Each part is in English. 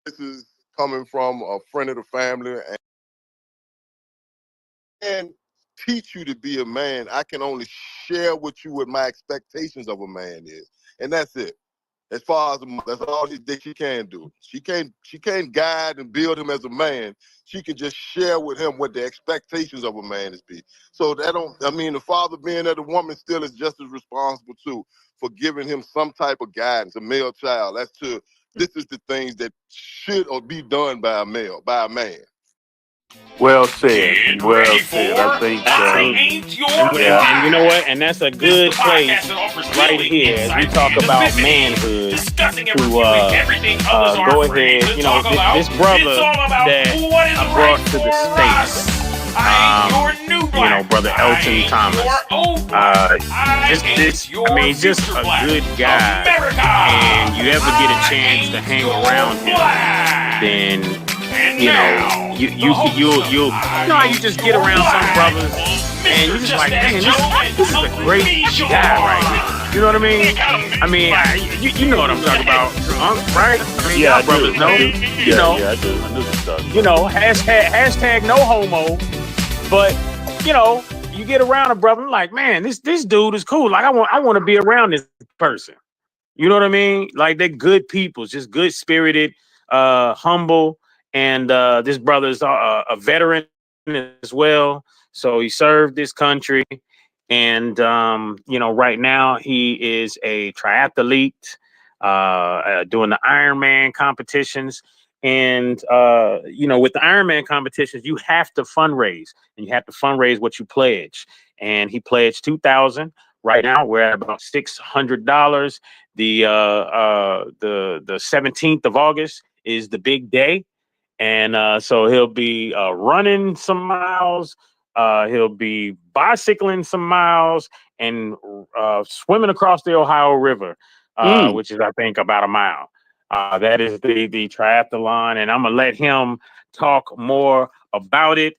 this is coming from a friend of the family and teach you to be a man. I can only share with you what my expectations of a man is, and that's it. As far as that's all that she can do. She can't guide and build him as a man. She can just share with him what the expectations of a man is be. So that don't. I mean, the father being that the woman still is just as responsible too for giving him some type of guidance. A male child. That's to. This is the things that should or be done by a male, by a man. Well said. Get Well ready said. for I think. I Ain't Your Yeah. And you know what? Man. And that's a This is the good podcast place that offers right healing, here as we insight, talk and about divinity, manhood discussing and to reviewing everything others are go afraid ahead. to You know, talk about. this It's brother all about that what is I right brought to the for space, us. I ain't your new you know, black. brother I Elton ain't Thomas. your old black. I ain't I your mean, just future a black. good guy. America. And you ever get a chance to ain't hang your around him, black. then And you know, now, you'll you know how you just get around some brothers and you just like, man, this is a great guy right here. You know what I mean? I mean, you know what I'm talking about, right? I mean, Yeah, y'all I do. brothers know. I do. You Yeah, know, yeah, I do. I knew you talking you about. know, hashtag no homo. But you know, you get around a brother, like, man, this dude is cool. Like, I want to be around this person. You know what I mean? Like, they're good people, just good spirited, humble, and this brother's a veteran as well. So he served this country, and you know, right now he is a triathlete, doing the Ironman competitions. And you know, with the Ironman competitions, you have to fundraise, and you have to fundraise what you pledge. And he pledged 2,000. Right now, we're at about $600. The 17th of August is the big day, and so he'll be running some miles. He'll be bicycling some miles and swimming across the Ohio River, Mm. which is, I think, about a mile. That is the triathlon, and I'm gonna let him talk more about it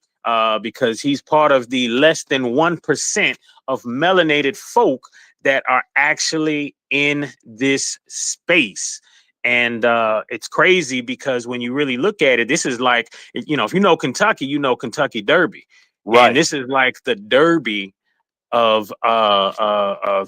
because he's part of the less than 1% of melanated folk that are actually in this space. And it's crazy because when you really look at it, this is like, you know, if you know Kentucky, you know Kentucky Derby. And Right. this is like the Derby of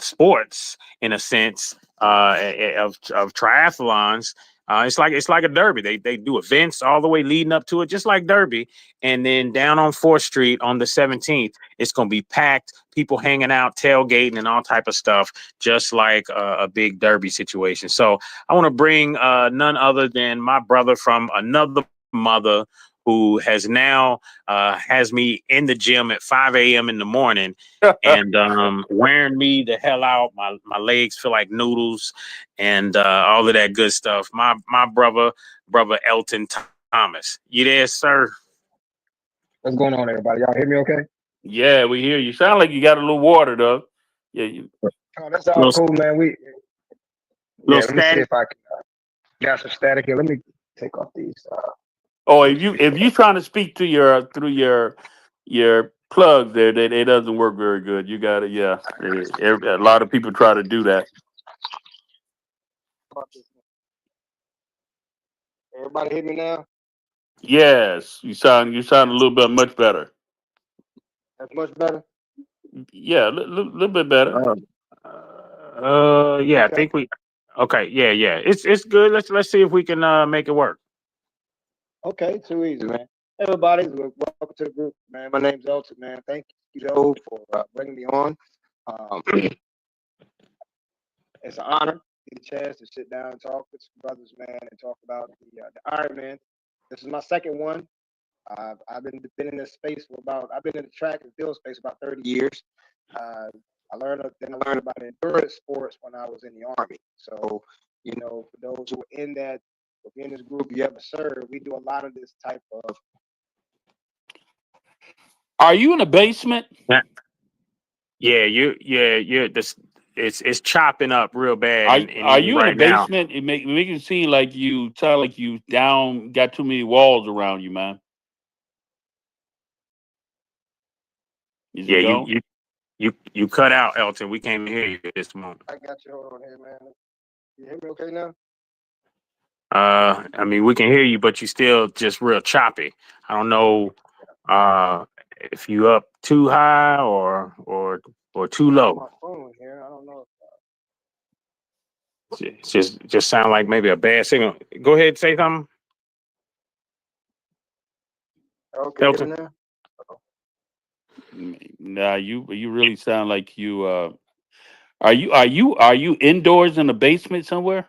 sports in a sense, of triathlons. It's like a derby. They do events all the way leading up to it, just like Derby. And then down on 4th Street on the 17th, it's gonna be packed, people hanging out, tailgating, and all type of stuff, just like a big Derby situation. So I want to bring none other than my brother from another mother, who has now has me in the gym at 5 a.m. in the morning and wearing me the hell out. My legs feel like noodles and all of that good stuff. My brother Elton Thomas. You there, sir? What's going on, everybody? Y'all hear me okay? Yeah, we hear you. Sound like you got a little water though. Yeah. You, Oh, that's all Little cool, man. little Let me see static. if I can got some static here. Let me take off these. oh, Let me see. if you trying to speak to your through your plug there, that it doesn't work very good. You got to yeah. A lot of people try to do that. Everybody hear me now? Yes, you sound a little bit much better. That's much better. Yeah, a little bit better. Uh, yeah, I Okay. think we. Okay, yeah. It's good. Let's see if we can make it work. Okay, too easy, man. Everybody, welcome to the group, man. My name's Elton, man. Thank you, Joe, for bringing me on. It's an honor to get a chance to sit down and talk with some brothers, man, and talk about the Ironman. This is my second one. I've been in this space for about. I've been in the track and field space about 30 years. Uh, I learned about endurance sports when I was in the army. So, for those who are in that, if you're in this group, you ever serve, we do a lot of this type of. Are you in a basement? Yeah, you're this. It's chopping up real bad Are in are you you in a right now. basement? It make it seem like you sound like you down got too many walls around you, man. Is it Yeah, you go? you you cut out, Elton. We can't hear you at this moment. I got you. Hold on here, man. You hear me okay now? I mean, we can hear you, but you still just real choppy. I don't know if you up too high or too My low. phone here. I don't know. It's just sound like maybe a bad signal. Go ahead and say something, Okay, Elton. now. Nah, you really sound like you. Are you indoors in the basement somewhere?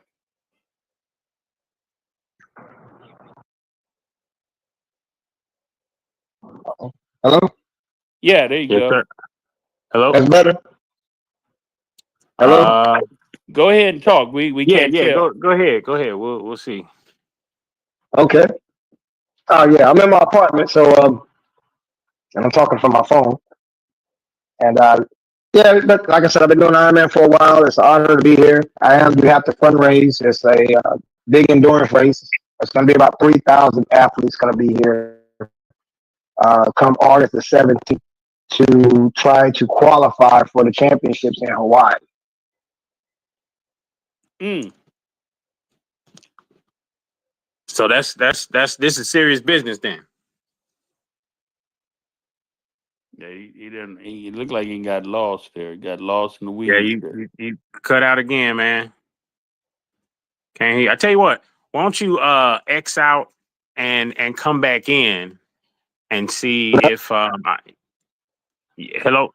Hello. Yeah, there you Yes, go. sir. Hello. That's better. Hello. Uh, Go ahead and talk. We yeah, can't yeah. tell. Go ahead. Go ahead. We'll see. Okay. Oh yeah, I'm in my apartment, so and I'm talking from my phone. And yeah, but like I said, I've been doing Ironman for a while. It's an honor to be here. I am. We have to fundraise. It's a big endurance race. It's going to be about 3,000 athletes going to be here come August the 17th to try to qualify for the championships in Hawaii. Mm. So this is serious business then. Yeah, he didn't. He looked like he got lost there. He got lost in the Yeah, weeds there. you cut out again, man. Can't hear. I tell you what. Why don't you X out and come back in and see if hello.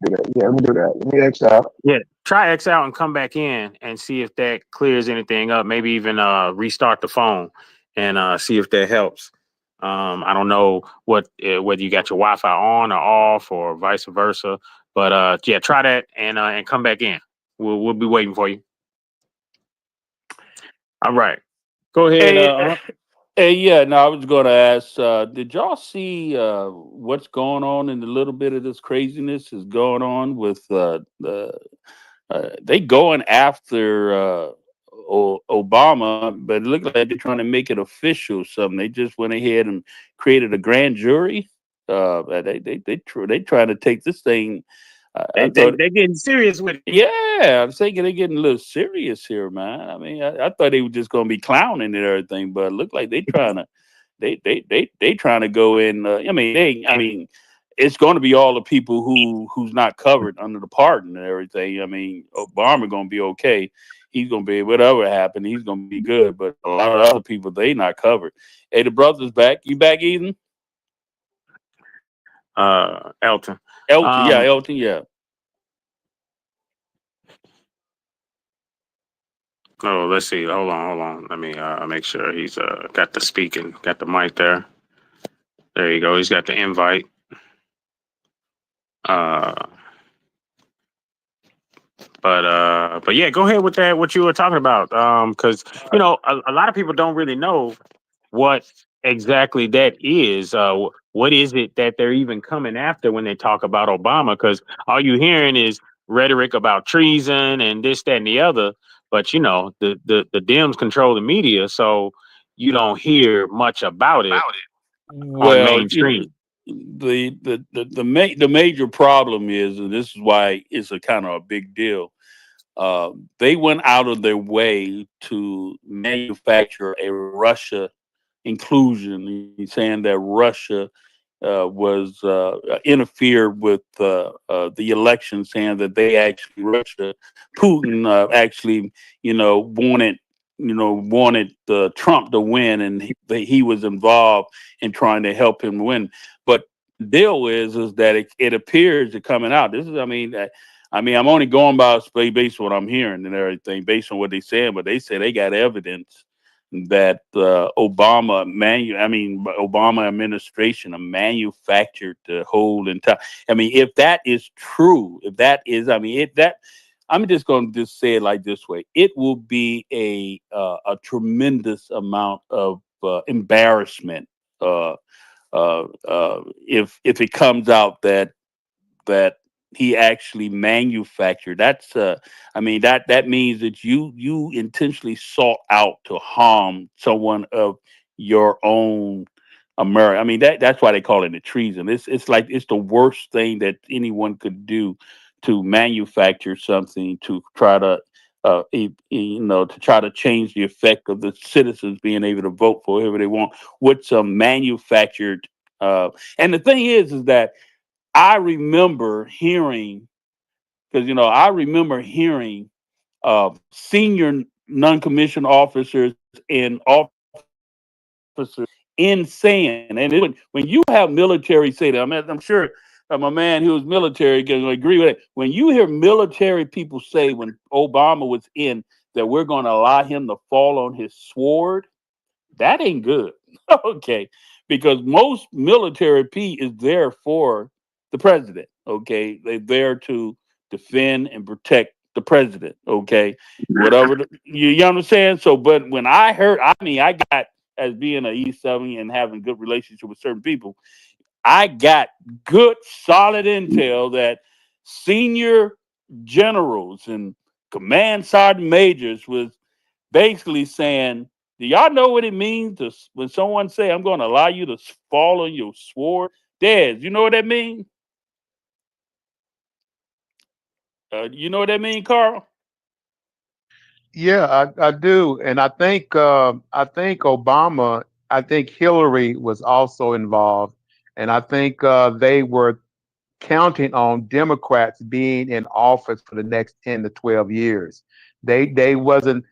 Yeah, let me do that. Let me X out. Yeah, try X out and come back in and see if that clears anything up. Maybe even restart the phone and see if that helps. I don't know whether you got your Wi-Fi on or off or vice versa, but yeah, try that and come back in. We'll be waiting for you. All right, go ahead. Hey, hey, yeah. No, I was going to ask. Did y'all see what's going on in the little bit of this craziness is going on with the they going after Obama, but it looked like they're trying to make it official. Something they just went ahead and created a grand jury. They trying to take this thing. I thought, They getting serious with it. yeah, I'm thinking they're getting a little serious here, man. I mean, I thought they were just gonna be clowning and everything, but it looked like they trying to they trying to go in. I mean, it's going to be all the people who's not covered under the pardon and everything. I mean, Obama going to be okay. He's going to be whatever happened. He's going to be good. But a lot of other people they not covered. Hey, the brother's back. You back, Ethan? Elton. Elton, yeah, Elton, yeah. Oh, let's see. Hold on. Let me make sure he's got the mic there. There you go. He's got the invite. Uh, but yeah, go ahead with that. What you were talking about. Because a lot of people don't really know what exactly that is. What is it that they're even coming after when they talk about Obama? Because all you hearing is rhetoric about treason and this, that, and the other. But the Dems control the media, so you don't hear much about it on Well, mainstream. the major problem is, and this is why it's a kind of a big deal. They went out of their way to manufacture a Russia inclusion, saying that Russia was interfered with the election, saying that they actually Putin actually wanted Trump to win, and he was involved in trying to help him win. But the deal is that it appears to coming out. This is, I mean, I'm only going by based on what I'm hearing and everything, based on what they said, but they say they got evidence that Obama administration manufactured the whole entire. I mean, if that is true, if that is, I mean, if that, I'm just going to just say it like this way: it will be a tremendous amount of embarrassment if it comes out that he actually manufactured. That's that means that you intentionally sought out to harm someone of your own America. I mean that's why they call it a treason. It's like it's the worst thing that anyone could do, to manufacture something to try to to try to change the effect of the citizens being able to vote for whoever they want with some manufactured. And the thing is that I remember hearing, because I remember hearing senior non-commissioned officers and officers in saying, and when you have military say that, I'm sure my man who was military can agree with it. When you hear military people say when Obama was in that we're going to allow him to fall on his sword, that ain't good. Okay, because most military is there for the president. Okay, they're there to defend and protect the president. Okay, whatever you understand. So, but when I heard, I got, as being a E7 and having good relationship with certain people, I got good solid intel that senior generals and command sergeant majors was basically saying, do y'all know what it means to, when someone say, I'm going to allow you to fall on your sword? Des, you know what that means? You know what that means, Carl? Yeah, I do, and I think Obama, I think Hillary was also involved, and I think they were counting on Democrats being in office for the next 10 to 12 years. They wasn't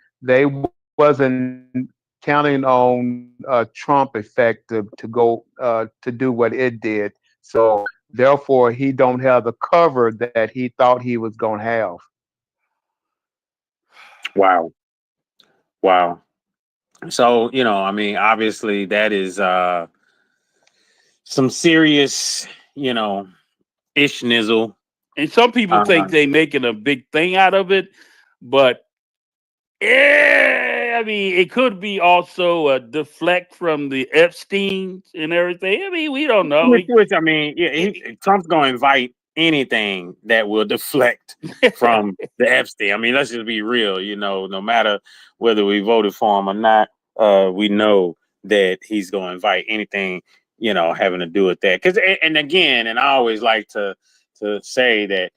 counting on Trump effect to go to do what it did. So therefore, he don't have the cover that he thought he was going to have. Wow. Wow. So, I mean, obviously that is some serious, ish nizzle. And some people Uh, think they making a big thing out of it, but I mean, it could be also a deflect from the Epsteins and everything. I mean, we don't know. which I mean, yeah, Trump's going to invite anything that will deflect from the Epstein. I mean, let's just be real. No matter whether we voted for him or not, we know that he's going to invite anything, having to do with that. Because, and again, and I always like to say that,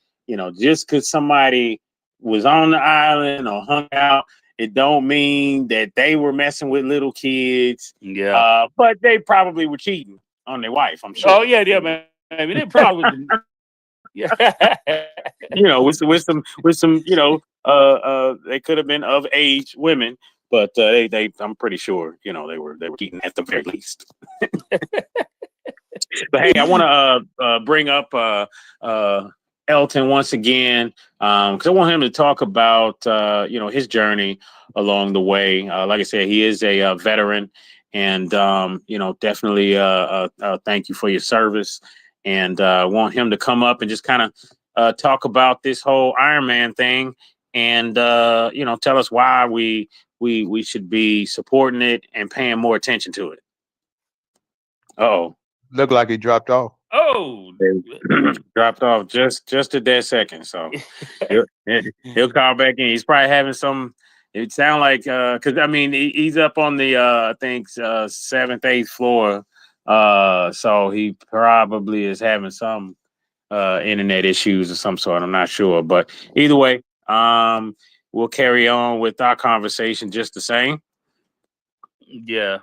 just because somebody was on the island or hung out, it don't mean that they were messing with little kids. Yeah. But they probably were cheating on their wife, I'm sure. Oh yeah, man. I mean, it probably. Yeah. With some, they could have been of age women, but they I'm pretty sure, they were cheating at the very least. But hey, I want to bring up Elton once again, because I want him to talk about his journey along the way. Like I said, he is a veteran, and definitely thank you for your service, and want him to come up and just kind of talk about this whole Ironman thing, and tell us why we should be supporting it and paying more attention to it. Oh. Looked like he dropped off. Oh, dropped off just a dead second. So he'll call back in. He's probably having some. It sound like because I mean he's up on the I think 7th, 8th floor. So he probably is having some internet issues of some sort. I'm not sure, but either way, we'll carry on with our conversation just the same. Yeah.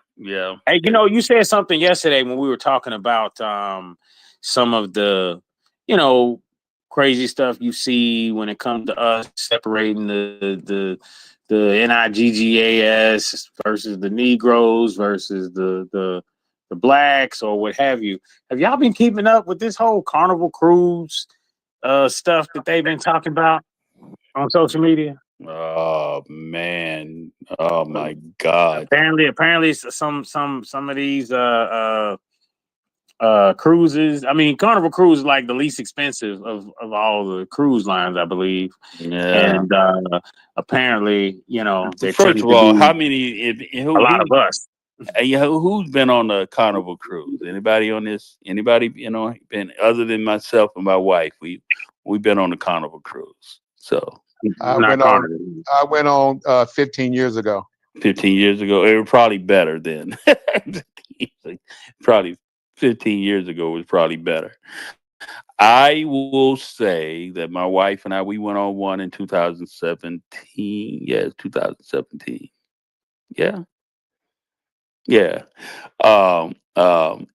Hey, you said something yesterday when we were talking about some of the, crazy stuff you see when it comes to us separating the NIGGAS versus the Negroes versus the blacks or what have you. Have y'all been keeping up with this whole Carnival Cruise stuff that they've been talking about on social media? Oh man! Oh my God! Apparently, some of these cruises. I mean, Carnival Cruise is like the least expensive of all the cruise lines, I believe. Yeah. And apparently, First of all, how many? A lot of us. Who's been on a Carnival Cruise? Anybody on this? Anybody been other than myself and my wife? We've been on a Carnival Cruise. So. I went on 15 years ago. 15 years ago, it was probably better then. Probably 15 years ago was probably better. I will say that my wife and I, we went on one in 2017. Yes, 2017. Yeah, yeah.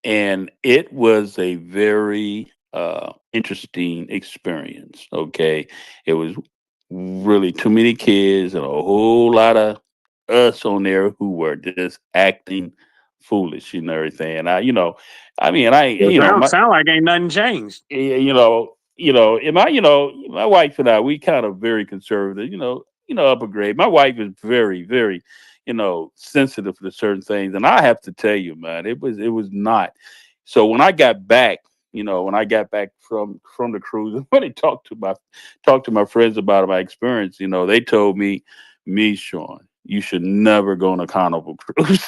And it was a very interesting experience. Okay, it was really too many kids and a whole lot of us on there who were just acting foolish and everything. And I mean, It sound like ain't nothing changed. and my wife and I, we kind of very conservative, upper grade. My wife is very, very, sensitive to certain things, and I have to tell you, man, it was not. So when I got back from the cruise, and when I talked to my friends about my experience, they told me, Sean, you should never go on a Carnival cruise.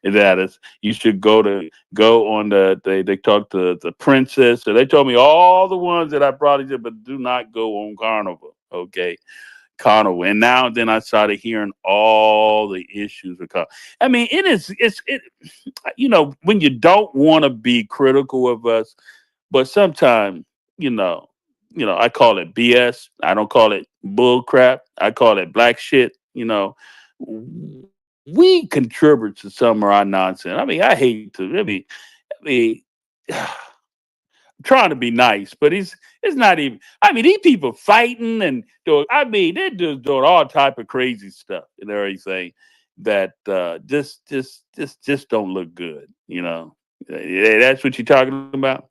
That is, you should go on they talked to the Princess. So they told me all the ones that I probably did, but do not go on Carnival. Okay. Carnival. And now then I started hearing all the issues with Carnival. I mean, when you don't want to be critical of us, but sometimes, I call it BS. I don't call it bull crap. I call it black shit. We contribute to some of our nonsense. I mean, I hate to. I mean, trying to be nice, but it's not even. I mean, these people fighting and doing. I mean, they're just doing all type of crazy stuff and everything that just don't look good. That's what you're talking about.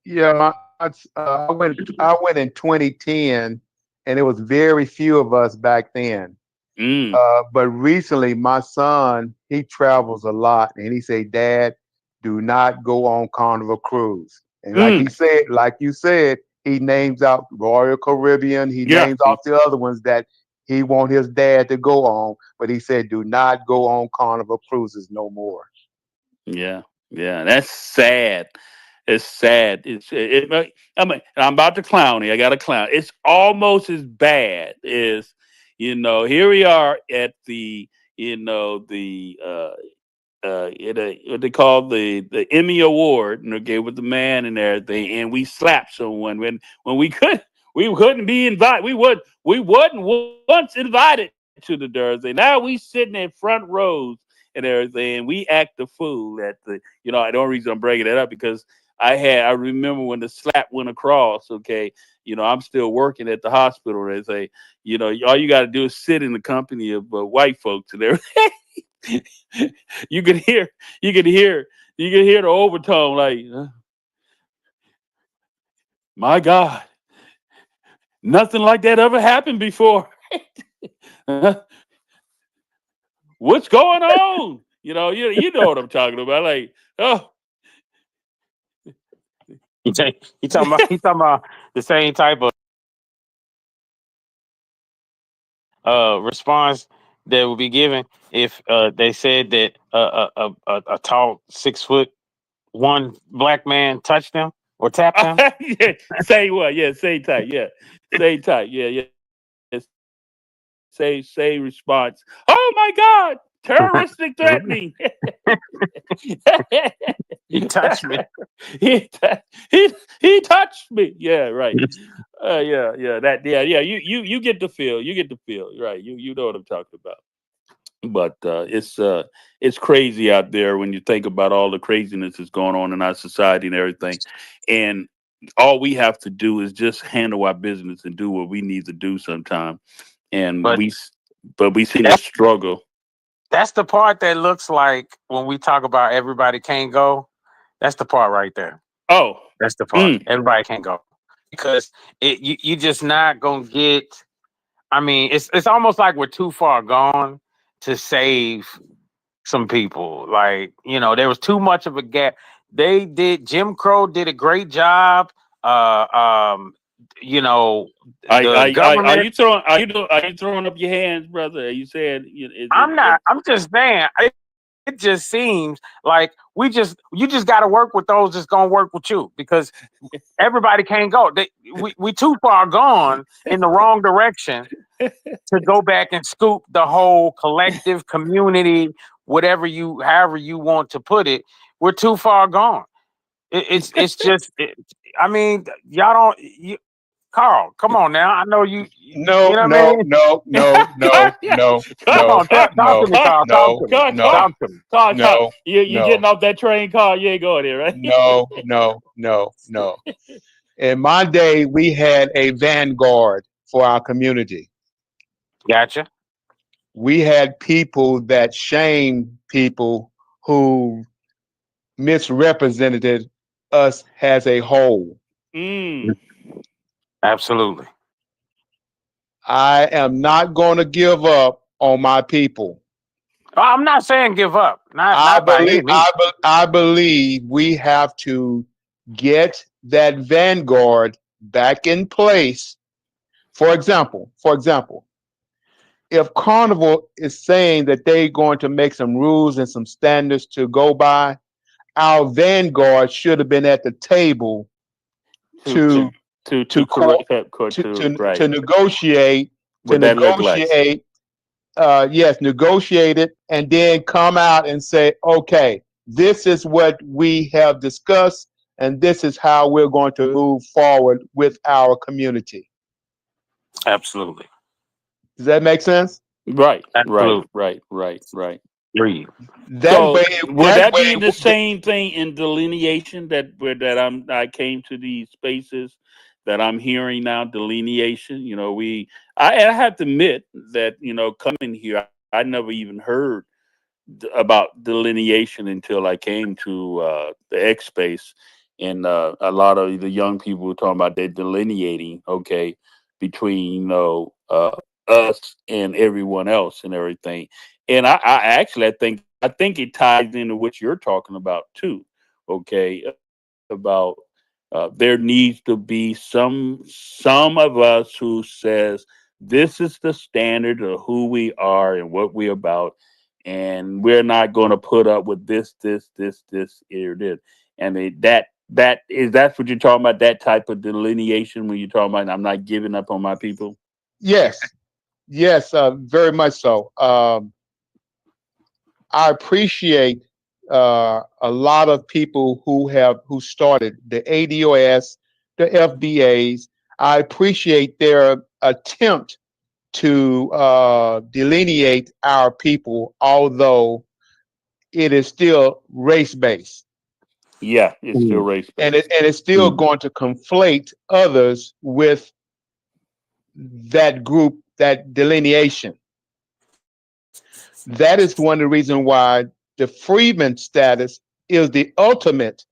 Yeah, I went in 2010, and it was very few of us back then. Mm. But recently, my son, he travels a lot, and he say, "Dad, do not go on Carnival Cruise." And Mm. like you said, he names out Royal Caribbean. He Yeah. names off the other ones that he want his dad to go on, but he said, "Do not go on Carnival Cruises no more." Yeah, yeah, that's sad. It's sad. I'm about to clown you. I got to clown. It's almost as bad as Here we are at the what they call the Emmy Award, and okay, with the man and everything, and we slapped someone when we couldn't be invited. We wasn't once invited to the Thursday. Now we sitting in front rows and everything, and we act the fool at the. The only reason I'm bringing that up because I remember when the slap went across. Okay, I'm still working at the hospital. They say, all you got to do is sit in the company of white folks and everything. you could hear, the overtone like, my God, nothing like that ever happened before. What's going on? You know what I'm talking about. Like, oh, He talking about the same type of response that would be given if they said that a tall 6'1" black man touched them or tapped them. yeah, say what? Yeah, say tight. Yeah, say tight. Yeah, yeah. Say response. Oh my God, terroristic threatening. He touched me. he, he touched me. Yeah, right. Yeah. That. Yeah. You get the feel. You get the feel. Right. You know what I'm talking about. But it's crazy out there when you think about all the craziness that's going on in our society and everything. And all we have to do is just handle our business and do what we need to do sometime. And But we seem to struggle. that's the part that looks like when we talk about everybody can't go. That's the part right there. Oh, That's the part. Everybody can't go because you just not gonna get. I mean, it's almost like we're too far gone to save some people. Like, there was too much of a gap. Jim Crow did a great job. Uh, um, the Are government. you throwing up your hands, brother? Are you saying I'm not. I'm just saying. It just seems like you just got to work with those that's gonna work with you because everybody can't go. We too far gone in the wrong direction to go back and scoop the whole collective community, however you want to put it. We're too far gone. It's just I mean, y'all don't. Carl, come on now. I know you. You No, know what I no, mean? no, no, no, no, Come no, on, talk to no, me, Carl. Talk no, to me. no, Talk to me. no, You no, getting off that train, car? You ain't going there, right? no, no, no, no. In my day, we had a vanguard for our community. Gotcha. We had people that shamed people who misrepresented us as a whole. Mm. Absolutely. I am not going to give up on my people. I'm not saying give up. Not by any means. I believe we have to get that vanguard back in place. For example, if Carnival is saying that they're going to make some rules and some standards to go by, our vanguard should have been at the table To to to co- correct that, right. to negotiate to What that look like? negotiate yes, negotiate it and then come out and say, okay, this is what we have discussed and this is how we're going to move forward with our community. Absolutely. Does that make sense? Right, right, Absolutely. right, right, right. Agreed. That So way, would that that way, be the same thing in delineation that I came to these spaces that I'm hearing now, delineation? I have to admit that, coming here, I never even heard about delineation until I came to the X space, and a lot of the young people were talking about they're delineating, okay, between us and everyone else and everything. And I think it ties into what you're talking about too, okay, about there needs to be some of us who says this is the standard of who we are and what we're about, and we're not going to put up with this or this. And that's what you're talking about, that type of delineation when you're talking about I'm not giving up on my people. yes, yes, very much so. I appreciate a lot of people who started the ADOS, the FBAs. I appreciate their attempt to delineate our people, although it is still race based, Yeah, it's still Mm. race and based. it's still Mm. going to conflate others with that group, that delineation. That is one of the reasons why the freedman status is the ultimate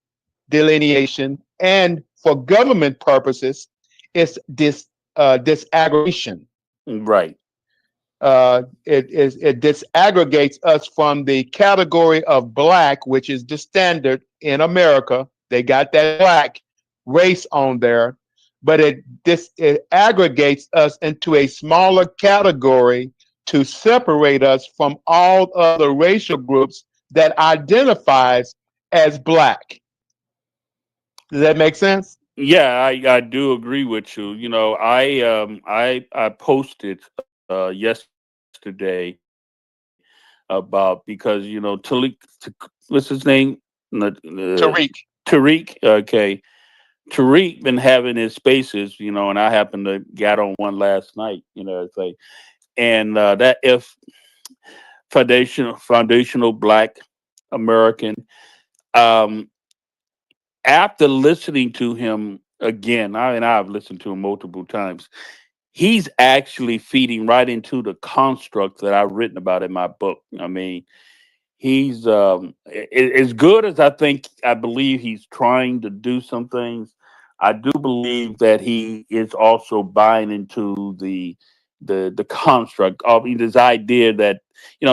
delineation, and for government purposes, it's disaggregation. Right. It disaggregates us from the category of black, which is the standard in America. They got that black race on there, but it aggregates us into a smaller category to separate us from all other racial groups that identifies as black. Does that make sense? Yeah, I do agree with you. I posted yesterday about, because what's his name? Tariq. Tariq. Okay, Tariq been having his spaces, and I happened to get on one last night. It's like, and that if foundational Black American. Um, After listening to him again, I've listened to him multiple times. He's actually feeding right into the construct that I've written about in my book. I mean, he's as good as I believe he's trying to do some things. I do believe that he is also buying into the construct of this idea that,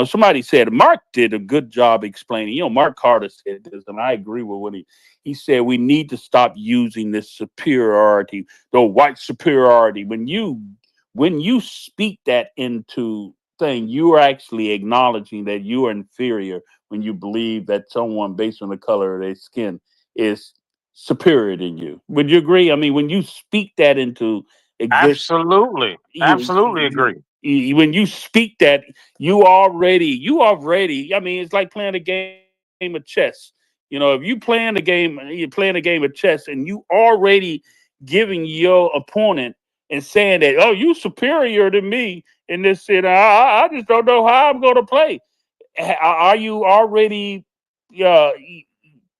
somebody said Mark did a good job explaining. Mark Carter said this, and I agree with what he said. We need to stop using this superiority, the white superiority. When you speak that into thing, you are actually acknowledging that you are inferior when you believe that someone based on the color of their skin is superior than you. Would you agree? I mean, when you speak that into existence, Absolutely. you, Absolutely agree. when you speak that, you already. I mean, it's like playing a game of chess. You know, if you playing the game, you're playing a game of chess, and you already giving your opponent and saying that, oh, you superior to me in this, and I just don't know how I'm going to play. Are you already uh,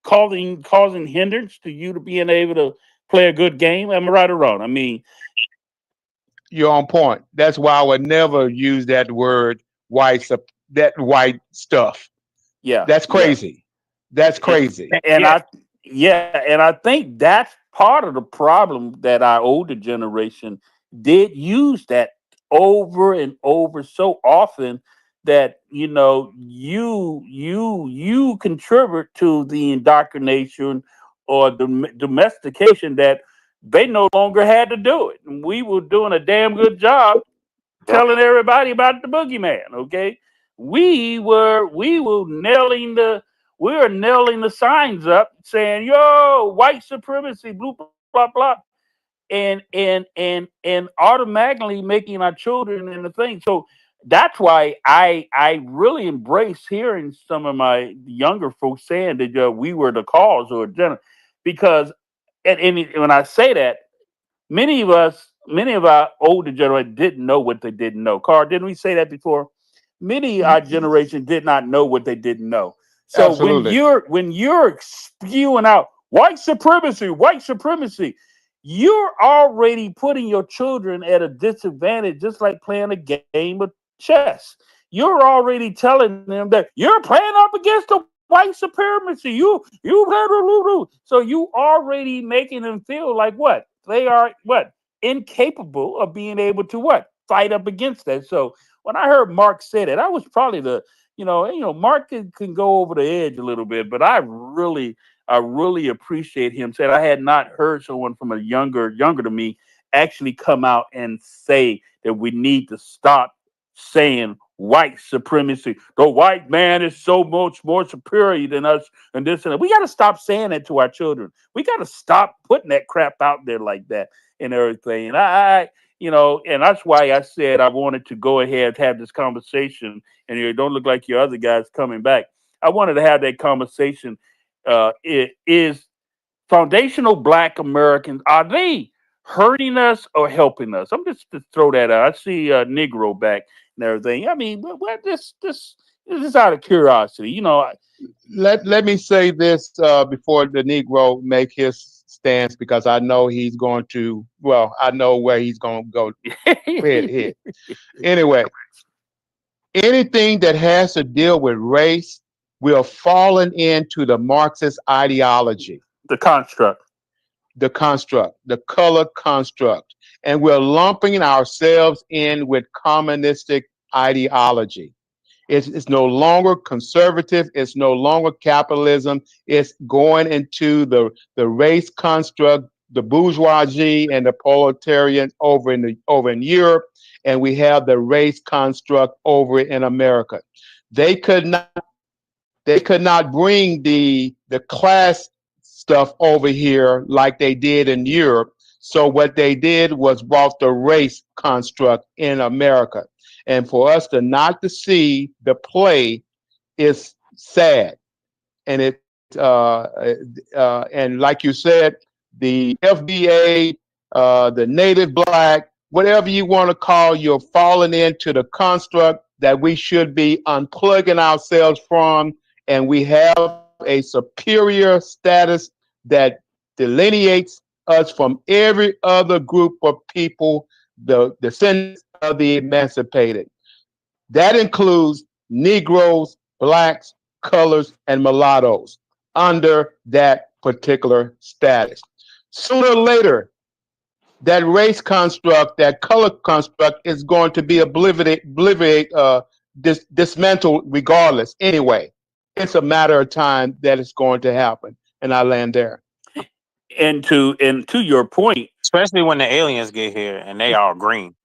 causing hindrance to you to being able to play a good game? Am I right or wrong? I mean, You're on point. That's why I would never use that word that white stuff. yeah, That's yeah. crazy. That's crazy. And Yeah, I think that's part of the problem that our older generation did use that over and over so often that you contribute to the indoctrination or the domestication that they no longer had to do it. And we were doing a damn good job yep. telling everybody about the boogeyman. Okay, we were nailing the signs up saying, "Yo, white supremacy, blah blah blah," and automatically making our children in the thing. So that's why I really embrace hearing some of my younger folks saying that we were the cause or because and when I say that, many of our older generation didn't know what they didn't know. Carl, didn't we say that before? Many of our generation did not know what they didn't know. So Absolutely. when you're spewing out white supremacy, you're already putting your children at a disadvantage, just like playing a game of chess. You're already telling them that you're playing up against the white supremacy. You blah, blah, blah, blah. So you already making them feel like what? They are what? Incapable of being able to what? Fight up against that. So when I heard Mark say that, I was probably Mark can go over the edge a little bit, but I really appreciate him saying I had not heard someone from a younger to me actually come out and say that we need to stop saying white supremacy. The white man is so much more superior than us and this and that. We got to stop saying that to our children. We got to stop putting that crap out there like that and everything. And and that's why I said I wanted to go ahead and have this conversation. And you don't look like your other guys coming back. I wanted to have that conversation. It is foundational Black Americans, are they hurting us or helping us? I'm just to throw that out. I see Negro back and everything. I mean, this is out of curiosity. Let me say this before the Negro make his stance because I know he's going to. Well, I know where he's going to go. Hit. Anyway, anything that has to deal with race, we are falling into the Marxist ideology, the construct. the construct, the color construct, and we're lumping ourselves in with communistic ideology. It's no longer conservative. It's no longer capitalism. It's going into the race construct, the bourgeoisie and the proletariat over in Europe, and we have the race construct over in America. They could not they could not bring the class stuff over here like they did in Europe. So what they did was brought the race construct in America. And for us to not to see the play is sad. And and like you said, the FBA, the native black, whatever you want to call, you're falling into the construct that we should be unplugging ourselves from, and we have a superior status that delineates us from every other group of people, the descendants of the emancipated. That includes Negroes, blacks, colors, and mulattoes under that particular status. Sooner or later, that race construct, that color construct is going to be dismantled regardless anyway. It's a matter of time that it's going to happen. And I land there. And to your point, Especially when the aliens get here and they all green.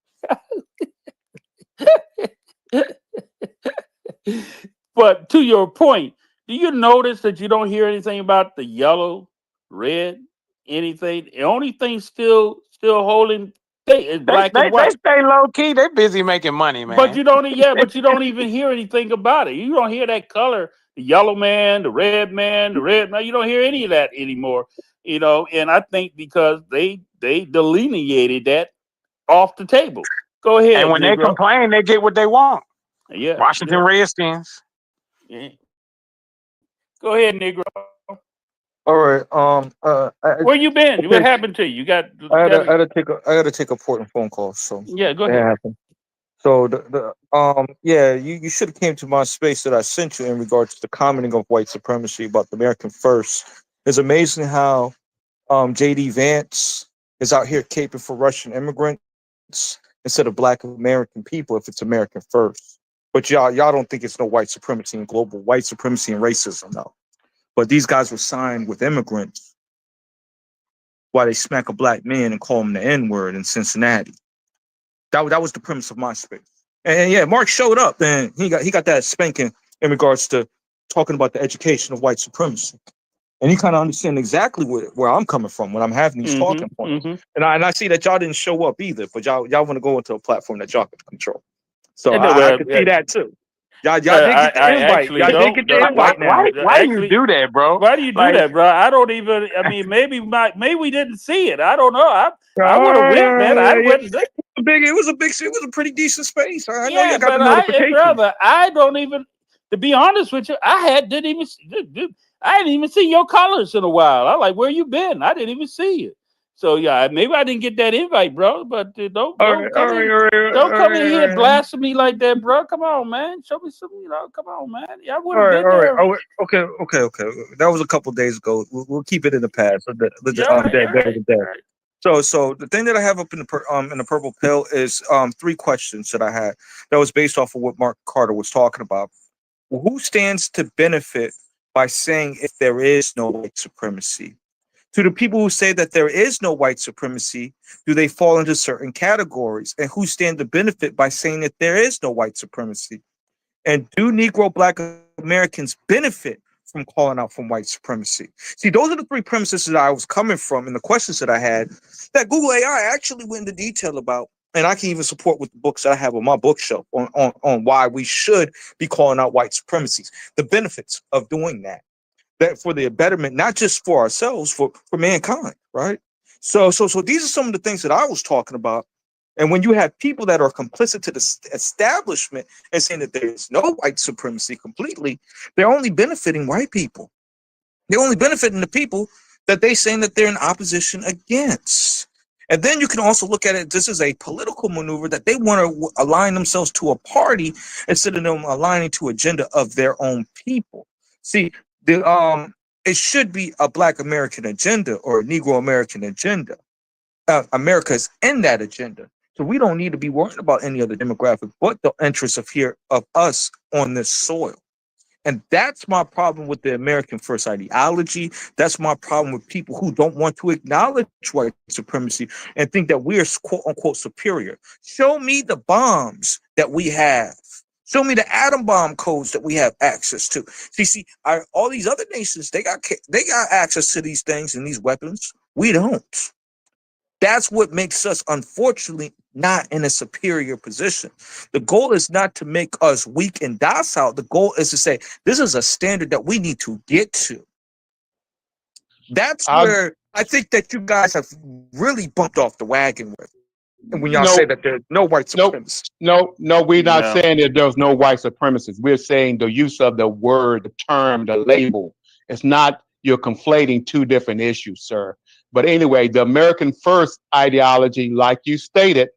but to your point, do you notice that you don't hear anything about the yellow, red, anything? The only thing still holding is They black and they they white. stay low key. They busy making money, But man. you don't, yeah, but you don't even hear anything about it. You don't hear that color the yellow man, the red man, the red man. You don't hear any of that anymore. And I think because they delineated that off the table. Go And ahead, when they Negro. complain, they get what they want. Yeah. Washington Redskins. Yeah. Go ahead, Negro. All right. Where you been? What happened to you? I had to take a important phone call. So Yeah, go that ahead. happened. So yeah, you should have came to my space that I sent you in regards to the commenting of white supremacy about the American first. It's amazing how JD Vance is out here caping for Russian immigrants instead of Black American people if it's American first. But y'all don't think it's no white supremacy and global white supremacy and racism, no. But these guys were signed with immigrants while they smack a black man and call him the N-word in Cincinnati. That was the premise of my space. And yeah, Mark showed up and he got that spanking in regards to talking about the education of white supremacy. And you kind of understand exactly where I'm coming from when I'm having these talking points. And I see that y'all didn't show up either, but y'all want to go into a platform that y'all can control. So I can see that too. Y'all did get the invite. Y'all did get the invite now. Why do you do that, bro? Why do you do that, bro? I don't even. I mean, maybe we didn't see it. I don't know. I would have went, man. I wouldn't. It was a pretty decent space. I know Yeah, you got but the notification. brother, I don't even. To be honest with you, I didn't even see your colors in a while. I'm like, where you been? I didn't even see it. So yeah, maybe I didn't get that invite, bro. But don't come in here blasting me like that, bro. Come on, man. Show me some. Come on, man. Yeah, I would have been there. Okay. That was a couple days ago. We'll keep it in the past. So the thing that I have up in the purple pill is 3 questions that I had that was based off of what Mark Carter was talking about. Who stands to benefit by saying if there is no white supremacy? To the people who say that there is no white supremacy, do they fall into certain categories? And who stand to benefit by saying that there is no white supremacy? And do Negro Black Americans benefit from calling out from white supremacy? See, those are the 3 premises that I was coming from and the questions that I had that Google AI actually went into detail about. And I can even support with the books that I have on my bookshelf on why we should be calling out white supremacies, the benefits of doing that for the betterment, not just for ourselves, for mankind, right? So these are some of the things that I was talking about. And when you have people that are complicit to the establishment and saying that there is no white supremacy completely, they're only benefiting white people. They're only benefiting the people that they're saying that they're in opposition against. And then you can also look at it, this is a political maneuver that they want to align themselves to a party instead of them aligning to agenda of their own people. See, it should be a Black American agenda or a Negro American agenda. America's in that agenda. So we don't need to be worried about any other demographic but the interests of us on this soil. And that's my problem with the American first ideology. That's my problem with people who don't want to acknowledge white supremacy and think that we're quote unquote superior. Show me the bombs that we have. Show me the atom bomb codes that we have access to. See, all these other nations, they got access to these things and these weapons. We don't. That's what makes us, unfortunately, not in a superior position. The goal is not to make us weak and docile. The goal is to say, this is a standard that we need to get to. That's where I think that you guys have really bumped off the wagon with. And when y'all say that there's no white supremacists. No, we're not saying that there's no white supremacists. We're saying the use of the word, the term, the label. It's not, you're conflating 2 different issues, sir. But anyway, the American first ideology, like you stated,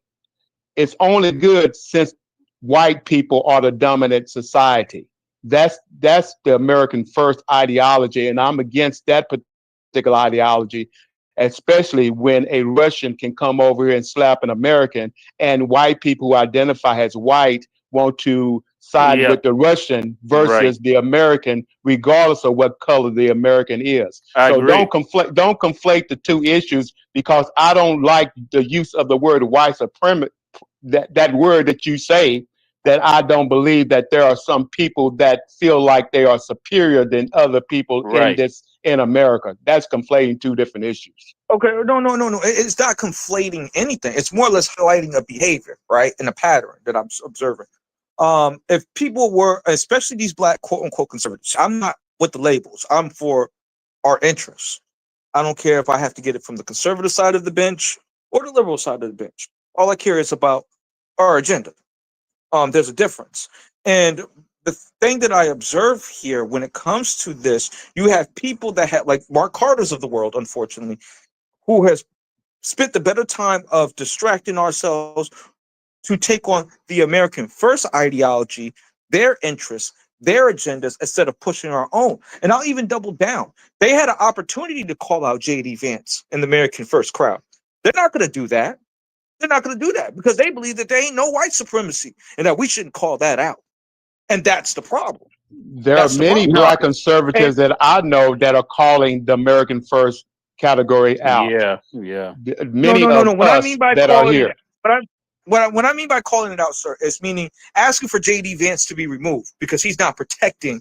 it's only good since white people are the dominant society. That's the American first ideology, and I'm against that particular ideology, especially when a Russian can come over here and slap an American, and white people who identify as white want to side with the Russian versus the American, regardless of what color the American is. So don't conflate the 2 issues, because I don't like the use of the word white supremacy, that word that you say, that I don't believe that there are some people that feel like they are superior than other people in America. That's conflating 2 different issues. Okay, no. It's not conflating anything. It's more or less highlighting a behavior, right? And a pattern that I'm observing. If people were, especially these black quote unquote conservatives, I'm not with the labels. I'm for our interests. I don't care if I have to get it from the conservative side of the bench or the liberal side of the bench. All I care is about our agenda. There's a difference. And the thing that I observe here when it comes to this, you have people that have, like Mark Carter's of the world, unfortunately, who has spent the better time of distracting ourselves to take on the American first ideology, their interests, their agendas, instead of pushing our own. And I'll even double down. They had an opportunity to call out J.D. Vance in the American first crowd. They're not going to do that. They're not going to do that because they believe that there ain't no white supremacy and that we shouldn't call that out. And that's the problem. There are many black conservatives that I know that are calling the American First category out. Yeah, yeah. Many no. of What I us mean by that are calling here. it, what I mean by calling it out, sir, is meaning asking for J.D. Vance to be removed because he's not protecting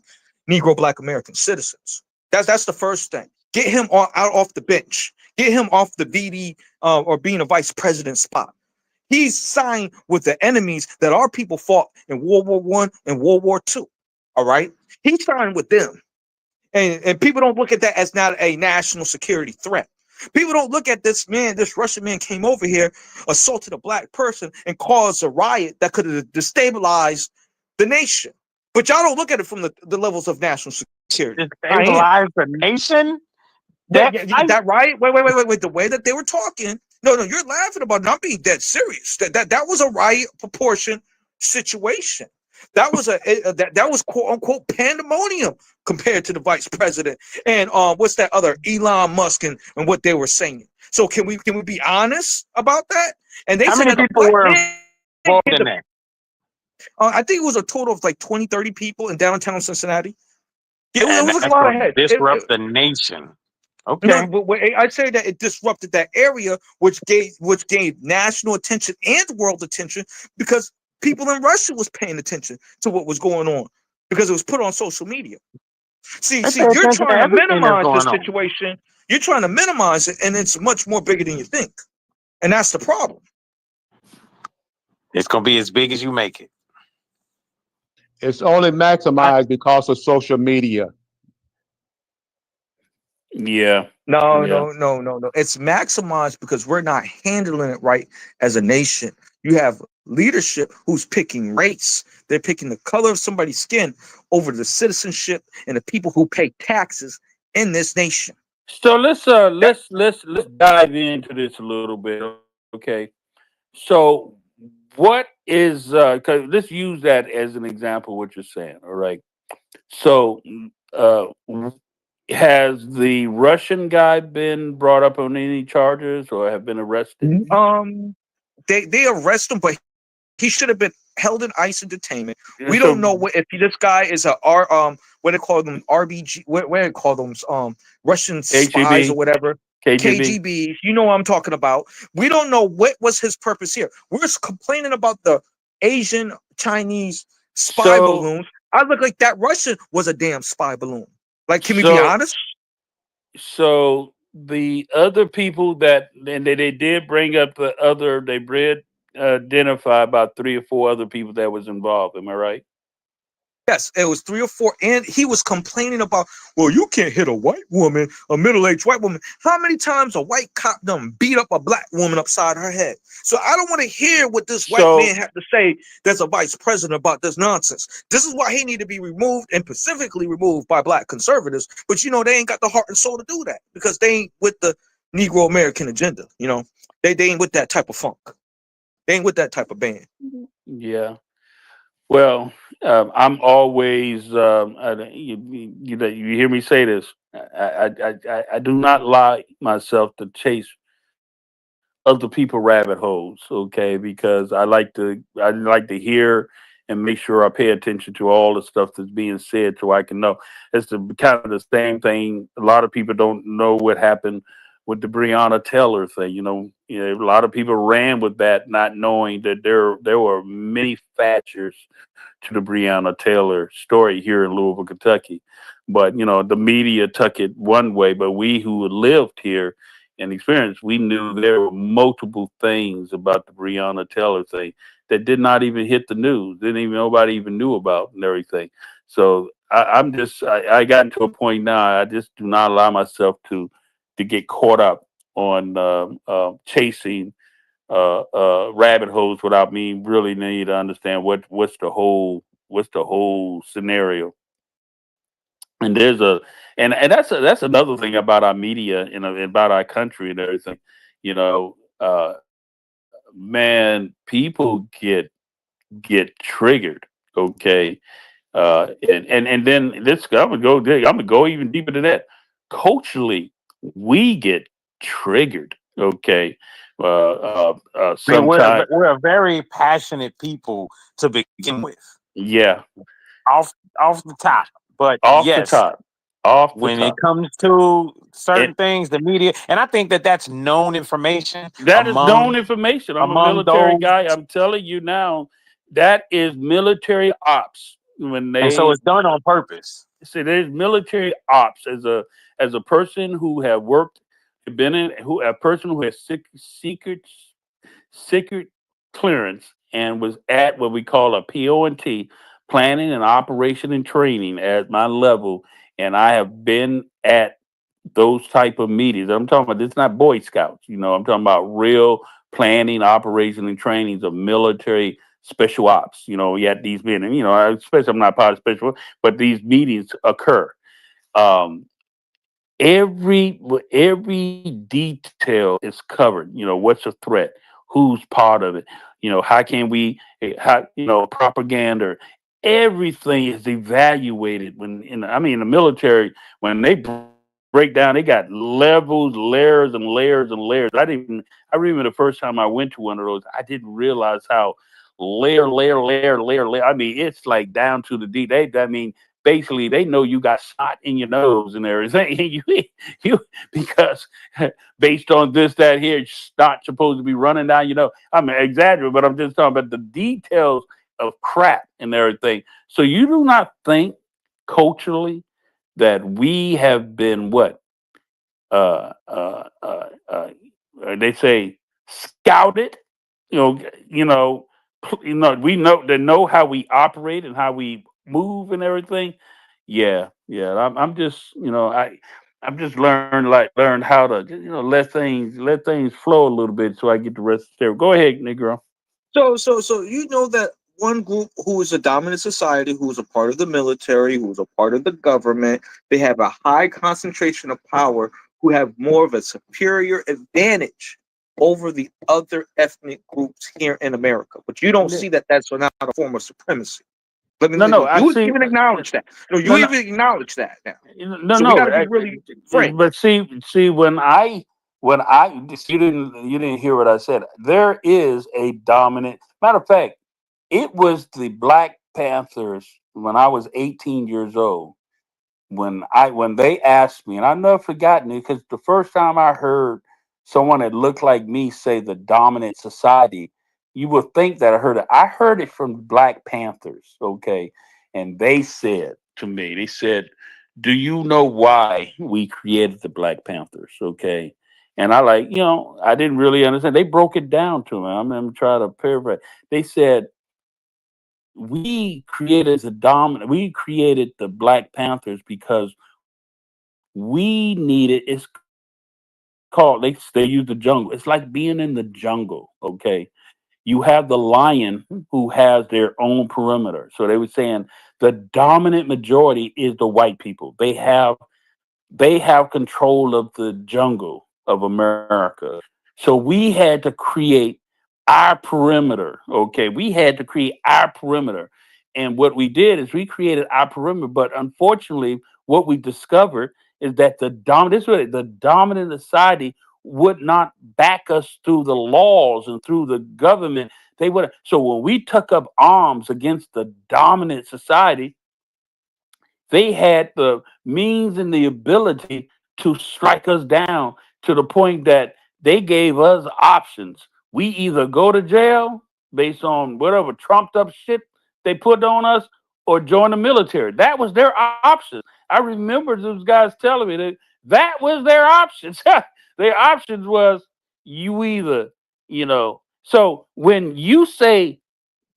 Negro Black American citizens. That's the first thing. Get him out off the bench. Get him off the VD or being a vice president spot. He's signed with the enemies that our people fought in World War I and World War II. All right, he's signed with them, and people don't look at that as not a national security threat. People don't look at this man, this Russian man came over here, assaulted a black person, and caused a riot that could have destabilized the nation. But y'all don't look at it from the levels of national security. Destabilize the nation? That riot? Wait. The way that they were talking. No, you're laughing about it. I'm being dead serious. That was a riot proportion situation. That was that was quote unquote pandemonium compared to the vice president and what's that other Elon Musk and what they were saying. So can we be honest about that? And they How said many that people were involved in that? I think it was a total of like 20, 30 people in downtown Cincinnati. Yeah, it was And a lot of heads. disrupt the nation. Okay. No, but I'd say that it disrupted that area, which gave national attention and world attention because people in Russia was paying attention to what was going on because it was put on social media. See, you're trying to minimize the situation. You're trying to minimize it, and it's much more bigger than you think, and that's the problem. It's gonna be as big as you make it. It's only maximized because of social media. Yeah. No. It's maximized because we're not handling it right as a nation. You have leadership who's picking race. They're picking the color of somebody's skin over the citizenship and the people who pay taxes in this nation. So let's dive into this a little bit. Okay. So what is because let's use that as an example of what you're saying. All right. So has the Russian guy been brought up on any charges or have been arrested? They arrest him, but he should have been held in ICE and detainment. We don't know if this guy is what they call them RBG, what they call them Russian spies or whatever. KGB. You know what I'm talking about. We don't know what was his purpose here. We're complaining about the Asian Chinese spy balloons. I look like that Russian was a damn spy balloon. Like, can we be honest? So the other people that and they did bring up the other, they did identify about 3 or 4 other people that was involved. Am I right? Yes, it was 3 or 4, and he was complaining about, well, you can't hit a white woman, a middle-aged white woman. How many times a white cop done beat up a black woman upside her head? So I don't want to hear what this white man had to say that's a vice president about this nonsense. This is why he need to be removed and specifically removed by black conservatives. But, they ain't got the heart and soul to do that because they ain't with the Negro American agenda. They ain't with that type of funk. They ain't with that type of band. Yeah. Well, I'm always you hear me say this. I do not allow myself to chase other people rabbit holes, okay? Because I like to hear and make sure I pay attention to all the stuff that's being said so I can know. It's kind of the same thing. A lot of people don't know what happened with the Breonna Taylor thing. A lot of people ran with that, not knowing that there were many factors to the Breonna Taylor story here in Louisville, Kentucky. But the media took it one way, but we who lived here and experienced, we knew there were multiple things about the Breonna Taylor thing that did not even hit the news, didn't even nobody even knew about and everything. So I got to a point now. I just do not allow myself to get caught up on chasing rabbit holes without me really need to understand what's the whole scenario. And there's a and that's another thing about our media and about our country and everything. You know, man, people get triggered. Okay, and then this I'm gonna go even deeper than that. Culturally, we get triggered. Okay, Man, sometimes we're a very passionate people to begin with, yeah, off off the top. But off the yes, top, off the when it top. comes to It certain things, the media, and I think that that's known information that is known among information. I'm a among military those, guy. I'm telling you now, that is military ops. When and so they it's done on purpose. see, there's military ops as a person who have worked, been in who a person who has secret clearance and was at what we call a PONT, planning and operation and training at my level, and I have been at those type of meetings. I'm talking about this not Boy Scouts, I'm talking about real planning, operation, and trainings of military special ops. Yet these men, and especially I'm not part of special, but these meetings occur. Um, every detail is covered. What's a threat, who's part of it, how can we how propaganda, everything is evaluated when in the military when they break down, they got levels, layers and layers and layers. I remember the first time I went to one of those, I didn't realize how layer. I mean, it's like down to the D. Basically they know you got snot in your nose and everything. You because based on this, that here, it's not supposed to be running down. I'm exaggerating, but I'm just talking about the details of crap and everything. So you do not think culturally that we have been what uh, uh, uh, uh, they say scouted. You know, you know, we know how we operate and how we move and everything. Yeah. I'm just I'm just learn how to let things flow a little bit so I get the rest of the story. Go ahead, Negro. So you know that one group who is a dominant society, who is a part of the military, who is a part of the government, they have a high concentration of power, who have more of a superior advantage over the other ethnic groups here in America. But you don't see that that's not a form of supremacy. Let me, No, I you see. even acknowledge that. No, No, you no, even acknowledge that now. no, So we got no. to be really frank. But see, when I you didn't hear what I said. There is a dominant. Matter of fact, it was the Black Panthers when I was 18 years old. When they asked me, and I've never forgotten it because the first time I heard someone that looked like me say the dominant society, you would think that I heard it. I heard it from the Black Panthers, okay, and they said to me, they said, "Do you know why we created the Black Panthers?" Okay, and I didn't really understand. They broke it down to me. I'm trying to paraphrase. They said we created the Black Panthers because we needed it's called they use the jungle. It's like being in the jungle, okay? You have the lion who has their own perimeter. So they were saying the dominant majority is the white people. They have control of the jungle of America. So we had to create our perimeter. Okay. We had to create our perimeter. And what we did is we created our perimeter. But unfortunately, what we discovered is that the dominant society would not back us through the laws and through the government. They would. So when we took up arms against the dominant society, they had the means and the ability to strike us down to the point that they gave us options. We either go to jail based on whatever trumped up shit they put on us or join the military. That was their option. I remember those guys telling me that was their options. Their options was you either, so when you say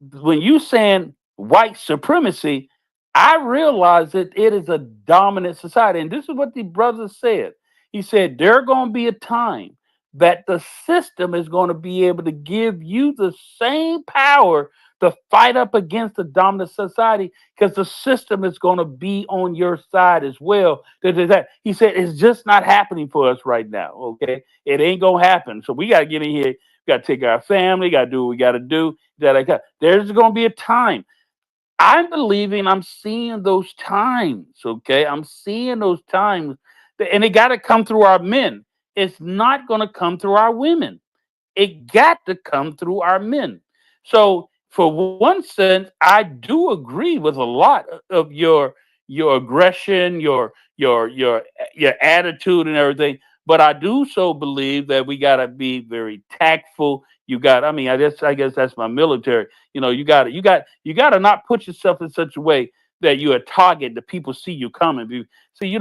when you saying white supremacy, I realize that it is a dominant society. And this is what the brother said. He said, there going to be a time that the system is going to be able to give you the same power to fight up against the dominant society because the system is going to be on your side as well. He said, it's just not happening for us right now. Okay. It ain't going to happen. So we got to get in here. We got to take our family, got to do what we got to do. There's going to be a time. I'm believing I'm seeing those times. Okay. I'm seeing those times. And it got to come through our men. It's not going to come through our women. It got to come through our men. So, for one sense, I do agree with a lot of your aggression, your attitude, and everything. But I do so believe that we got to be very tactful. You got, I mean, I guess that's my military. You got to not put yourself in such a way that you're a target that people see you coming. See,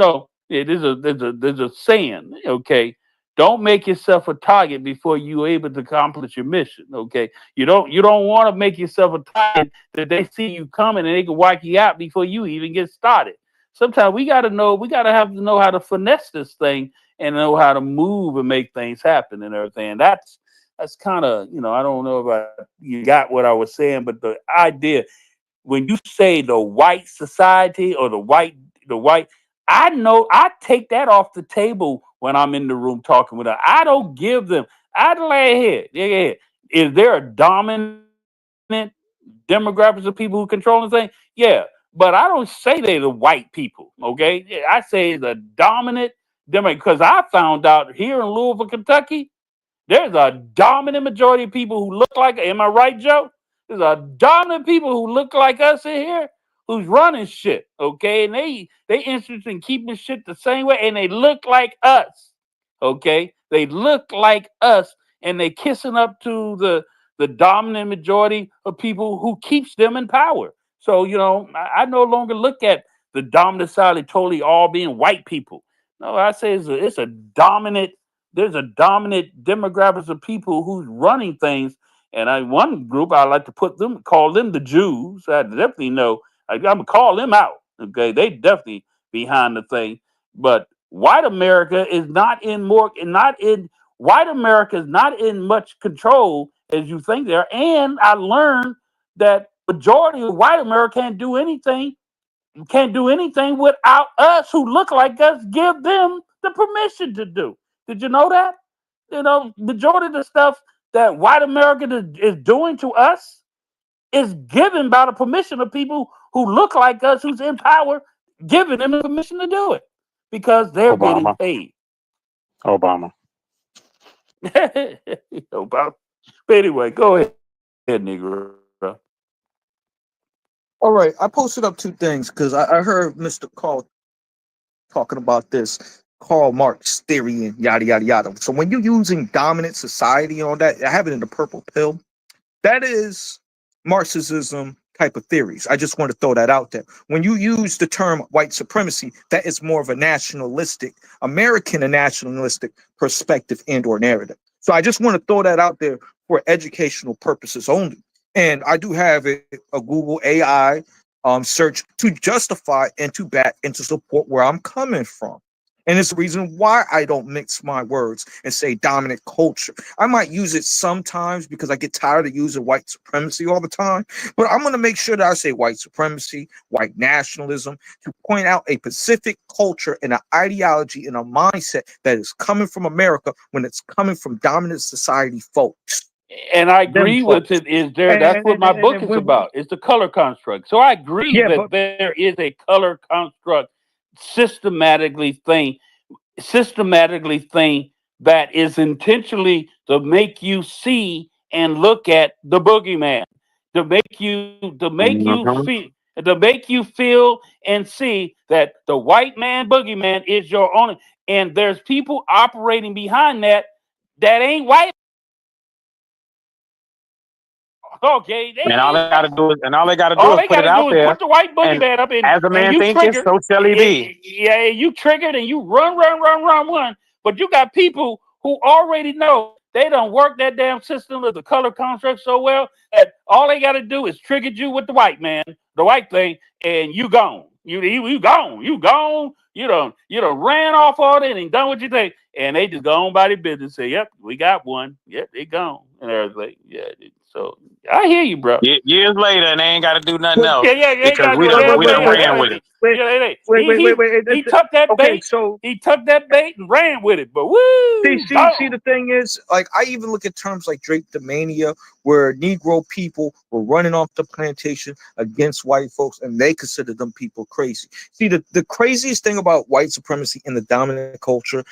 there's a saying, okay, don't make yourself a target before you're able to accomplish your mission. Okay, you don't want to make yourself a target that they see you coming and they can wipe you out before you even get started. Sometimes we got to have to know how to finesse this thing and know how to move and make things happen and everything. And that's kind of, I don't know if you got what I was saying, but the idea when you say the white society or the white, I know I take that off the table when I'm in the room talking with them. I don't give them. I lay ahead. Yeah. Is there a dominant demographics of people who control the thing? Yeah, but I don't say they're the white people. Okay, yeah, I say the dominant demographic because I found out here in Louisville, Kentucky, there's a dominant majority of people who look like. Am I right, Joe? There's a dominant people who look like us in here who's running shit. Okay, and they interested in keeping shit the same way, and they look like us. Okay, they look like us, and they kissing up to the dominant majority of people who keeps them in power. So I no longer look at the dominant side of totally all being white people. No, I say it's a dominant. There's a dominant demographics of people who's running things, and one group I like to call them the Jews. I definitely know I'm gonna call them out. Okay, they definitely behind the thing, but white America is not in white America is not in much control as you think they are. And I learned that majority of white America can't do anything without us who look like us give them the permission to do. Did you know that? Majority of the stuff that white America is doing to us is given by the permission of people who look like us, who's in power, giving them the permission to do it because they're getting Obama. paid. Obama. Obama. But anyway, go ahead, Negro. All right, I posted up two things because I heard Mr. Carl talking about this Karl Marx theory and yada yada yada. So when you're using dominant society and all that, I have it in the purple pill. That is Marxism type of theories. I just want to throw that out there. When you use the term white supremacy, that is more of a nationalistic, American and nationalistic perspective and or narrative. So I just want to throw that out there for educational purposes only. And I do have a Google AI search to justify and to back and to support where I'm coming from. And it's the reason why I don't mix my words and say dominant culture. I might use it sometimes because I get tired of using white supremacy all the time. But I'm going to make sure that I say white supremacy, white nationalism, to point out a specific culture and an ideology and a mindset that is coming from America when it's coming from dominant society folks. And I Them agree with folks. it. That's what my book is we- about. It's the color construct. So I agree Yeah, that but there is a color construct systematically thing that is intentionally to make you see and look at the boogeyman, Mhm. to make you feel and see that the white man boogeyman is your only, and there's people operating behind that ain't white. Okay, they And all they ain't. gotta do is All they put got it to out do is there. put the white And boogeyman up in, as a and man you thinketh, trigger. so shall he be. Yeah, you triggered and you run. But you got people who already know They don't work that damn system of the color construct so well that all they got to do is trigger you with the white man, the white thing, and you gone. You gone. You gone. You done ran off all that and done what you think. And they just go on by their business. Say, yep, we got one. Yep, they gone. And everything. Yeah. So I hear you, bro. Years later, and they ain't got to do nothing else Yeah. They because got we to done, we done yeah, ran with it. he took that Okay, bait. so He took that bait and ran with it. But woo, see, the thing is, like, I even look at terms like Drake the Mania, where Negro people were running off the plantation against white folks, and they considered them people crazy. See, the craziest thing about white supremacy in the dominant culture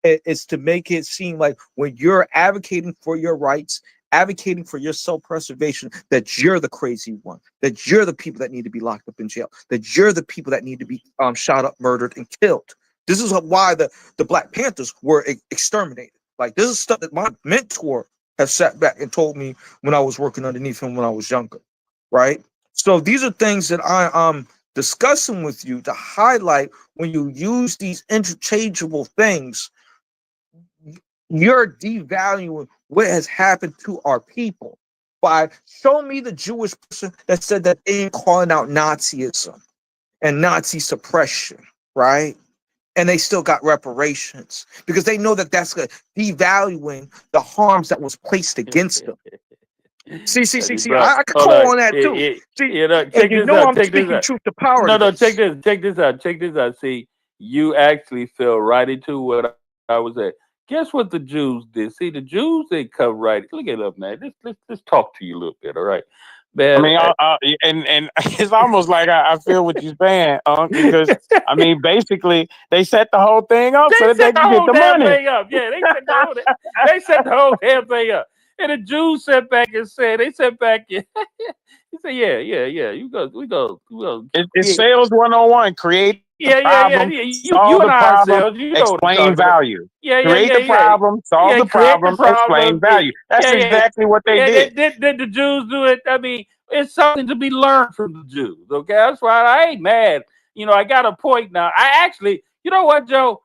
is to make it seem like when you're advocating for your rights, advocating for your self-preservation, that you're the crazy one, that you're the people that need to be locked up in jail, that you're the people that need to be shot up, murdered, and killed. This is why the Black Panthers were exterminated. Like, this is stuff that my mentor has sat back and told me when I was working underneath him when I was younger, right? So these are things that I'm discussing with you to highlight when you use these interchangeable things, you're devaluing what has happened to our people by show me the Jewish person that said that they ain't calling out Nazism and Nazi suppression, right? And they still got reparations because they know that that's devaluing the harms that was placed against them. See, bro, I could call on that too. See, check and this out. I'm speaking truth to power. No, check this out. See, you actually fell right into what I was at. Guess what the Jews did? See, the Jews, they come right. Look it up, man. Let's talk to you a little bit, all right? Man, I mean, and it's almost like I feel what you're saying, because I mean, basically, they set the whole thing up so that they can get the money. Thing up. Yeah, they set the whole damn thing up. And the Jews sat back and said, he said, yeah. We go. It's sales 101. Create the problem, solve the problem, explain value. Create the problem, solve the problem, explain value. That's exactly what they did. Did the Jews do it? I mean, it's something to be learned from the Jews. Okay, that's why I ain't mad. I got a point now. I actually, you know what, Joe?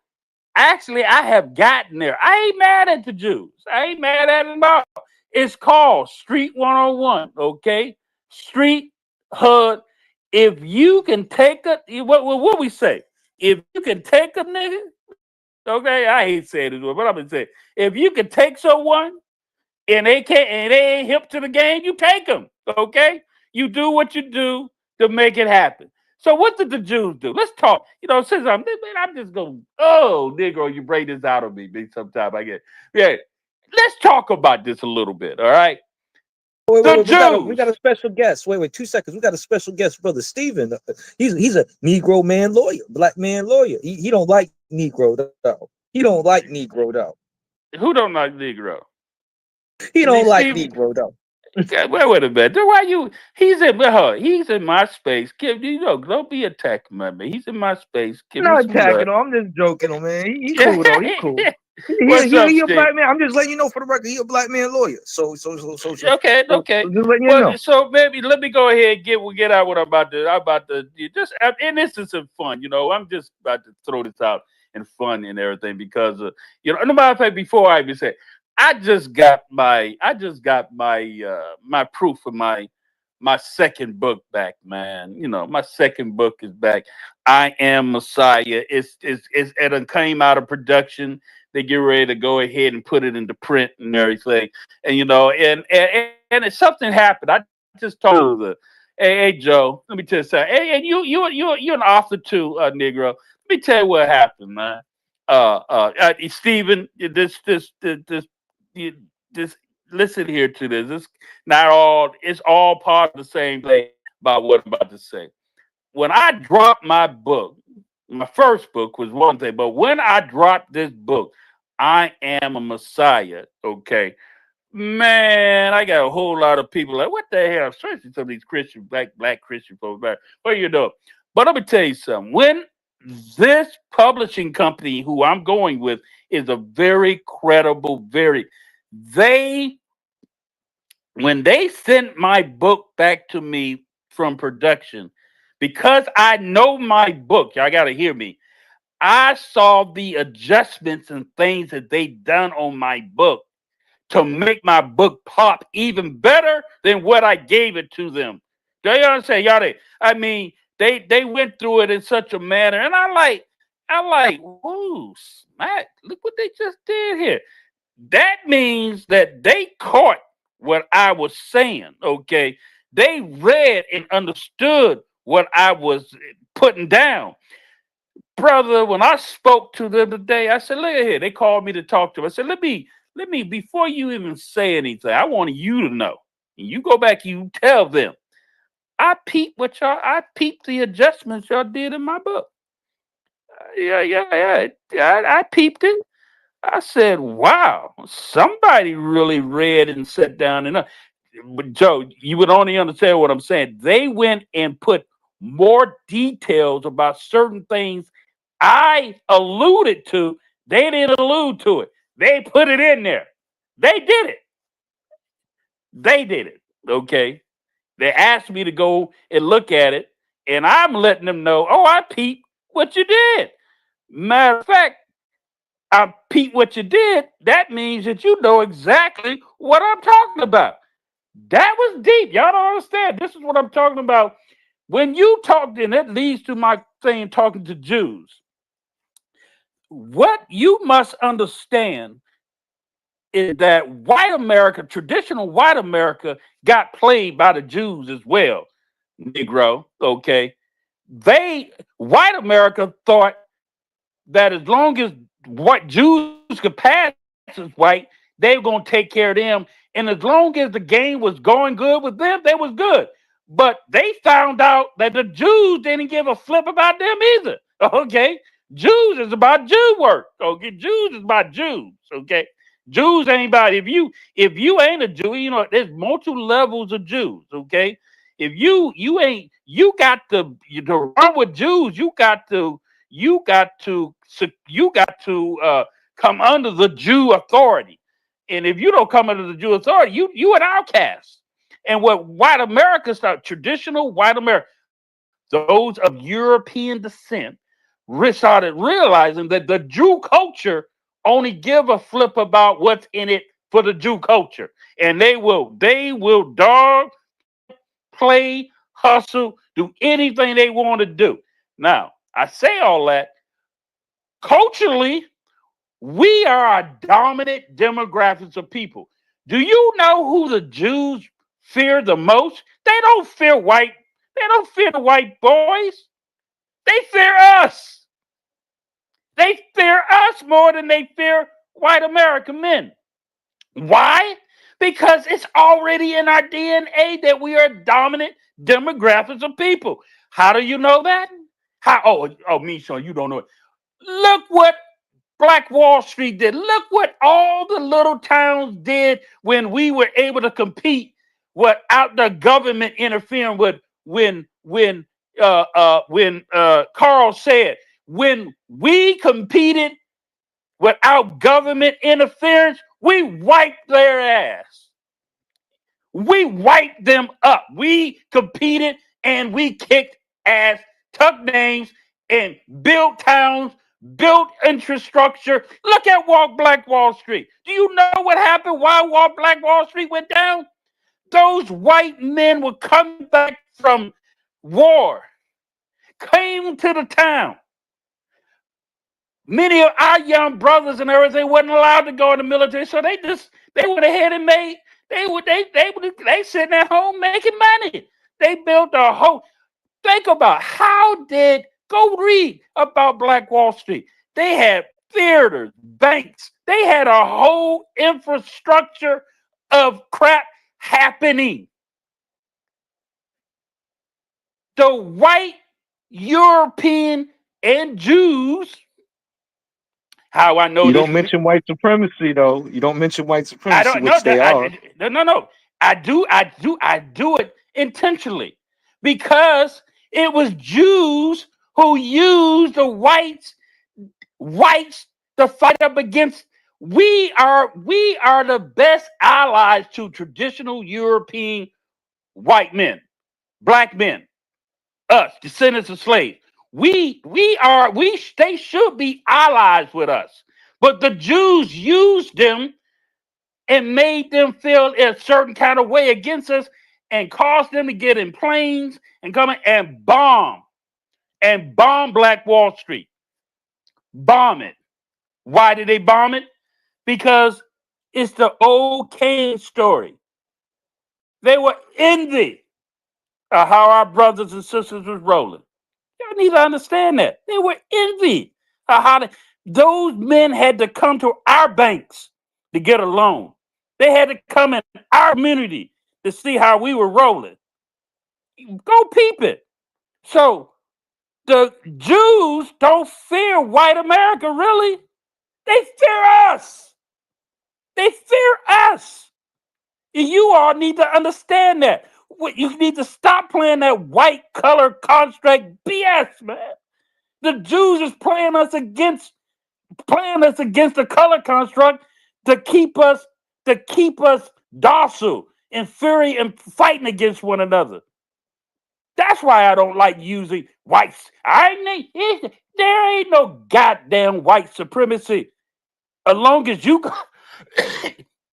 Actually, I have gotten there. I ain't mad at the Jews. I ain't mad at them all. It's called Street 101, okay? Street HUD. If you can take what we say? If you can take a nigga, okay? I hate saying this, but I'm gonna say, if you can take someone and they ain't hip to the game, you take them, okay? You do what you do to make it happen. So what did the Jews do? Let's talk. Since I'm just going, oh, Negro, you bring this out of me sometime I get. Yeah. Let's talk about this a little bit, all right? Wait, we got a special guest. Wait, 2 seconds. We got a special guest, Brother Steven. He's a Negro man lawyer, Black man lawyer. He don't like Negro, though. He don't like Negro, though. Who don't like Negro? He don't like Negro, though. Wait a minute. Why he's in my space. Don't be attacking me. He's in my space. I'm not attacking him. I'm just joking him, man. He cool though. He cool. He a black man. I'm just letting you know for the record. He a black man lawyer. So okay. So just letting you know. So maybe let me go ahead and get out what I'm about to just, and this is some fun. I'm just about to throw this out and fun and everything because no matter of fact, before I even say, I just got my my proof of my second book back, man. My second book is back. I Am Messiah. It came out of production. They get ready to go ahead and put it into print and everything. And and if something happened, I just told her, hey Joe, let me tell you something. Hey, and you're an author too, Negro. Let me tell you what happened, man. Stephen, this listen here to this. It's all part of the same thing about what I'm about to say. When I dropped my book, my first book was one thing, but when I dropped this book, I Am a Messiah, okay, man, I got a whole lot of people like, what the hell? Especially some of these Christian, black Christian folks, what are you doing? But let me tell you something. When this publishing company who I'm going with is a very credible, when they sent my book back to me from production, because I know my book, y'all got to hear me. I saw the adjustments and things that they done on my book to make my book pop even better than what I gave it to them. Do you understand? I mean, they went through it in such a manner, and I like, whoa, smack! Look what they just did here. That means that they caught what I was saying. Okay, they read and understood what I was putting down. Brother, when I spoke to them today, I said, look at here. They called me to talk to them. I said, let me, before you even say anything, I want you to know. And you go back, you tell them. I peeped the adjustments y'all did in my book. I peeped it. I said, wow, somebody really read and sat down and but Joe, you would only understand what I'm saying. They went and put more details about certain things I alluded to. They didn't allude to it. They put it in there. They did it. They did it. Okay. They asked me to go and look at it, and I'm letting them know, oh, I peeped what you did. Matter of fact, I peeped what you did. That means that you know exactly what I'm talking about. That was deep. Y'all don't understand. This is what I'm talking about. When you talk, and it leads to my thing talking to Jews. What you must understand is that white America, traditional white America, got played by the Jews as well, Negro. Okay. White America thought that as long as what Jews could pass as white, they were going to take care of them. And as long as the game was going good with them, they was good. But they found out that the Jews didn't give a flip about them either. Okay. Jews is about Jew work. Okay. Jews is about Jews. Okay. Jews ain't about if you ain't a Jew, you know, there's multiple levels of Jews. Okay. If you ain't, you got to run with Jews, you got to come under the Jew authority. And if you don't come under the Jew authority, you an outcast. And what white America started, traditional white America, those of European descent, started realizing that the Jew culture only give a flip about what's in it for the Jew culture. And they will dog, play, hustle, do anything they want to do. Now, I say all that culturally, we are a dominant demographics of people. Do you know who the Jews fear the most? They don't fear white. They don't fear the white boys. They fear us. They fear us more than they fear white American men. Why? Because it's already in our DNA that we are dominant demographics of people. How do you know that? MeShorn, you don't know it. Look what Black Wall Street did. Look what all the little towns did when we were able to compete without the government interfering with when Carl said, when we competed without government interference, we wiped their ass. We wiped them up. We competed and we kicked ass, took names, and built towns, built infrastructure. Look at Black Wall Street. Do you know what happened? Why Black Wall Street went down? Those white men were coming back from war, came to the town. Many of our young brothers and everything wasn't allowed to go in the military, so they went ahead and they sitting at home making money. They built a whole. Think about go read about Black Wall Street. They had theaters, banks. They had a whole infrastructure of crap happening. The white European and Jews. How I know you this? don't mention white supremacy, though. You don't mention white supremacy, I don't know which they are. No. I do it intentionally because it was Jews who used the whites to fight up against. We are the best allies to traditional European white men, black men, us, descendants of slaves. They should be allies with us. But the Jews used them and made them feel a certain kind of way against us and caused them to get in planes and come in and bomb Black Wall Street. Bomb it. Why did they bomb it? Because it's the old Cain story. They were envy of how our brothers and sisters was rolling. Y'all need to understand that. They were envy of how those men had to come to our banks to get a loan. They had to come in our community to see how we were rolling. Go peep it. So the Jews don't fear white America, really. They fear us. They fear us. And you all need to understand that. You need to stop playing that white color construct BS, man. The Jews is playing us against the color construct to keep us docile and fury and fighting against one another. That's why I don't like using whites. There ain't no goddamn white supremacy. As long as you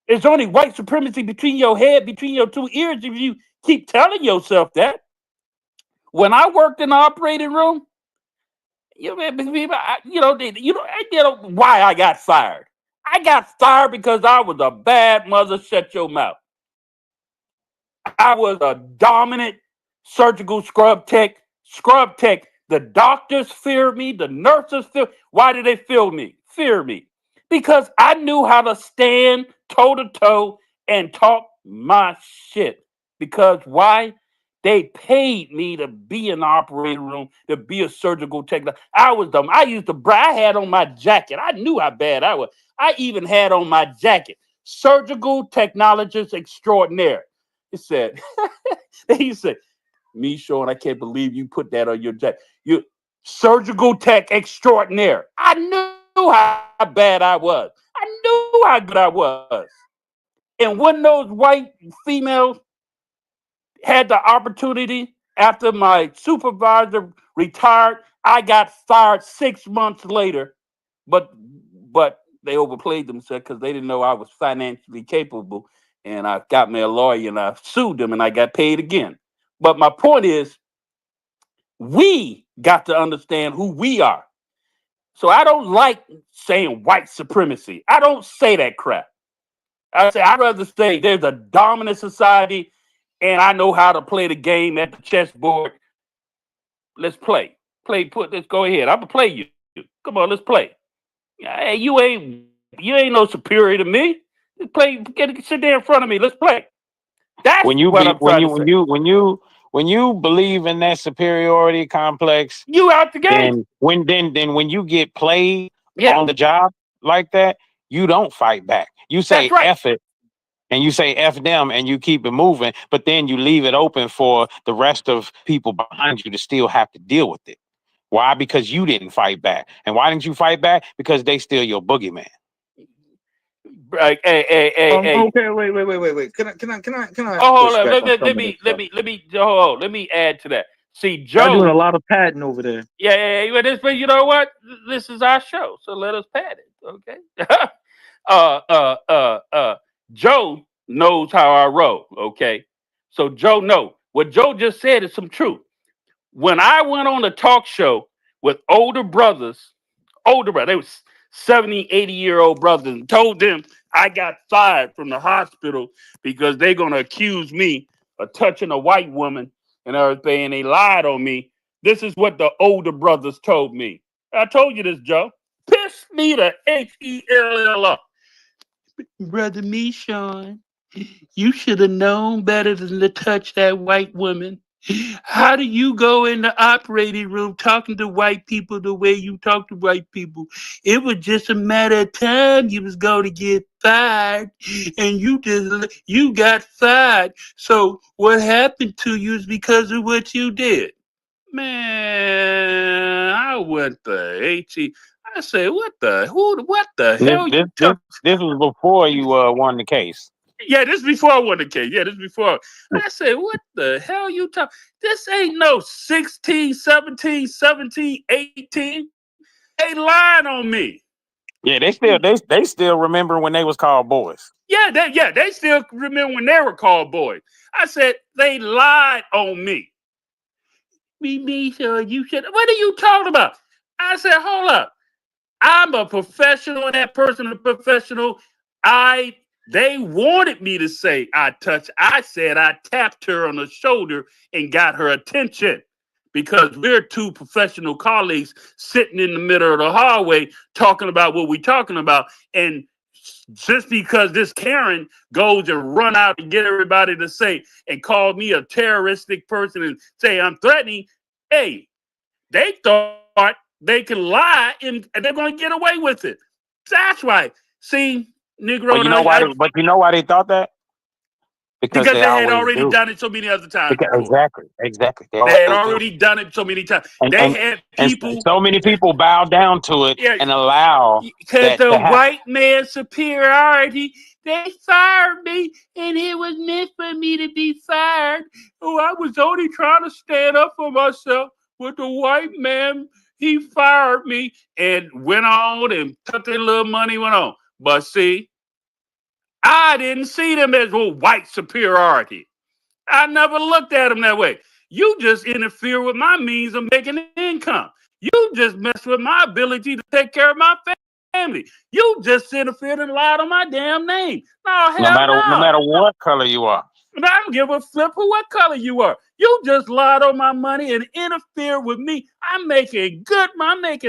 it's only white supremacy between your head, between your two ears, if you keep telling yourself that. When I worked in the operating room, I why I got fired. I got fired because I was a bad mother, shut your mouth. I was a dominant surgical scrub tech. The doctors feared me. The nurses feared. Why did they fear me? Because I knew how to stand toe to toe and talk my shit. Because why? They paid me to be in the operating room, to be a surgical technician. I had on my jacket. I knew how bad I was. I even had on my jacket, surgical technologist extraordinaire. He said, MeShorn, I can't believe you put that on your jacket. You surgical tech extraordinaire. I knew how bad I was. I knew how good I was. And when those white females had the opportunity after my supervisor retired, I got fired 6 months later. But they overplayed themselves because they didn't know I was financially capable. And I got me a lawyer and I sued them and I got paid again. But my point is, we got to understand who we are. So I don't like saying white supremacy. I don't say that crap. I'd rather say there's a dominant society and I know how to play the game at the chessboard. Let's play. Let's go ahead. I'm gonna play you. Come on, let's play. Hey, you ain't no superior to me. Let's play. Sit there in front of me. Let's play. That's when you what I'm trying to say. When you believe in that superiority complex, you out the game. Then when you get played Yeah. on the job like that, you don't fight back. You say That's right. F it. And you say F them and you keep it moving, but then you leave it open for the rest of people behind you to still have to deal with it. Why? Because you didn't fight back. And why didn't you fight back? Because they still your boogeyman. Right. Hey. Okay, wait. Can I? Oh, hold on. Let me add to that. See, Joe. Y'all doing a lot of padding over there. Yeah. But you know what? This is our show, so let us pad it. Okay. Joe knows how I roll. Okay. So Joe knows what Joe just said is some truth. When I went on a talk show with older brothers, they was 70, 80-year-old brothers, and told them I got fired from the hospital because they're going to accuse me of touching a white woman and everything, and they lied on me. This is what the older brothers told me. I told you this, Joe. Piss me to HELL. Brother MeShorn, you should have known better than to touch that white woman. How do you go in the operating room talking to white people the way you talk to white people? It was just a matter of time you was going to get fired, and you got fired. So what happened to you is because of what you did. Man, I went to HE. I said, what the hell you talking? This was before you won the case. Yeah, this is before I won the case. Yeah, this is before. I said, what the hell you talking? This ain't no 16, 17, 18. They lying on me. Yeah, they still remember when they was called boys. Yeah, they still remember when they were called boys. I said they lied on me. Me, sure you should. What are you talking about? I said, hold up. I'm a professional, and that person a professional. They wanted me to say I touched. I said I tapped her on the shoulder and got her attention because we're two professional colleagues sitting in the middle of the hallway talking about what we're talking about. And just because this Karen goes and run out and get everybody to say and call me a terroristic person and say I'm threatening, hey, they thought they could lie and they're going to get away with it. That's right. See, Negro, But you know why they thought that? Because they had always already do. done it so many other times before. Exactly. They had already done it so many times. They had people. And so many people bow down to it and allow because that the to happen. white man's superiority. They fired me, and it was meant for me to be fired. Oh, I was only trying to stand up for myself. With the white man, he fired me and went on and took their little money, went on. But see, I didn't see them as white superiority. I never looked at them that way. You just interfere with my means of making income. You just mess with my ability to take care of my family. You just interfered and lied on my damn name. No matter what color you are. And I don't give a flip for what color you are. You just lied on my money and interfered with me. I'm making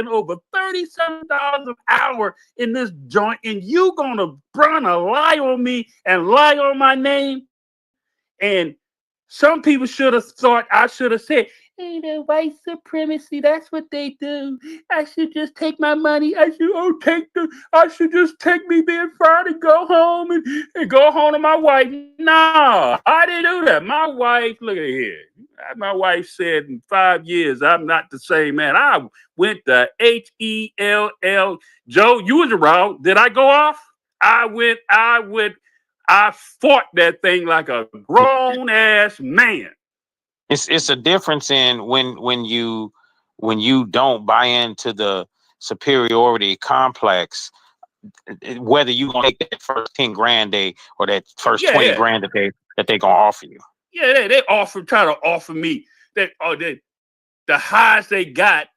over $37 an hour in this joint, and you gonna run a lie on me and lie on my name? And some people should have thought I should have said, hey, the white supremacy, that's what they do. I should just take my money. I should just take me being fired and go home and go home to my wife. No, I didn't do that. My wife, look at here. My wife said in 5 years, I'm not the same man. I went to HELL. Joe, you was around. Did I go off? I fought that thing like a grown ass man. It's a difference in when you don't buy into the superiority complex, whether you gonna take that first 10 grand or that first 20 grand that they gonna offer you. Yeah, they try to offer me that. The highest they got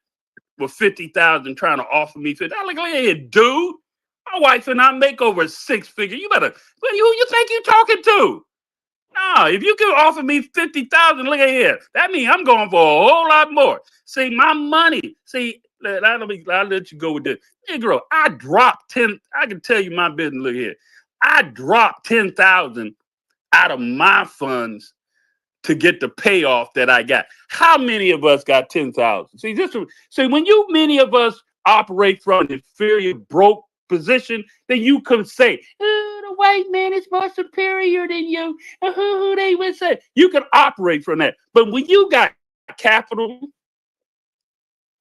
was 50,000, trying to offer me 50. I'm like, hey, dude, my wife and I make over 6 figures. You better. Who you think you're talking to? No, if you can offer me 50,000, look at here. That means I'm going for a whole lot more. See, my money. See, I'll let you go with this. Negro, I dropped 10. I can tell you my business. Look here. I dropped 10,000 out of my funds to get the payoff that I got. How many of us got 10,000? See, when many of us operate from an inferior, broke position, then you can say, oh, the white man is more superior than you. Who they would say. You can operate from that. But when you got capital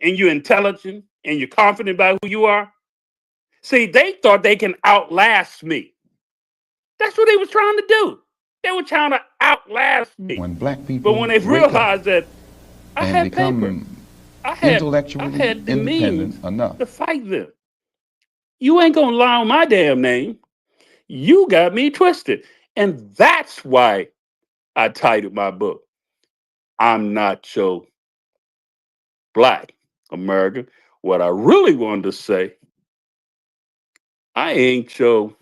and you're intelligent and you're confident about who you are, see, they thought they can outlast me. That's what they was trying to do. They were trying to outlast me. When black people, but when they realized that I had paper, I had the means enough to fight them. You ain't gonna lie on my damn name. You got me twisted. And that's why I titled my book, I'm Not So Black America. What I really wanted to say, I ain't so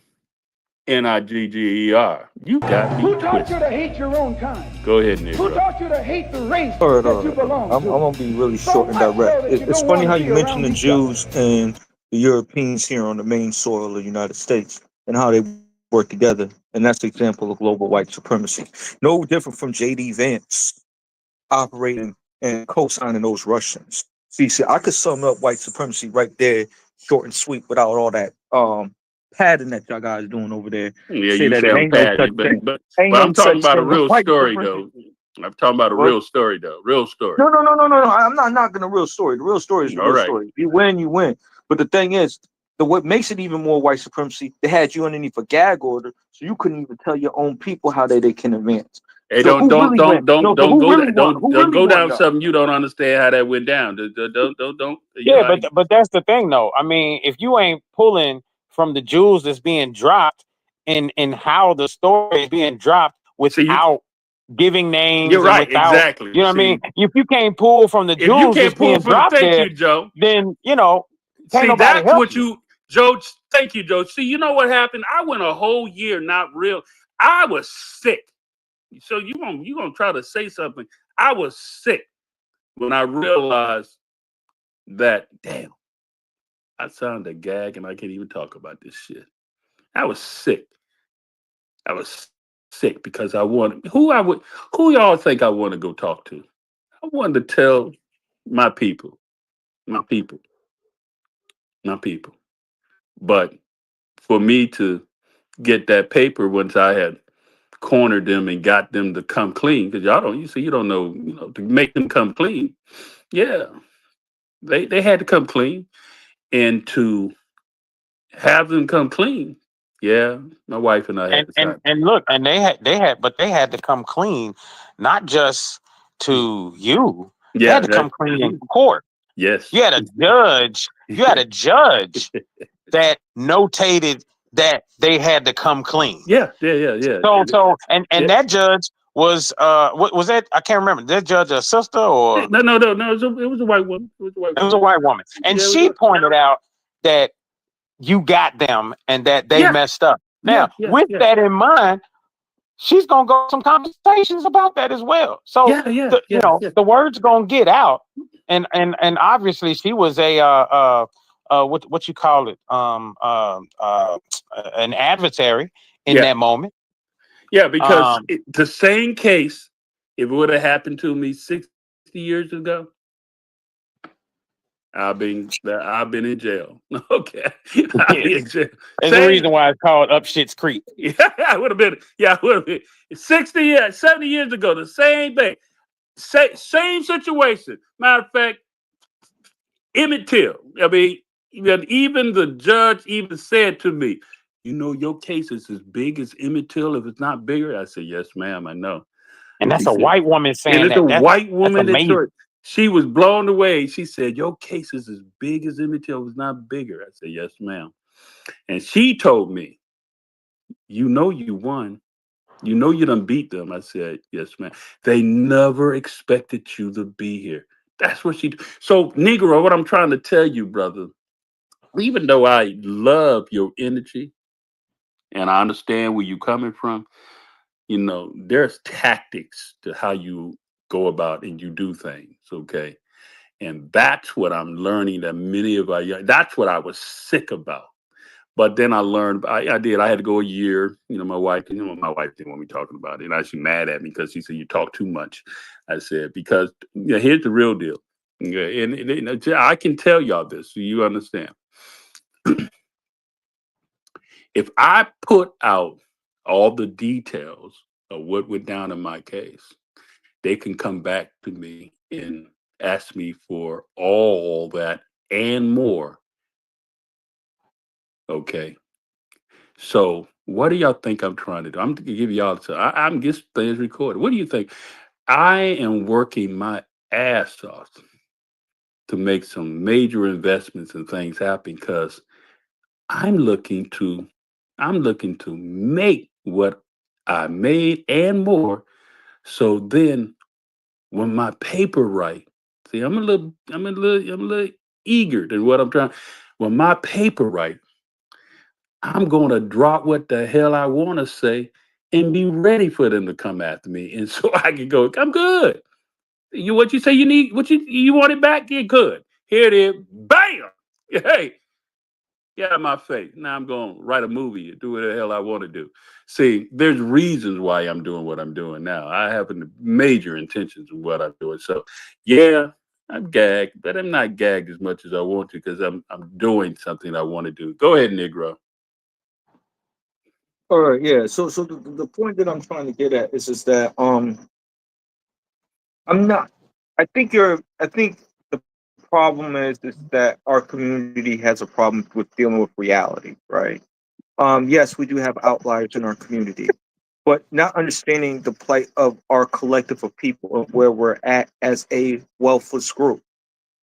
NIGGER. You got me Who taught twisted. you to hate your own kind? Go ahead, Nick. Who taught you to hate the race that you belong to? I'm gonna be really short and direct. It's funny how you mentioned the Jews and the Europeans here on the main soil of the United States and how they work together, and that's the example of global white supremacy. No different from J.D. Vance operating and co-signing those Russians. See, I could sum up white supremacy right there, short and sweet, without all that padding that y'all guys doing over there. Yeah, you sound padded, but I'm talking about a real story, though. I'm talking about a real story, though. Real story. No. I'm not knocking the real story. The real story is the real story. You win, you win. But the thing is, what makes it even more white supremacy, they had you underneath a gag order, so you couldn't even tell your own people how they can advance. Hey, So don't who don't really don't went? don't No, so don't who go really won? Who don't really go won down though? something you don't understand how that went down. Don't you Yeah, know? but that's the thing though. I mean, if you ain't pulling from the jewels that's being dropped and how the story is being dropped See, without giving you're names and right, without, exactly. you know what I See, mean? If you can't pull from the if you jewels that's can't pull being from, dropped thank there, you, Joe. then you know, can't See, nobody that's help what you. Joe. Thank you, Joe. See, you know what happened? I went a whole year not real. I was sick. So you gonna try to say something? I was sick when I realized that. Damn, I sound a gag and I can't even talk about this shit. I was sick. I was sick because I wanted who y'all think I want to go talk to? I wanted to tell my people, my people, my people. But for me to get that paper once I had cornered them and got them to come clean, because y'all don't you don't know, to make them come clean. Yeah. They had to come clean. And to have them come clean, yeah, my wife and I had And to and sign. and look, and they had to come clean, not just to you. They Yeah, had to come clean in court. yes. You had a judge. You had a judge that notated that they had to come clean. Yeah. And that judge was what was that? I can't remember. That judge a sister or No. It was a white woman. It was a white it was woman. a white woman, and Yeah, she pointed out that you got them and that they yeah, messed up. yeah, Now, with that in mind, she's gonna go some conversations about that as well. So yeah. the word's gonna get out, and obviously she was a what you call it an adversary in Yeah, that moment. yeah, because Um, the same case, if it would have happened to me 60 years ago, I've been in jail. Okay, I'll yeah, be in jail. there's a Same. reason why it's called Up Shit's Creek. Yeah, I would have been. Yeah, I would have been 60 years, 70 years ago. The same thing. Same situation. Matter of fact, Emmett Till. I mean, even the judge even said to me, your case is as big as Emmett Till, if it's not bigger. I said, yes, ma'am, I know. And She that's a said, white woman and saying it's a that. white That's woman that amazing. she was blown away. She said, your case is as big as Emmett Till, if it's not bigger. I said, yes, ma'am. And she told me, you won. You done beat them. I said, yes, ma'am. They never expected you to be here. That's what she. So, Negro, what I'm trying to tell you, brother, even though I love your energy and I understand where you're coming from, there's tactics to how you go about and you do things. Okay. And that's what I'm learning that many of that's what I was sick about. But then I learned, I did. I had to go a year. My wife didn't want me talking about it. And she's mad at me because she said, you talk too much. I said, because here's the real deal. Yeah, and I can tell y'all this so you understand. If I put out all the details of what went down in my case, they can come back to me and ask me for all that and more. Okay. So what do y'all think I'm trying to do? I'm going to give y'all, I'm just things recorded. What do you think? I am working my ass off to make some major investments and things happen because I'm looking to make what I made and more. So then when my paper right, see, I'm a little eager than what I'm trying. When my paper right, I'm going to drop what the hell I want to say and be ready for them to come after me. And so I can go, I'm good. What you say you need, you want it back? Yeah, good. Here it is. Bam! Hey, get out of my face. Now I'm going to write a movie and do what the hell I want to do. See, there's reasons why I'm doing what I'm doing now. I have major intentions of what I'm doing. So, yeah, I'm gagged, but I'm not gagged as much as I want to because I'm doing something I want to do. Go ahead, Negro. All right, yeah. So the point that I'm trying to get at is that I'm not. I think the problem is that our community has a problem with dealing with reality, right? Yes, we do have outliers in our community, but not understanding the plight of our collective of people and where we're at as a wealthless group,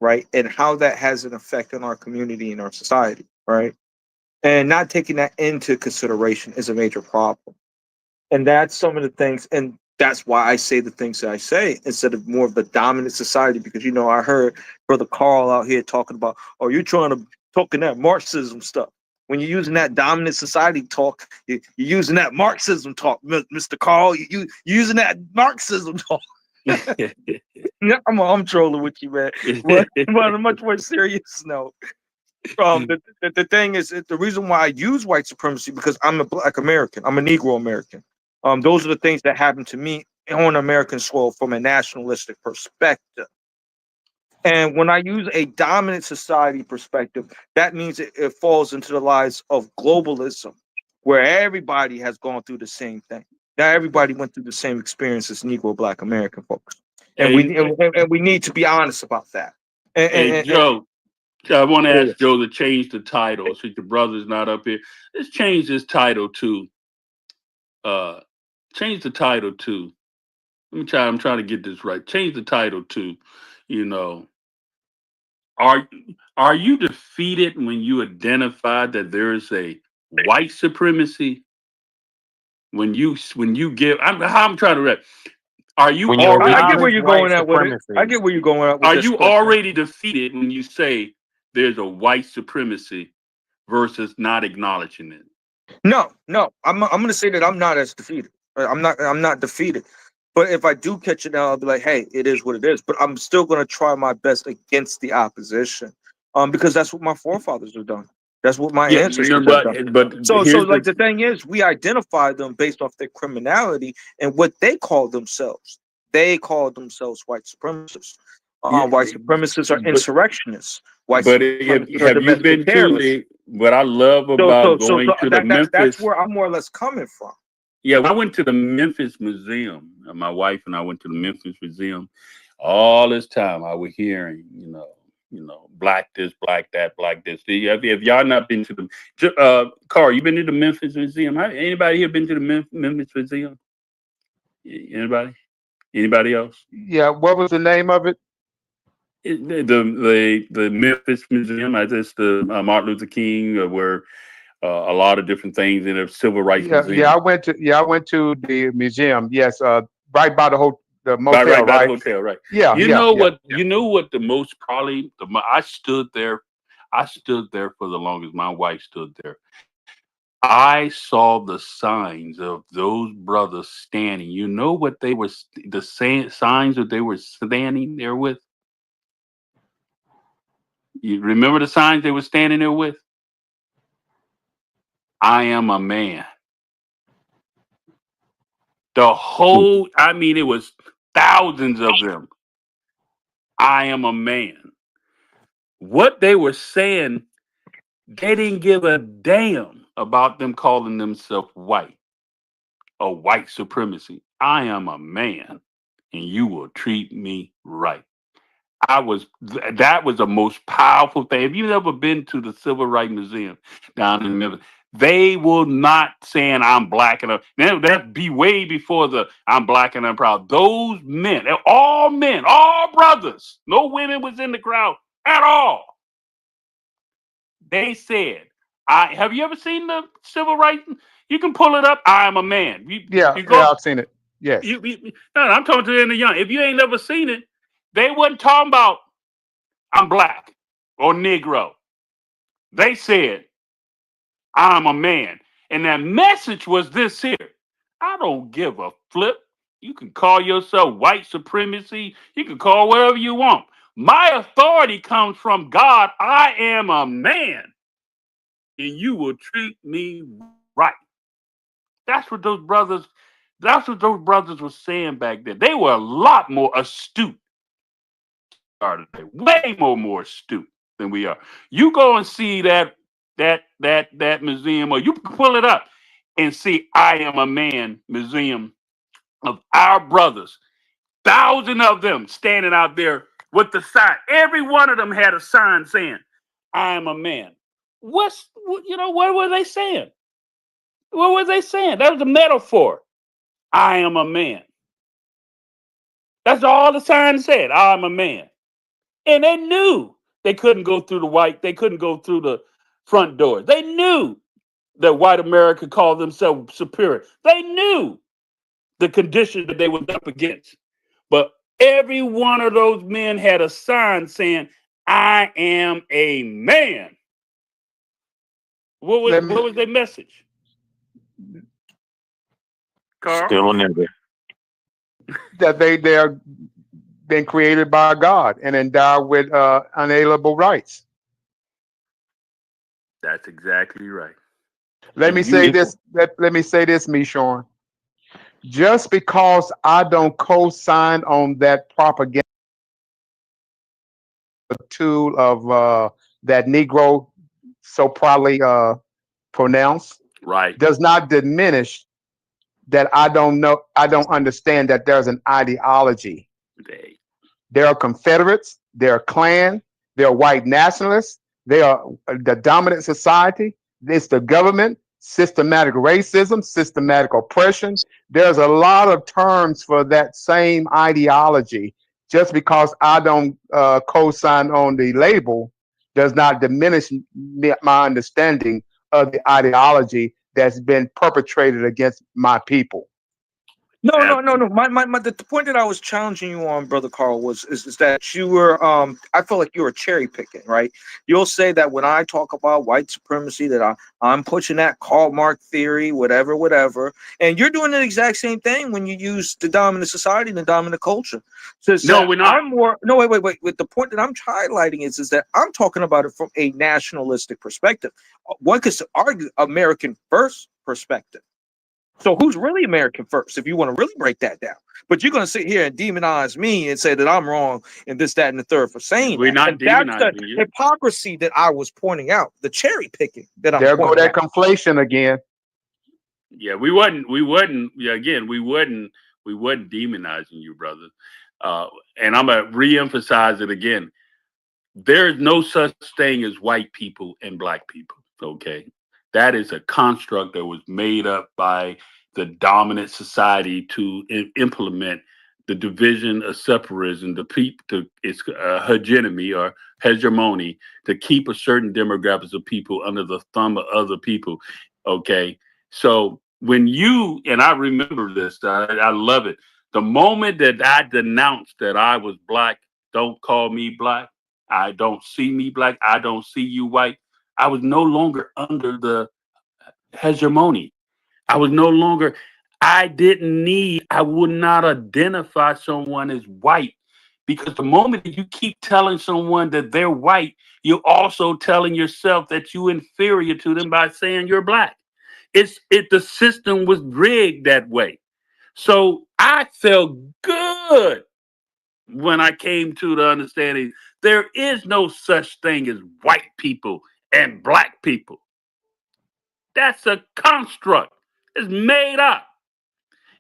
right? And how that has an effect on our community and our society, right? And not taking that into consideration is a major problem. And that's some of the things, and that's why I say the things that I say instead of more of the dominant society. Because I heard Brother Carl out here talking about, oh, you're trying to talking that Marxism stuff. When you're using that dominant society talk, you're using that Marxism talk, Mr. Carl. You're using that Marxism talk. Yeah, I'm trolling with you, man. But on a much more serious note, the thing is, the reason why I use white supremacy because I'm a Black American, I'm a Negro American. Those are the things that happen to me on American soil from a nationalistic perspective. And when I use a dominant society perspective, that means it falls into the lies of globalism, where everybody has gone through the same thing. Now everybody went through the same experience as Negro Black American folks, and we need to be honest about that. Hey, Joe, I want to ask Joe to change the title since your brother's not up here. Let's change this title to change the title to. Let me try. I'm trying to get this right. Change the title to, are you defeated when you identify that there is a white supremacy? When you give, I'm trying to read. Are you When you already? I get where you're acknowledge white going at with it. supremacy, I get where you're going at with Are this you question. already defeated when you say there's a white supremacy versus not acknowledging it? No. I'm going to say that I'm not as defeated. I'm not defeated. But if I do catch it now, I'll be like, hey, it is what it is. But I'm still going to try my best against the opposition, because that's what my forefathers have done. That's what my ancestors have done. But So here's like the thing is, we identify them based off their criminality and what they call themselves. They call themselves white supremacists. White supremacists are insurrectionists. White But supremacists are have you been domestic to terrorists. what I love about going to the That's Memphis? where I'm more or less coming from. Yeah, I went to the Memphis Museum. My wife and I went to the Memphis Museum. All this time, I was hearing, black this, black that, black this. If y'all not been to the, Carl, you been to the Memphis Museum? Anybody here been to the Memphis Museum? Anybody? Anybody else? Yeah, what was the name of it? The Memphis Museum. It's the Martin Luther King, where a lot of different things in a civil rights museum. I went to the museum. Yes, right by the motel, right by the hotel, right? Yeah, You know what the most probably I stood there for the longest. My wife stood there. I saw the signs of those brothers standing. You know what they were signs that they were standing there with? You remember the signs they were standing there with? I am a man. The whole, it was thousands of them. I am a man. What they were saying, they didn't give a damn about them calling themselves white or white supremacy. I am a man and you will treat me right. That was the most powerful thing. If you've ever been to the Civil Rights Museum down in Memphis, they will not saying I'm black and that'd be way before the I'm black and I'm proud. Those men, they're all men, all brothers. No women was in the crowd at all. They said, have you ever seen the Civil Rights? You can pull it up. I am a man. I've seen it. Yes. No, I'm talking to the young. If you ain't never seen it, they wasn't talking about I'm black or Negro. They said, I'm a man. And that message was this here. I don't give a flip. You can call yourself white supremacy. You can call whatever you want. My authority comes from God. I am a man. And you will treat me right. That's what those brothers were saying back then. They were a lot more astute. Way more astute than we are. You go and see that museum, or you can pull it up and see I Am a Man museum of our brothers. Thousands of them standing out there with the sign. Every one of them had a sign saying, I am a man. What were they saying? What were they saying? That was a metaphor. I am a man. That's all the sign said. I'm a man. And they knew they couldn't go through they couldn't go through the front door. They knew that white America called themselves superior. They knew the conditions that they were up against. But every one of those men had a sign saying, I am a man. What was their message? Carl? Still a nigga. That they're been created by God and endowed with unalienable rights. That's exactly right. Let And me you say this. Let me say this, MeShorn. Just because I don't co-sign on that propaganda tool of that Negro so proudly pronounced, right. does not diminish that I don't understand that there's an ideology. They- There are Confederates, there are Klan, there are white nationalists, they are the dominant society, it's the government, systematic racism, systematic oppression. There's a lot of terms for that same ideology. Just because I don't co-sign on the label does not diminish my understanding of the ideology that's been perpetrated against my people. No. Absolutely. The point that I was challenging you on, brother Carl, is that you were I feel like you were cherry picking, right? You'll say that when I talk about white supremacy, that I'm pushing that Karl Marx theory, whatever, and you're doing the exact same thing when you use the dominant society and the dominant culture. So No, we're not. I'm more no wait. With the point that I'm highlighting is that I'm talking about it from a nationalistic perspective. One could argue American first perspective. So who's really American first, if you want to really break that down? But you're going to sit here and demonize me and say that I'm wrong and this, that, and the third for saying We're that. not And that's the demonizing you. hypocrisy that I was pointing out, the cherry picking that I'm There go pointing that out. conflation again. Yeah, we wouldn't. Yeah, again, we wouldn't demonizing you, brother. And I'm gonna reemphasize it again. There is no such thing as white people and black people. Okay, that is a construct that was made up by the dominant society to implement the division of separatism, to its hegemony or hegemony, to keep a certain demographics of people under the thumb of other people. Okay, so when you and I remember this, I love it. The moment that I denounced that I was black, don't call me black. I don't see me black. I don't see you white. I was no longer under the hegemony. I was no longer, I would not identify someone as white because the moment that you keep telling someone that they're white, you're also telling yourself that you're inferior to them by saying you're black. The system was rigged that way. So I felt good when I came to the understanding there is no such thing as white people and black people. That's a construct. It's made up.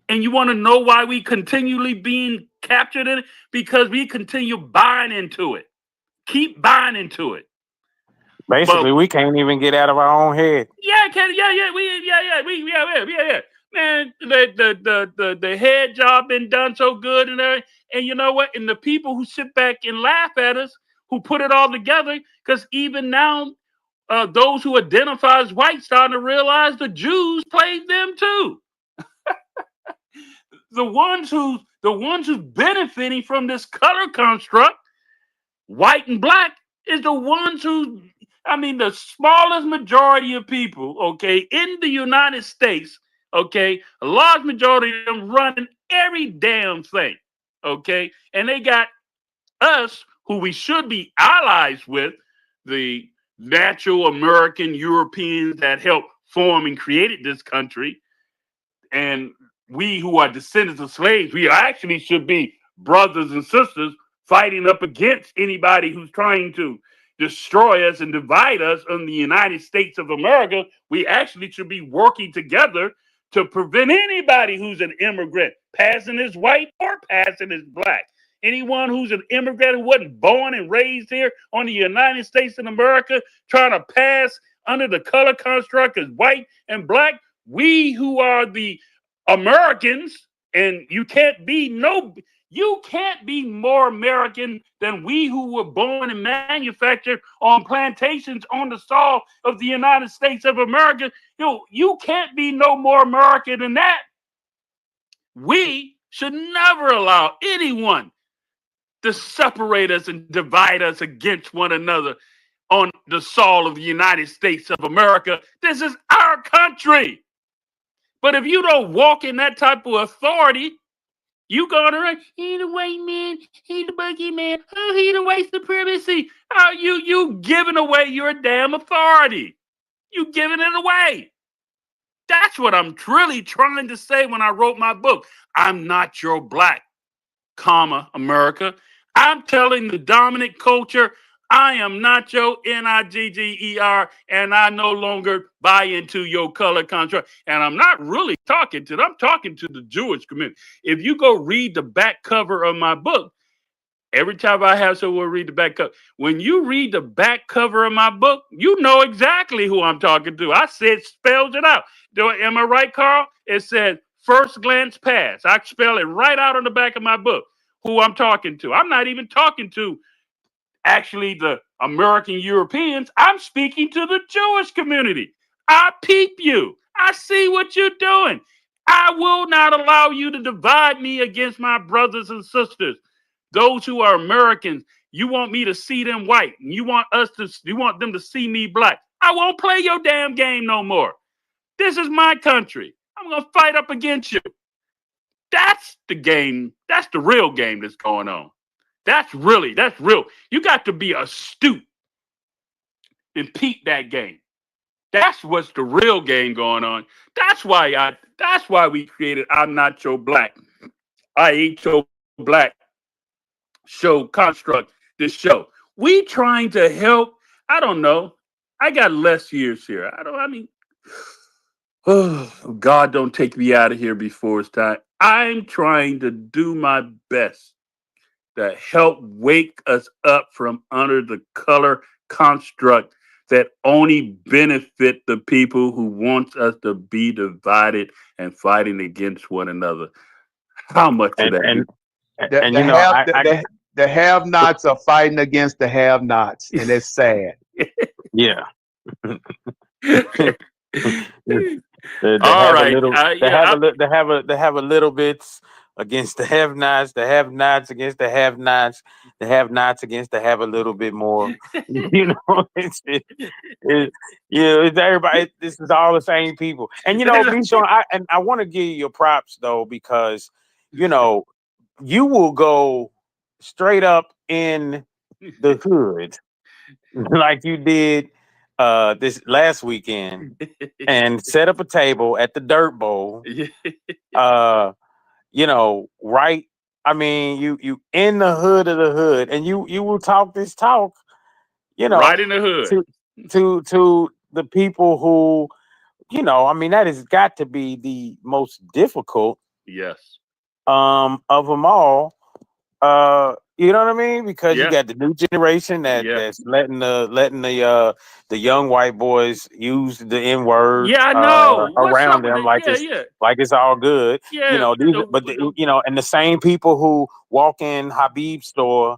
And you want to know why we continually being captured in it? Because we continue buying into it. Keep buying into it. Basically, But we can't even get out of our own head. yeah. Man, the head job been done so good and everything. And you know what? And the people who sit back and laugh at us, who put it all together, because even now, those who identify as white starting to realize the Jews played them too. The ones who's benefiting from this color construct, white and black, is the ones who, I mean, the smallest majority of people, okay, in the United States, okay, a large majority of them running every damn thing, okay, and they got us, who we should be allies with, the natural American Europeans that helped form and created this country, and we who are descendants of slaves, we actually should be brothers and sisters fighting up against anybody who's trying to destroy us and divide us in the United States of America. We actually should be working together to prevent anybody who's an immigrant passing as white or passing as black. Anyone who's an immigrant who wasn't born and raised here on the United States of America trying to pass under the color construct as white and black, we who are the Americans, and you can't be more American than we who were born and manufactured on plantations on the soil of the United States of America. You can't be no more American than that. We should never allow anyone to separate us and divide us against one another on the soil of the United States of America. This is our country. But if you don't walk in that type of authority, you going around, he the white man, he the boogeyman, oh, he the white supremacy. Oh, you giving away your damn authority. You giving it away. That's what I'm really trying to say when I wrote my book. I'm not your black, America. I'm telling the dominant culture, I am not your NIGGER, and I no longer buy into your color construct. And I'm not really talking to them. I'm talking to the Jewish community. If you go read the back cover of my book, every time I have someone read the back cover, when you read the back cover of my book, you know exactly who I'm talking to. I spelled it out. Am I right, Carl? It said first glance pass. I spell it right out on the back of my book who I'm talking to. I'm not even talking to actually the American Europeans. I'm speaking to the Jewish community. I peep you. I see what you're doing. I will not allow you to divide me against my brothers and sisters. Those who are Americans, you want me to see them white, and you want them to see me black. I won't play your damn game no more. This is my country. I'm gonna fight up against you. That's the game. That's the real game that's going on. That's real. You got to be astute and peep that game. That's what's the real game going on. That's why we created I'm Not Your Black. I Ain't Your Black show construct, this show. We trying to help. I don't know. I got less years here. Oh, God, don't take me out of here before it's time. I'm trying to do my best to help wake us up from under the color construct that only benefit the people who want us to be divided and fighting against one another. How much of that? The have-nots are fighting against the have-nots, and it's sad. Yeah. They have a little bits against the have-nots, the have-nots against the have-nots, the have-nots against the have a little bit more. It's everybody. This is all the same people. And MeShorn, I want to give you your props though, because you will go straight up in the hood like you did this last weekend and set up a table at the Dirt Bowl. Right. I mean, you in the hood of the hood, and you will talk this talk, right in the hood to the people who, that has got to be the most difficult. Yes. Of them all. You know what I mean? Because you got the new generation that's letting the young white boys use the N-word. Yeah, I know. Around them like it's all good. Yeah, and the same people who walk in Habib's store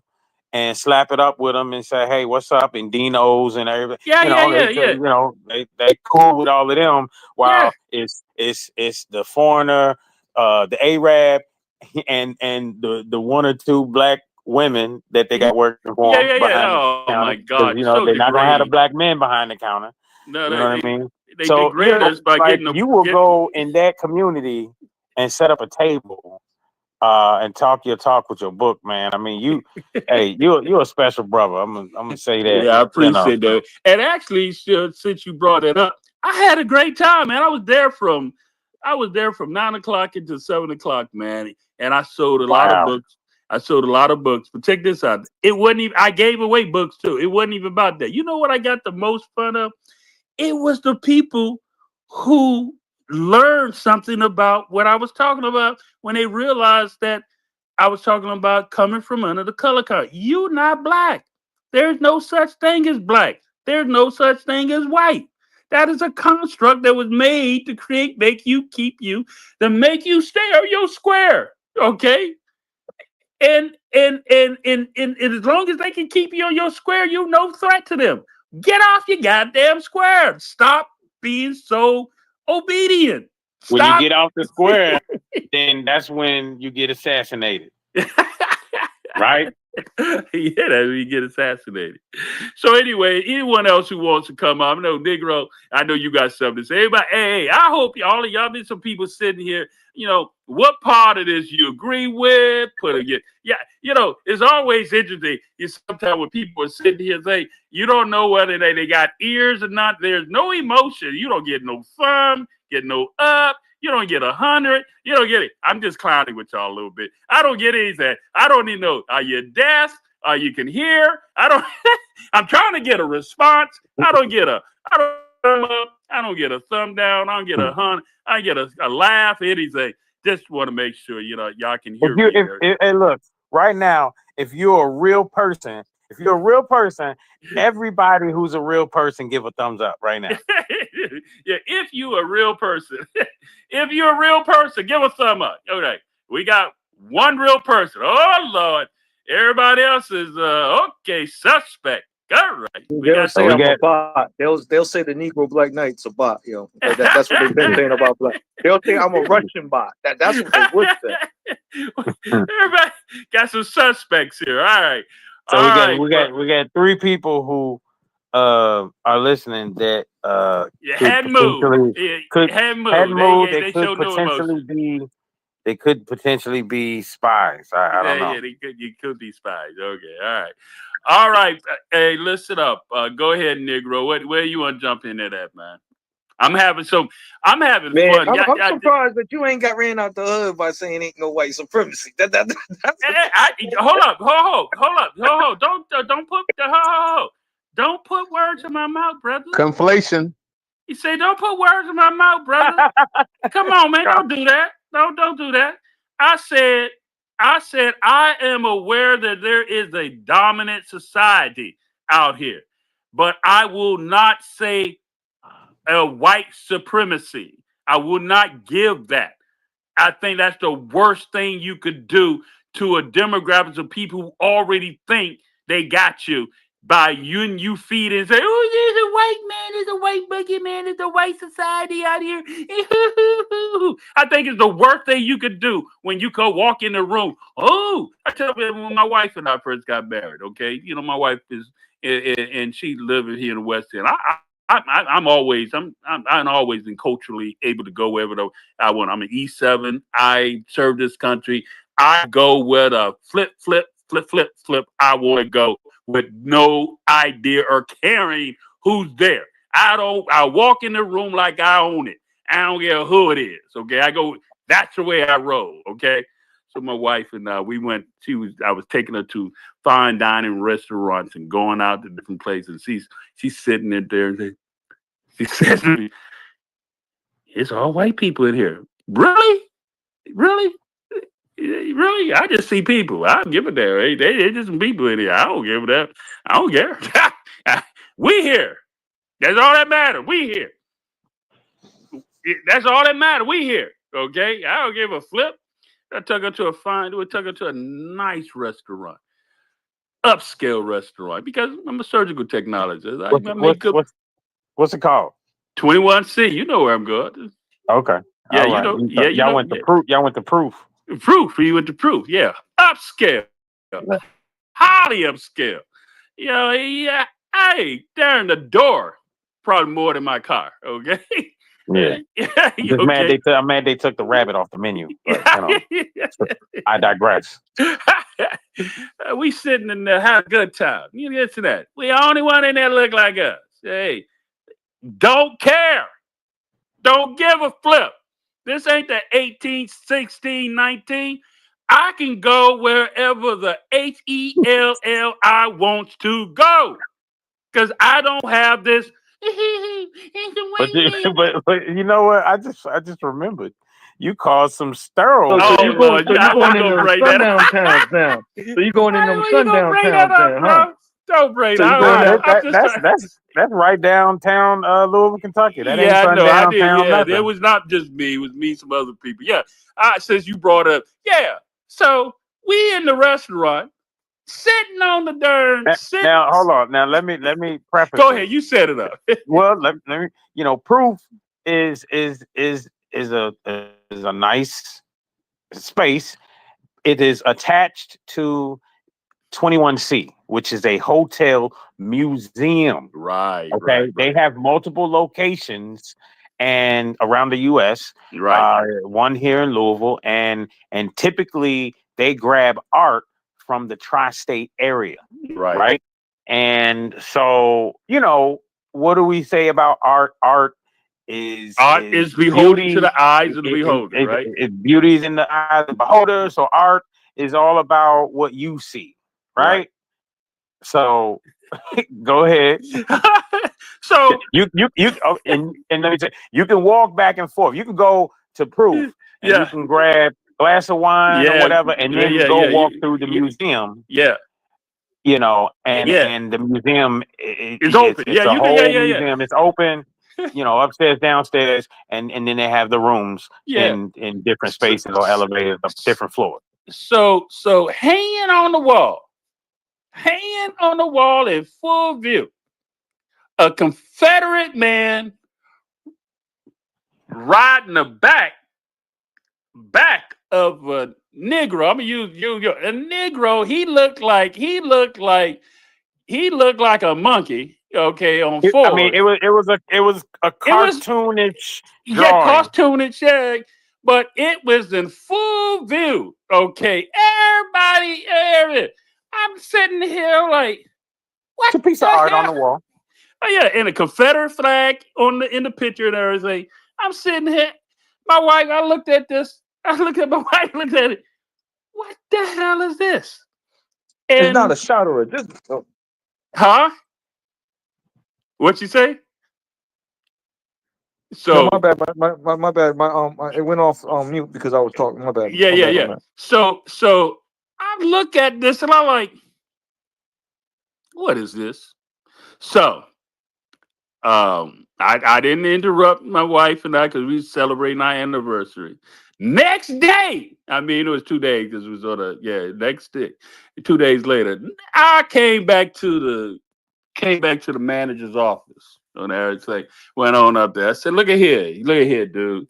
and slap it up with them and say, "Hey, what's up?" and Dino's and everything. They cool with all of them. While it's the foreigner, the Arab, and the one or two black women that they got working for them behind the counter. My God! They're not gonna have the black men behind the counter. No, you know what I mean? They degrade us by getting them. You will go in that community and set up a table and talk your talk with your book, man. I mean, you're a special brother. I'm gonna say that. Yeah, I appreciate that. And actually, since you brought it up, I had a great time, man. I was there from 9:00 until 7:00, man. And I sold a lot of books. But check this out. It wasn't even, I gave away books too. It wasn't even about that. You know what I got the most fun of? It was the people who learned something about what I was talking about when they realized that I was talking about coming from under the color card. You're not black. There's no such thing as black. There's no such thing as white. That is a construct that was made to make you to make you stay on your square. Okay. And as long as they can keep you on your square, you're no threat to them. Get off your goddamn square. Stop being so obedient. When you Stop. get off the square, then that's when you get assassinated. Right? Yeah, that you get assassinated. So anyway, anyone else who wants to come up, I know Negro, I know you got something to say. Everybody, hey, I hope all of y'all, there's some people sitting here, what part of this you agree with? It's always interesting. Sometimes when people are sitting here say, you don't know whether they got ears or not. There's no emotion. You don't get no thumb, get no up. You don't get 100. You don't get it. I'm just clowning with y'all a little bit. I don't get anything. I don't even know. Are you deaf? Are you can hear? I'm trying to get a response. I don't get a thumb up. I don't get a thumb down. I don't get a 100. I get a laugh, anything. Just want to make sure, y'all can hear me. Hey, look, right now, if you're a real person, everybody who's a real person give a thumbs up right now. Yeah, if you're a real person, give a thumb up. Okay, we got one real person. Oh Lord, everybody else is suspect. All right, They'll say I'm a bot. They'll say the Negro Black Knight's a bot. That's what they've been saying about black. They'll say I'm a Russian bot. That's what they would say. Everybody got some suspects here. All right. So we got 3 people who are listening that hadn't moved. They could potentially be spies. I don't know. Yeah, you could be spies. Okay, all right. Hey, listen up. Go ahead, Negro. Where you want to jump into that, man? I'm having fun. I'm surprised that you ain't got ran out the hood by saying ain't no white supremacy. Hold up. Don't put words in my mouth, brother. Conflation. You say don't put words in my mouth, brother. Come on, man. Don't do that. Don't do that. I said I am aware that there is a dominant society out here, but I will not say a white supremacy. I will not give that. I think that's the worst thing you could do to a demographic of people who already think they got you by you feed and say, oh, there's a white man, there's a white boogeyman, there's a white society out here. I think it's the worst thing you could do when you go walk in the room. Oh, I tell you, when my wife and I first got married, okay? My wife is, and she living here in the West End. I'm always been culturally able to go wherever I want. I'm an E7. I serve this country. I go where the flip. I want to go with no idea or caring who's there. I walk in the room like I own it. I don't care who it is. Okay. That's the way I roll. Okay. So my wife and I, I was taking her to fine dining restaurants and going out to different places. She's sitting in there and she says to me, it's all white people in here. Really? Really? Really? I just see people. I don't give a damn. Hey, they just some people in here. I don't give a damn. I don't care. We here. That's all that matters. We here. That's all that matters. We here. Okay? I don't give a flip. I took her to a nice restaurant. Upscale restaurant. Because I'm a surgical technologist. What's it called? 21C. You know where I'm going. Okay. Yeah, right. Y'all went to proof. Y'all went to proof. Proof. You went to proof. Yeah. Upscale. Highly upscale. Yeah. Hey, there in the door. Probably more than my car. Okay. Yeah. I'm mad they took the rabbit off the menu. But, I digress. We sitting in there having a good time. You get to that. We the only one in there look like us. Hey, don't care. Don't give a flip. This ain't the 18, 16, 19. I can go wherever the HELLI wants to go. Because I don't have this. But you know what? I just remembered. You caused some sterile. So you're going in them sundown towns now. So you're going in them sundown towns now, huh? Don't bring So you that. going I'm just trying. that's right downtown Louisville, Kentucky. That ain't Yeah, I know. I did. downtown Yeah, it nothing. was not just me. It was me, some other people. Yeah. Since you brought up, yeah. So we in the restaurant, sitting on the darn sit. Now hold on. Now let me preface. Go this. ahead. You set it up. Well, let me. Proof is a nice space. It is attached to 21C, which is a hotel museum. Right. Okay, Right. they have multiple locations and around the U.S. Right. One here in Louisville, and typically they grab art from the tri-state area, Right. right? And so, what do we say about art? Art is beholden to beauty. the eyes of the beholder, right? Beauty is in the eye of the beholder. So art is all about what you see, right? So go ahead. So you and let me say, you can walk back and forth. You can go to Proof and you can grab a glass of wine or whatever, and then go walk through the museum. Yeah. And the museum it's open. It's a You whole can. museum. It's open. Upstairs, downstairs, and then they have the rooms in different spaces or elevators, different floors. So hanging on the wall in full view, a Confederate man riding the back of a Negro. I'm gonna use a Negro. He looked like a monkey. Okay, on fours. I mean, it was a cartoonish drawing. Cartoonish, yeah. But it was in full view. Okay, everybody. I'm sitting here like, what? It's a piece of art on the wall. Oh yeah, and a Confederate flag in the picture and everything. I'm sitting here. My wife, I looked at this. I looked at my wife, looked at it. What the hell is this? It's not a shot or a distance. Huh? What you say? So no, my bad. My bad. It went off on mute because I was talking. My bad. Yeah. So I look at this and I'm like, what is this? So I didn't interrupt my wife and I because we were celebrating our anniversary. Next day, I mean it was 2 days because it was on next day. 2 days later, I came back to the manager's office. And everything went on up there. I said, look at here, dude.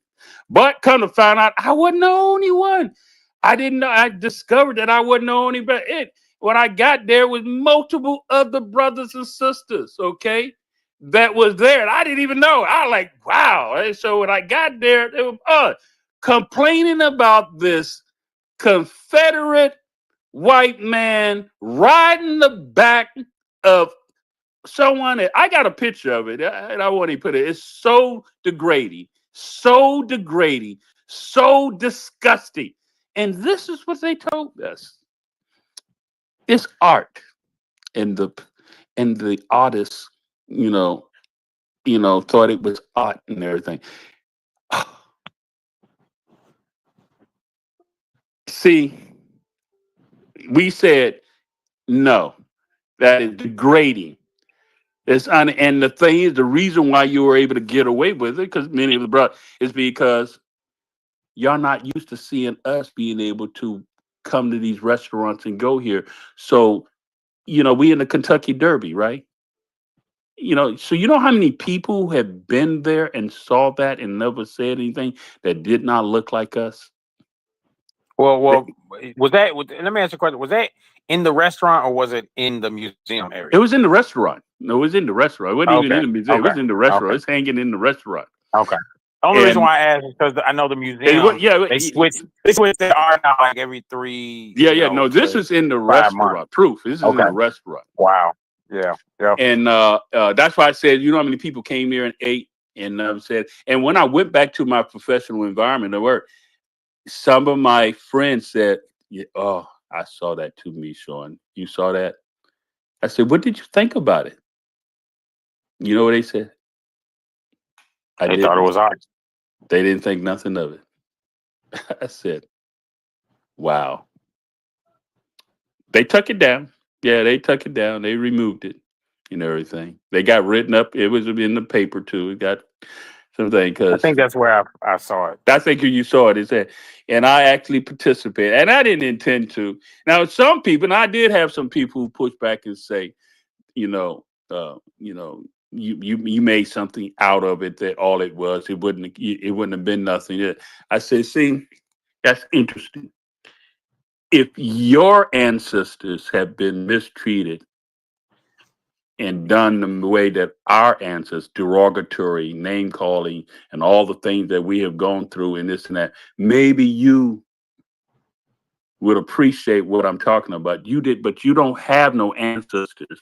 But come to find out, I wasn't the only one. I didn't know. I discovered that I wasn't the only. But when I got there, was multiple other brothers and sisters. Okay, that was there, and I didn't even know. I was like, wow. And so when I got there, they were complaining about this Confederate white man riding the back of someone. I got a picture of it, and I want to put it. It's so degrading, so disgusting. And this is what they told us: it's art, and the artists, thought it was art and everything. See, we said no. That is degrading. And the thing is, the reason why you were able to get away with it, because many of the brothers, is because y'all not used to seeing us being able to come to these restaurants and go here. So, we in the Kentucky Derby, right? So you know how many people have been there and saw that and never said anything that did not look like us? Well, was that? Let me ask you a question. Was that in the restaurant or was it in the museum area? It was in the restaurant. No, it was in the restaurant. It wasn't even in the museum. Okay. It was in the restaurant. It's hanging in the restaurant. Okay. The only reason why I asked is because I know the museum. They switch their art out like every 3. No, this is in the restaurant. Months. Proof. This is in the restaurant. Wow. Yeah. And that's why I said, you know how many people came here and ate and said. And when I went back to my professional environment at work, some of my friends said, "Oh, I saw that too, MeShorn. You saw that?" I said, "What did you think about it?" You know what they said? They thought it was art. They didn't think nothing of it. I said, "Wow." They took it down. Yeah, they took it down. They removed it and everything. They got written up. It was in the paper too. It got something I because think that's where I saw it. I think you saw it. It said, and I actually participated, and I didn't intend to. Now, some people, and I did have some people who push back and say, you know, you know, you made something out of it that all it wouldn't have been nothing. I said, see, that's interesting. If your ancestors have been mistreated and done the way that our ancestors, derogatory name calling and all the things that we have gone through and this and that, maybe you would appreciate what I'm talking about. You did, but you don't have no ancestors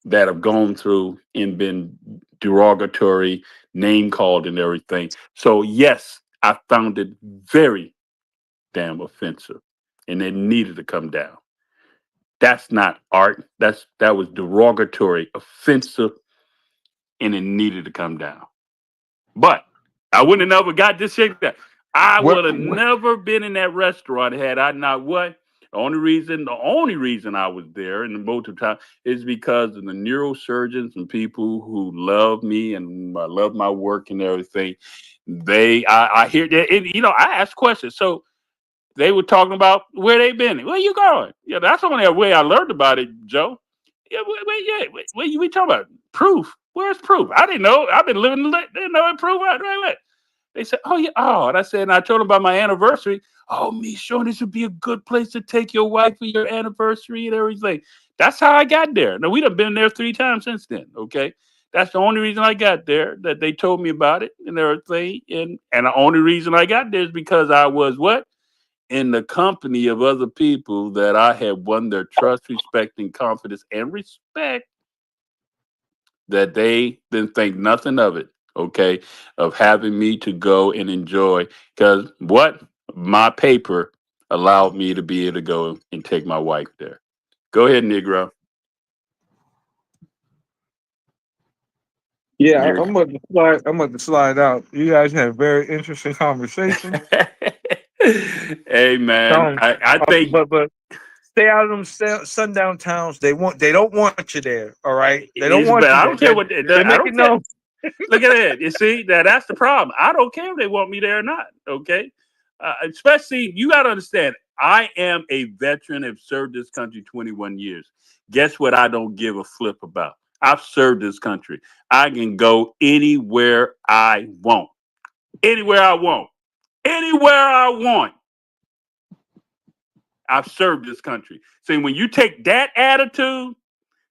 that have gone through and been derogatory, name called and everything. So yes, I found it very damn offensive, and it needed to come down. That's not art. That was derogatory, offensive, and it needed to come down. But I wouldn't have never got this shit. I What, would have never been in that restaurant had I not what. The only reason I was there in the multiple time is because of the neurosurgeons and people who love me and I love my work and everything. I hear that, and, I ask questions. So they were talking about where they been. Where you going? Yeah, that's the only way I learned about it, Joe. Yeah, what you we talking about? Proof. Where's proof? I didn't know. I've been living. Didn't know it proof. Wait. They said, "Oh yeah, oh." And I said, and I told them about my anniversary. Oh, MeShorn, this would be a good place to take your wife for your anniversary and everything. That's how I got there. Now we'd have been there 3 times since then. Okay, that's the only reason I got there. That they told me about it and everything, and the only reason I got there is because I was what in the company of other people that I had won their trust, respect, and confidence and respect that they didn't think nothing of it, okay, of having me to go and enjoy. Because what? My paper allowed me to be able to go and take my wife there. Go ahead, Negro. Yeah, You're- I'm about to slide. I'm about to slide out. You guys had a very interesting conversation. Hey, man. I think But stay out of them sundown towns. They don't want you there. All right, they don't it's, want but you I there. don't care what they, They I make don't it care. known. Look at that. You see that's the problem. I don't care if they want me there or not. Okay, especially you got to understand. I am a veteran. Have served this country 21 years. Guess what? I don't give a flip about. I've served this country. I can go anywhere I want. Anywhere I want. Anywhere I want. I've served this country. See, when you take that attitude,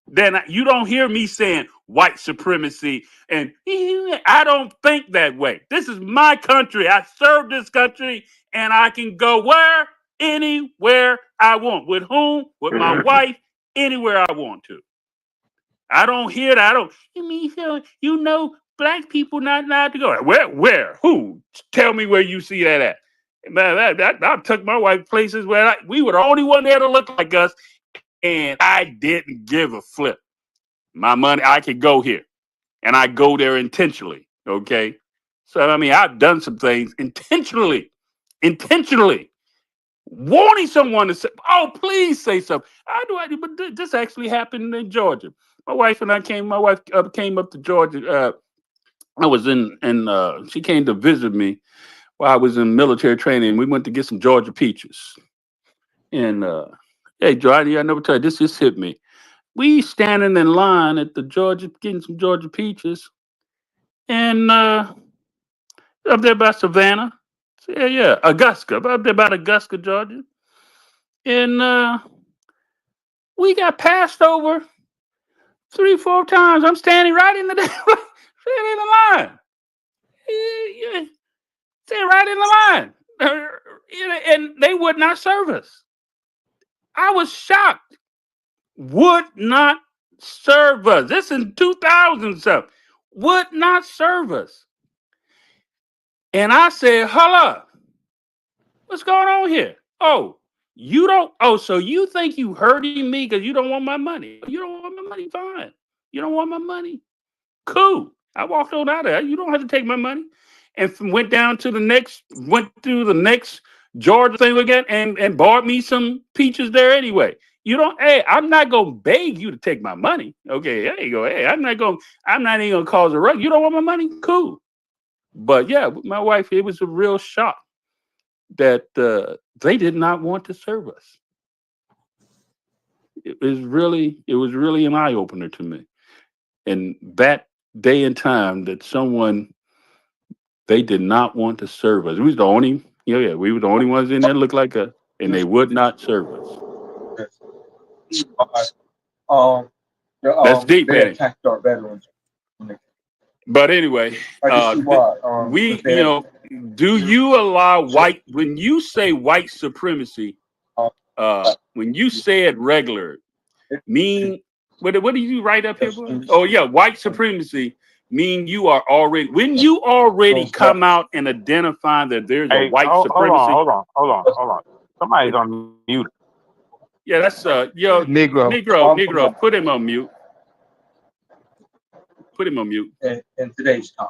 then you don't hear me saying white supremacy. And I don't think that way. This is my country. I serve this country and I can go where? Anywhere I want. With whom? With my wife, anywhere I want to. I don't hear that. I don't, black people not allowed to go. Where? Who? Tell me where you see that at. Man, I took my wife places where we were the only one there to look like us, and I didn't give a flip. My money, I could go here, and I go there intentionally. Okay, so I mean, I've done some things intentionally, wanting someone to say, "Oh, please say something." I do, but this actually happened in Georgia. My wife and I came. My wife came up to Georgia. I was in. She came to visit me while I was in military training. We went to get some Georgia peaches, and hey, Johnny, I never tell you this. Just hit me. We standing in line at the Georgia, getting some Georgia peaches, and up there by Savannah. Yeah, Augusta, up there by Augusta, Georgia, and we got passed over 3, 4 times. I'm standing right in the standing in the line. Yeah, standing right in the line, and they would not serve us. I was shocked. Would not serve us. This in 2000 something. Would not serve us. And I said, hold up. What's going on here? Oh, you don't. Oh, so you think you hurting me because you don't want my money? You don't want my money? Fine. You don't want my money? Cool. I walked on out of there. You don't have to take my money. And went down to went through the next Georgia thing again and bought me some peaches there anyway. You don't. Hey, I'm not gonna beg you to take my money. Okay, there you go. Hey, I'm not even gonna cause a rush. You don't want my money? Cool. But yeah, with my wife, it was a real shock that they did not want to serve us. It was really an eye opener to me. And that day and time that they did not want to serve us. We was the only, we were the only ones in there looked like us, and they would not serve us. That's deep, They ain't it? attacked our veterans. But anyway, I can see why. we, do you allow when you say white supremacy, when you say it regular, mean, what do you write up here for? Oh yeah, white supremacy mean when you already come out and identify that there's a Hey, white supremacy. hold on. Somebody's on mute. Yeah, that's Negro. Negro, put him on mute. Put him on mute. In today's time.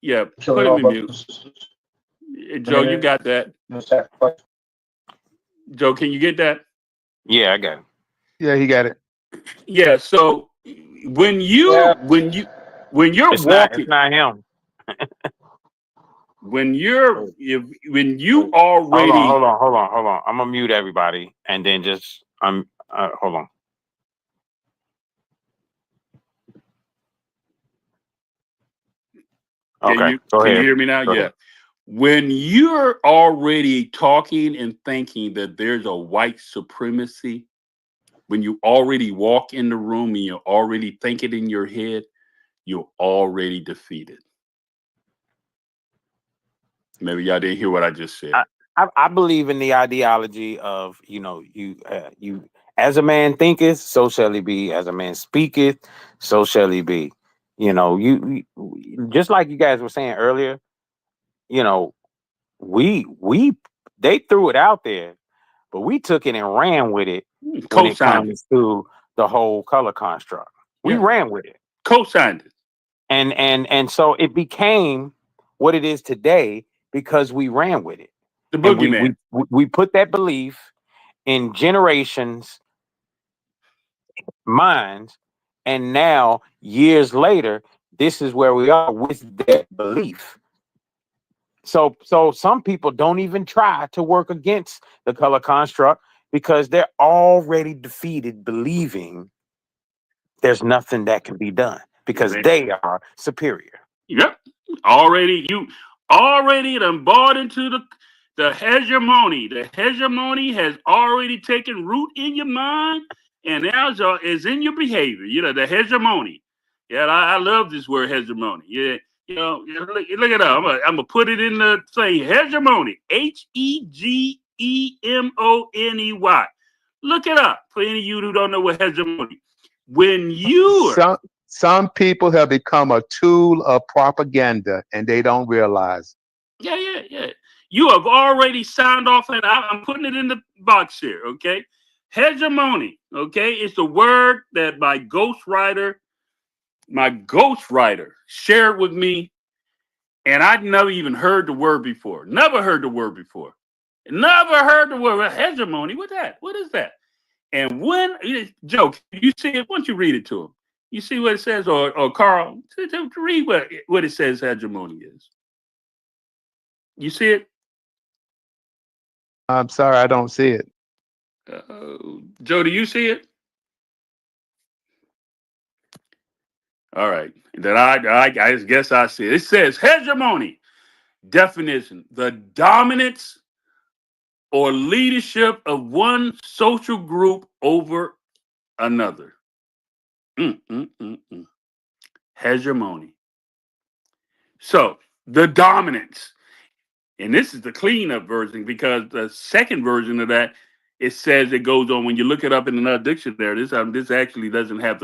Yeah, put him in mute. Joe, you got that? Joe, can you get that? Yeah, I got it. Yeah, he got it. Yeah. So when you're It's walking, not him. when you already Hold on. I'm gonna mute everybody and then just hold on. Okay, go can ahead. you hear me now? Go Yeah. ahead. When you're already talking and thinking that there's a white supremacy, when you already walk in the room and you already think it in your head, you're already defeated. Maybe y'all didn't hear what I just said. I believe in the ideology of you as a man thinketh, so shall he be. As a man speaketh, so shall he be. You just like you guys were saying earlier. They threw it out there, but we took it and ran with it when it comes to the whole color construct. We ran with it, co-signed it, and so it became what it is today because we ran with it. The boogeyman. We put that belief in generations' minds, and now years later, this is where we are with that belief. So some people don't even try to work against the color construct because they're already defeated, believing there's nothing that can be done because they are superior. Yep. You already done bought into the hegemony. The hegemony has already taken root in your mind and now is in your behavior. The hegemony. Yeah, I love this word hegemony. Yeah. Look it up. I'm gonna put it in the thing. Hegemony. Hegemony. Look it up for any of you who don't know what hegemony. When some people have become a tool of propaganda and they don't realize. Yeah. You have already signed off, and I'm putting it in the box here. Okay, hegemony. Okay, it's the word that my ghostwriter shared with me, and I'd never even heard the word before. Never heard the word hegemony. What is that? And when Joe, you see it? Why don't you read it to him? You see what it says, or Carl, to read what it says hegemony is. You see it? I'm sorry, I don't see it. Joe, do you see it? All right. Then I guess I see it. It says hegemony. Definition: the dominance or leadership of one social group over another. Hegemony. So the dominance. And this is the cleanup version because the second version of that, it says it goes on when you look it up in another dictionary. This actually doesn't have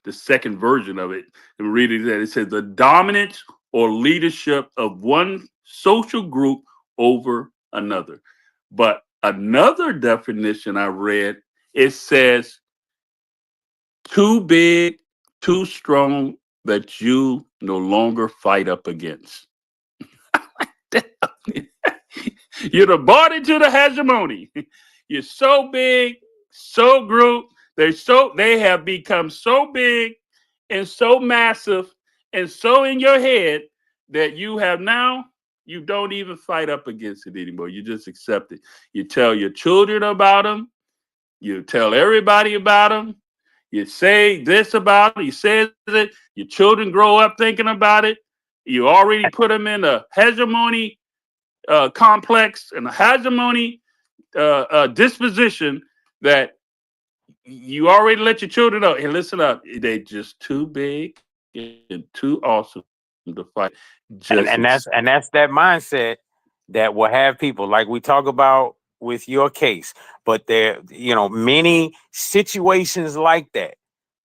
the second version of it. And read it. It says the dominance or leadership of one social group over another. But another definition I read, it says too big, too strong that you no longer fight up against. You're bought into the hegemony. You're so big, they have become so big and so massive and so in your head that you don't even fight up against it anymore. You just accept it. You tell your children about them. You tell everybody about them. You say this about it. You say that your children grow up thinking about it. You already put them in a hegemony complex and a hegemony disposition that you already let your children know. Hey, listen up. They just too big and too awesome to fight. And that's that mindset that will have people like we talk about with your case. But there, many situations like that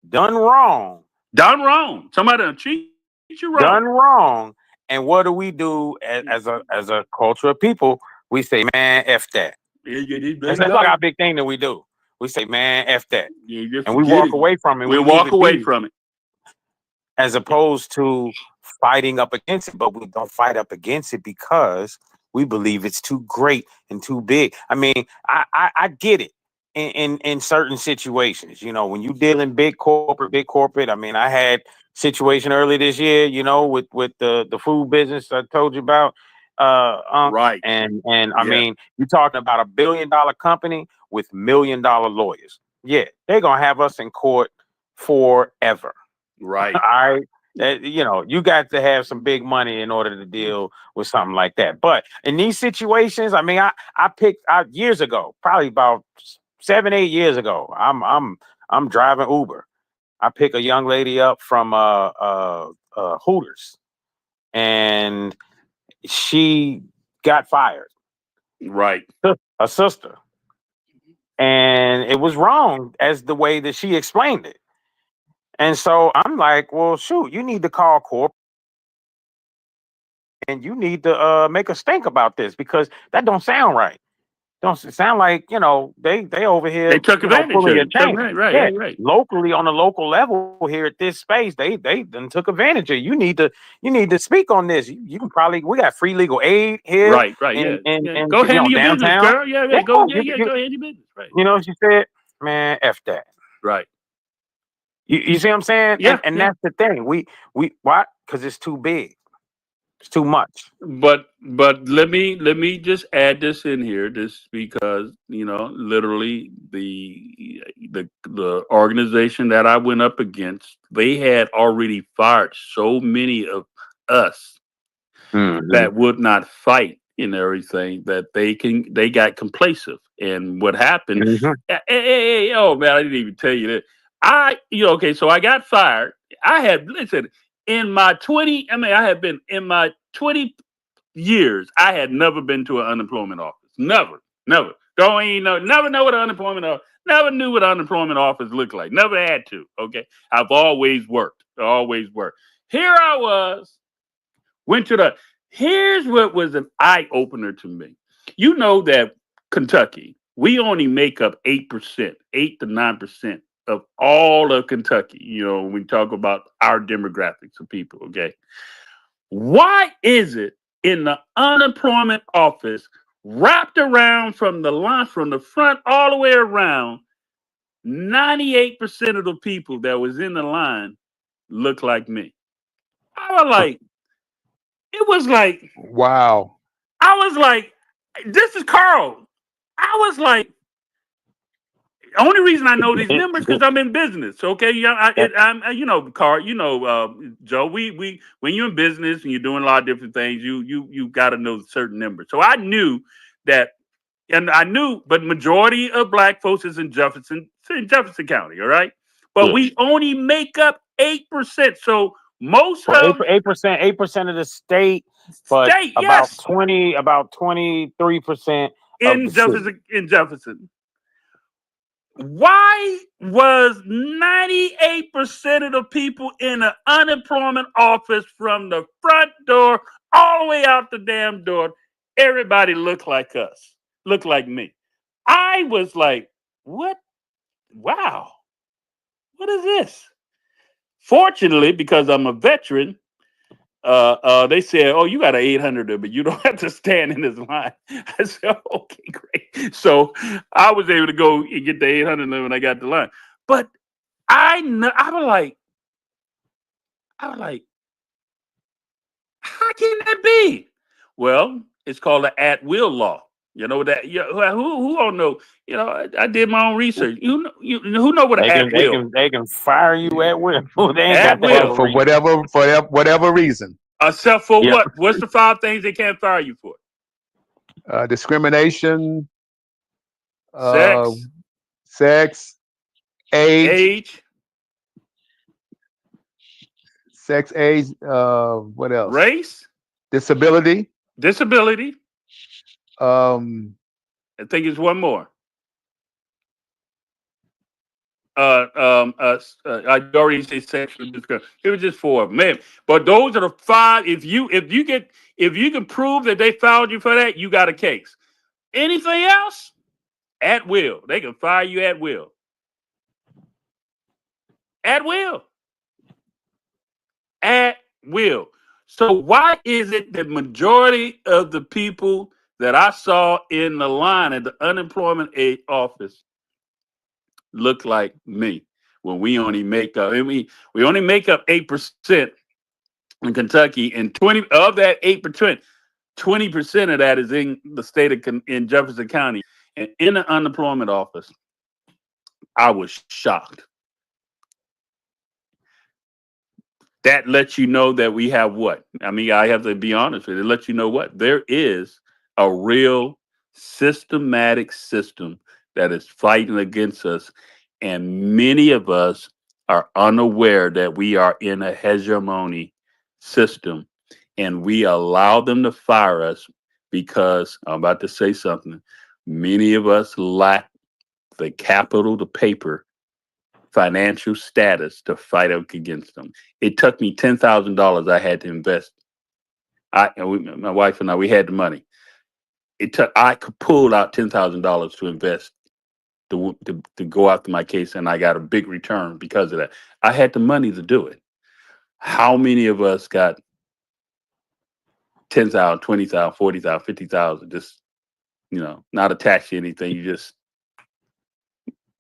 done wrong. Somebody done treat you wrong. Done wrong. And what do we do as a culture of people? We say, man, F that. That's like our big thing that we do. We say, man, F that. And we walk away from it. We walk away from it. As opposed to fighting up against it, but we don't fight up against it because we believe it's too great and too big. I mean, I get it in certain situations. When you deal in big corporate. I mean, I had situation early this year, with the food business I told you about. Right. And I mean, you're talking about $1 billion company with $1 million lawyers. Yeah, they're gonna have us in court forever. Right. You got to have some big money in order to deal with something like that. But in these situations, I mean, I picked out years ago, probably about 7-8 years ago. I'm driving Uber. I pick a young lady up from Hooters, and she got fired. Right. A sister, and it was wrong as the way that she explained it. And so I'm like, well, shoot, you need to call corporate and you need to make a stink about this because that don't sound right. Don't sound like, they over here. They took advantage of your it. chain. Right. Locally, on a local level here at this space, they done took advantage of it. You need to speak on this. You can probably, we got free legal aid here. Right. And go handle your downtown. business, girl. Go handle your business. Right. You know what she said? Man, F that. Right. You see what I'm saying? Yeah. And that's the thing. We why? Because it's too big. It's too much. But let me just add this in here, just because literally the organization that I went up against, they had already fired so many of us that would not fight and everything that they got complacent. And what happened? Hey, oh man, I didn't even tell you that. Okay, so I got fired. I had in my 20. I mean, I had been in my 20 years. I had never been to an unemployment office. Never. Never know what an unemployment office. Never knew what an unemployment office looked like. Never had to. Okay, I've always worked. Here I was. Went to the. Here's what was an eye opener to me. You know that Kentucky, we only make up 8%, 8 to 9% of all of Kentucky. When we talk about our demographics of people. Okay, why is it in the unemployment office, wrapped around from the line, from the front all the way around, 98% of the people that was in the line look like me? It was like, Wow. I was like, this is Carl. I was like, the only reason I know these numbers because I'm in business. Okay, I'm Carl, Joe. We when you're in business and you're doing a lot of different things, you got to know certain numbers. So I knew that, but majority of black folks is in Jefferson County. All right, but we only make up 8%. So most of 8% of the state, but about 23% in Jefferson. Why was 98% of the people in the unemployment office from the front door all the way out the damn door, everybody looked like us, looked like me? I was like, what? Wow. What is this? Fortunately, because I'm a veteran, They said, "Oh, you got an 800, but you don't have to stand in this line." I said, "Okay, great." So I was able to go and get the 800 when I got the line. But I was like, how can that be? Well, it's called the at will law. You know that? Yeah, who don't know? You know, I did my own research. Who know what an at will? They can fire you at will. They ain't At got to have will. a For reason. whatever reason. Except for Yeah. what? What's the 5 things they can't fire you for? Discrimination, uh, Sex, sex, age, age, what else? race, Disability. disability. Um, I think it's one more. I already said sexual discrimination. It was just 4 of them, man. But those are the 5. If you can prove that they found you for that, you got a case. Anything else, at will. They can fire you at will. At will. At will. So why is it that majority of the people that I saw in the line at the unemployment aid office look like me when we only make up? We only make up 8% in Kentucky, and 20 of that 8%, 20% of that is in the state of in Jefferson County, and in the unemployment office, I was shocked. That lets you know that we have what? I mean, I have to be honest with you. It lets you know what? There is a real systematic system that is fighting against us. And many of us are unaware that we are in a hegemony system and we allow them to fire us because I'm about to say something. Many of us lack the capital, the paper, financial status to fight against them. It took me $10,000 I had to invest. My wife and I, we had the money. I could pull out $10,000 to invest to go after my case, and I got a big return because of that. I had the money to do it. How many of us got 10,000, 20,000, 40,000, 50,000? Just not attached to anything. You just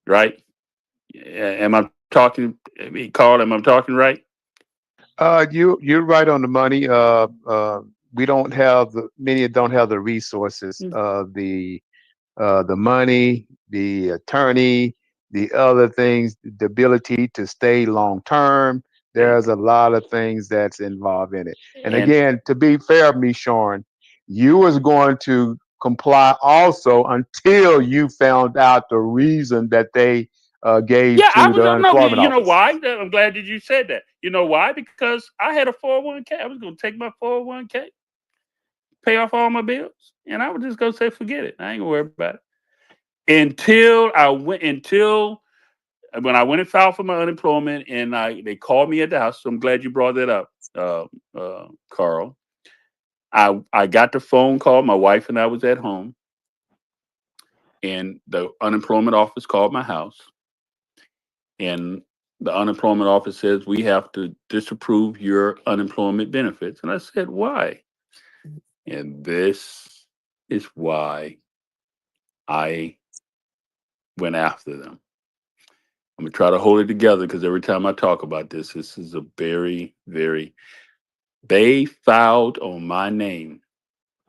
right. Am I talking? I mean, Carl, am I talking right? you're right on the money. We don't have many don't have the resources, the money, the attorney, the other things, the ability to stay long term. There's a lot of things that's involved in it. And And again, to be fair, MeShorn, you was going to comply also until you found out the reason that they gave yeah, I to was the no. unemployment You know office. why? I'm glad that you said that. You know why? Because I had a 401k. I was going to take my 401k, pay off all my bills, and I was just going to say, forget it. I ain't gonna worry about it until when I went and filed for my unemployment, and they called me at the house. So I'm glad you brought that up, Carl. I got the phone call. My wife and I was at home, and the unemployment office called my house, and the unemployment office says we have to disapprove your unemployment benefits. And I said, why? And this is why I went after them. I'm gonna try to hold it together because every time I talk about this is a very, very. They filed on my name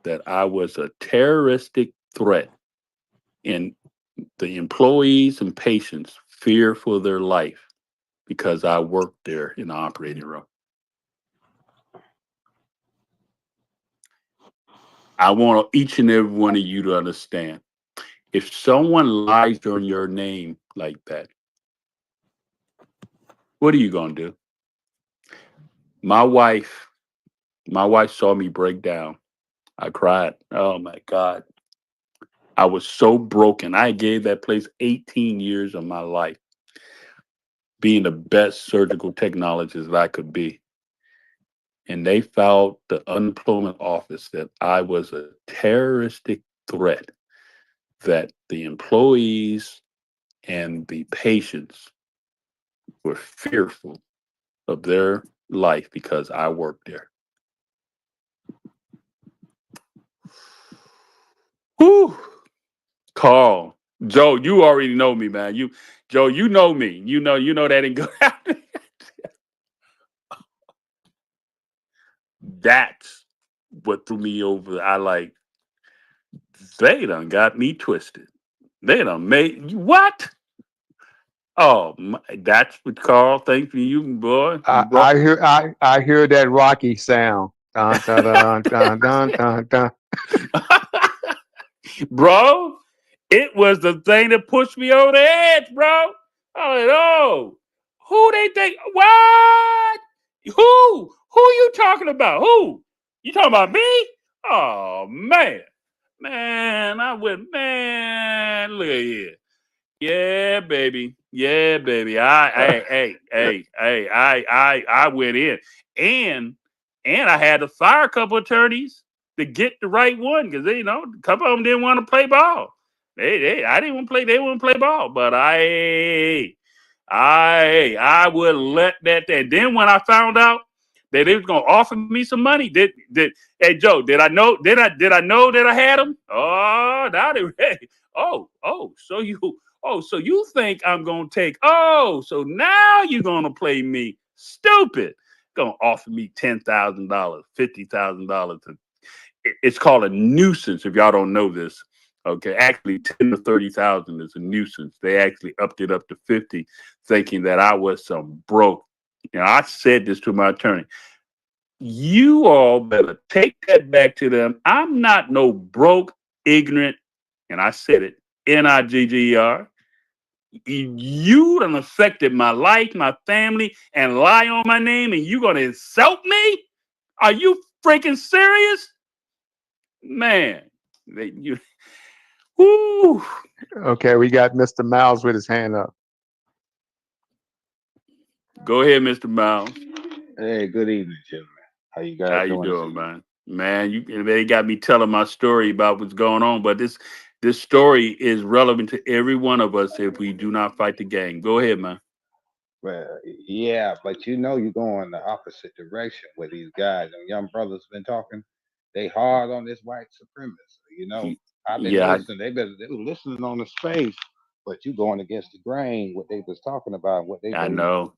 that I was a terroristic threat, and the employees and patients fear for their life because I worked there in the operating room. I want each and every one of you to understand. If someone lies on your name like that, what are you gonna do? My wife, my wife saw me break down. I cried. Oh my God. I was so broken. I gave that place 18 years of my life, being the best surgical technologist that I could be. And they filed the unemployment office that I was a terroristic threat, that the employees and the patients were fearful of their life because I worked there. Carl, Joe, you already know me, man. Joe, you know me. You know that ain't gonna happen. That's what threw me over. They done got me twisted. They done made what? Oh, that's what Carl. Thank you, boy. You brought. I hear that Rocky sound. Dun, dun, dun, dun, dun, dun, dun. Bro, it was the thing that pushed me over the edge, bro. I was like, oh, who they think? What? Who you talking about? Who? You talking about me? Oh man, I went, man. Look at here. Yeah, baby. Yeah, baby. I went in, and I had to fire a couple attorneys to get the right one because a couple of them didn't want to play ball. I didn't want to play. They wouldn't play ball, but I would let that. Then when I found out that they was gonna offer me some money, hey Joe, did I know? Did I know that I had them? Oh, now they ready. So you think I'm gonna take? Oh, so now you're gonna play me stupid? Gonna offer me $10,000, $50,000? It's called a nuisance. If y'all don't know this, okay, actually 10 to 30,000 is a nuisance. They actually upped it up to 50, thinking that I was some broke. I said this to my attorney. You all better take that back to them. I'm not no broke, ignorant, and I said it, NIGGER. You done affected my life, my family, and lie on my name, and you gonna insult me? Are you freaking serious? Man, whoo. Okay, we got Mr. Miles with his hand up. Go ahead, Mr. Miles. Hey, good evening, gentlemen. How you guys How you doing? doing, man? Man, they got me telling my story about what's going on, but this story is relevant to every one of us if we do not fight the gang. Go ahead, man. Well, yeah, but you're going the opposite direction with these guys. Them young brothers been talking. They hard on this white supremacy. I've been Yeah, listening. They were listening on the space, but you going against the grain. What they was talking about, what they I believe. know.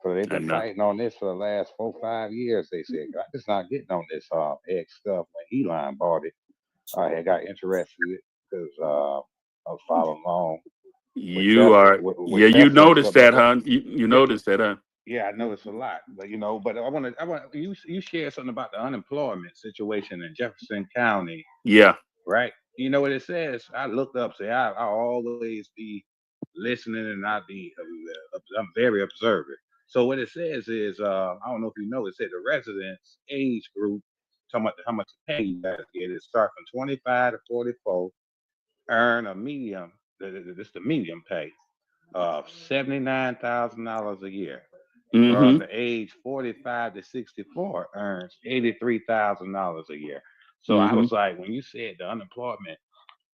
So they've I been know. fighting on this for the last 4, 5 years. They said, I'm just not getting on this X stuff. When Elon bought it, I had got interested in it because I was following along with You Tesla. are. With Yeah, you Tesla and noticed stuff like that, that. huh? You Yeah, noticed that, huh? yeah, I noticed a lot. But but I want you shared something about the unemployment situation in Jefferson County, Yeah. right? You know what it says? I looked up, say I always be listening and I'm very observant. So what it says is, I don't know if you know, it said the residents age group, talking about how much pay you guys get. It starts from 25 to 44, earn a medium, this the medium pay of $79,000 a year. From Mm-hmm. the age 45 to 64 earns $83,000 a year. So I Mm-hmm. was like, when you said the unemployment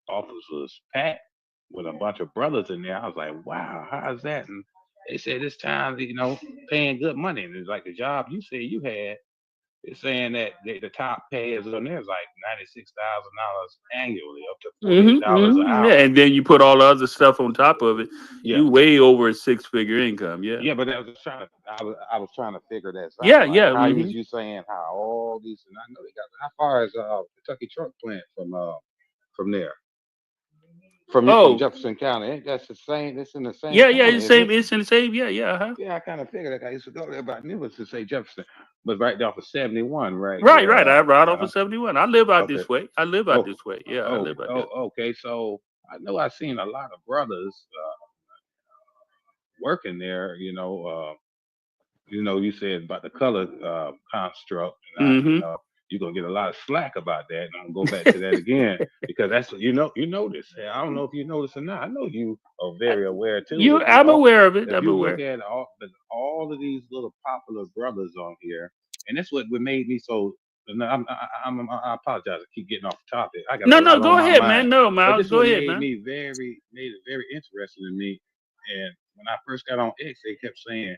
office was packed with a bunch of brothers in there, I was like, wow, how's that? And they said this time, paying good money. And it's like the job you said you had, it's saying that the top payers on there is like $96,000 annually, up to Mm-hmm. $48 an Mm-hmm. Yeah, hour. and then you put all the other stuff on top of it. Yeah. You way over a six-figure income. Yeah. Yeah, but I was just I was trying to figure that Yeah. out. Like, Yeah. how Mm-hmm. is you saying how all these, and I know they got, how far is Kentucky truck plant from there? From Oh, Jefferson County? Ain't that's the same? It's in the same yeah. Yeah. county, It's isn't same. it? It's in the same. Yeah. Yeah. Huh? Yeah, I kind of figured that. I used to go there, but I knew it was to say Jefferson, but right there off of 71, right Right. there. Right. I ride over 71. I live out Okay. this way. I live out Oh, this way. Yeah. I live out there. okay. So I know I've seen a lot of brothers working there. You said about the color construct, and Mm-hmm. you're gonna get a lot of slack about that. And I'm gonna go back to that again because that's you notice. I don't know if you notice or not. I know you are very aware too. I'm aware of it. If I'm you look aware. at all of these little popular brothers on here, and that's what made me so. And I apologize. I keep getting off the topic. I got a No. No. lot on Go my ahead, mind, man. No, but Miles. this Go one ahead, man. made it very interesting to me. And when I first got on X, they kept saying,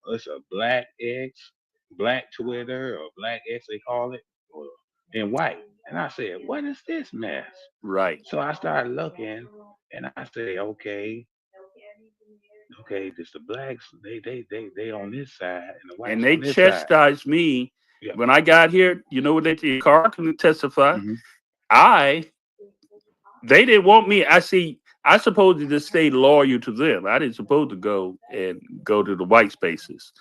it's a black X, black Twitter, or black X, they call it, or in white. And I said, what is this mess? Right. So I started looking, And I say, okay, this the blacks, they on this side and the And whites they on this side. chastised me Yeah. when I got here. You know what they did? Carl can testify. Hmm. I They didn't want me. I see. I supposed to just stay loyal to them. I didn't supposed to go to the white spaces.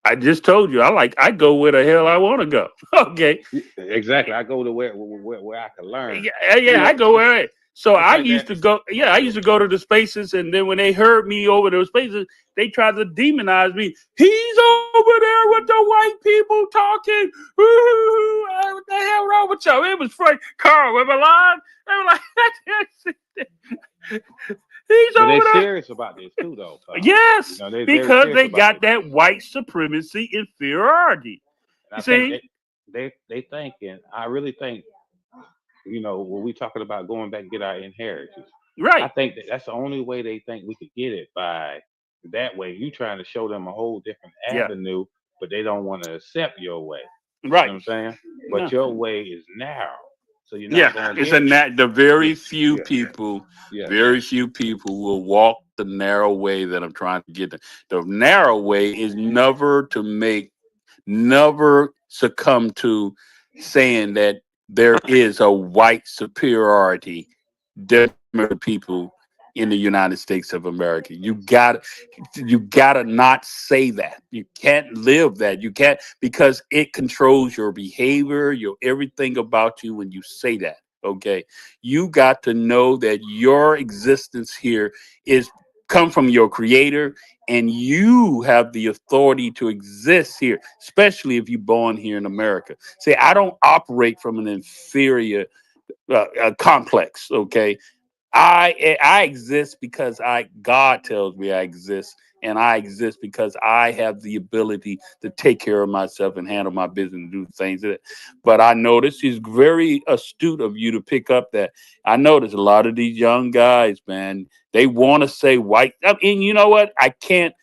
I just told you. I go where the hell I want to go. Okay. Exactly. I go to where I can learn. Yeah, You yeah. I know, go where. So it's I like used that. to go. Yeah, I used to go to the spaces, and then when they heard me over those spaces, they tried to demonize me. He's over there with the white people talking. Ooh, what the hell wrong with you? It was funny. Carl, am I lying? They were like, he's But they over there. serious about this too, though, Carl. You Yes, know, they're very because serious they about got this. that white supremacy inferiority. And You I think see, they thinking. I really think, when we talking about going back and get our inheritance, I right, think that's the only way they think we could get it by that way. You trying to show them a whole different yeah, avenue, but they don't want to accept your way. You know right. what I'm saying? But No, your way is narrow, so you're yeah, not gonna it's get. a the Yeah, yeah, yeah, very few people will walk the narrow way that I'm trying to get. The narrow way is never succumb to saying that there is a white superiority different people in the United States of America. You gotta not say that. You can't live that. You can't, because it controls your behavior, your everything about you when you say that. Okay. You got to know that your existence here is come from your creator, and you have the authority to exist here, especially if you're born here in America. See, I don't operate from an inferior complex. Okay, I exist because I God tells me I exist, and I exist because I have the ability to take care of myself and handle my business and do things that. But I notice it's very astute of you to pick up that. I notice a lot of these young guys, man, they want to say white. I mean, you know what? I can't,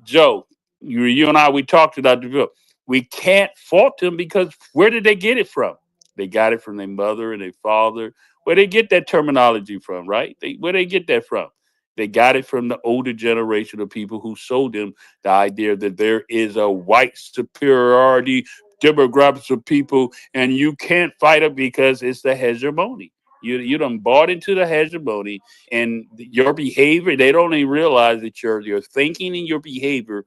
Joe. You and I, we talked about the bill. We can't fault them because where did they get it from? They got it from their mother and their father, where they get that terminology from, right? Where they get that from? They got it from the older generation of people who sold them the idea that there is a white superiority demographics of people, and you can't fight it because it's the hegemony. You done bought into the hegemony, and your behavior. They don't even realize that your thinking and your behavior,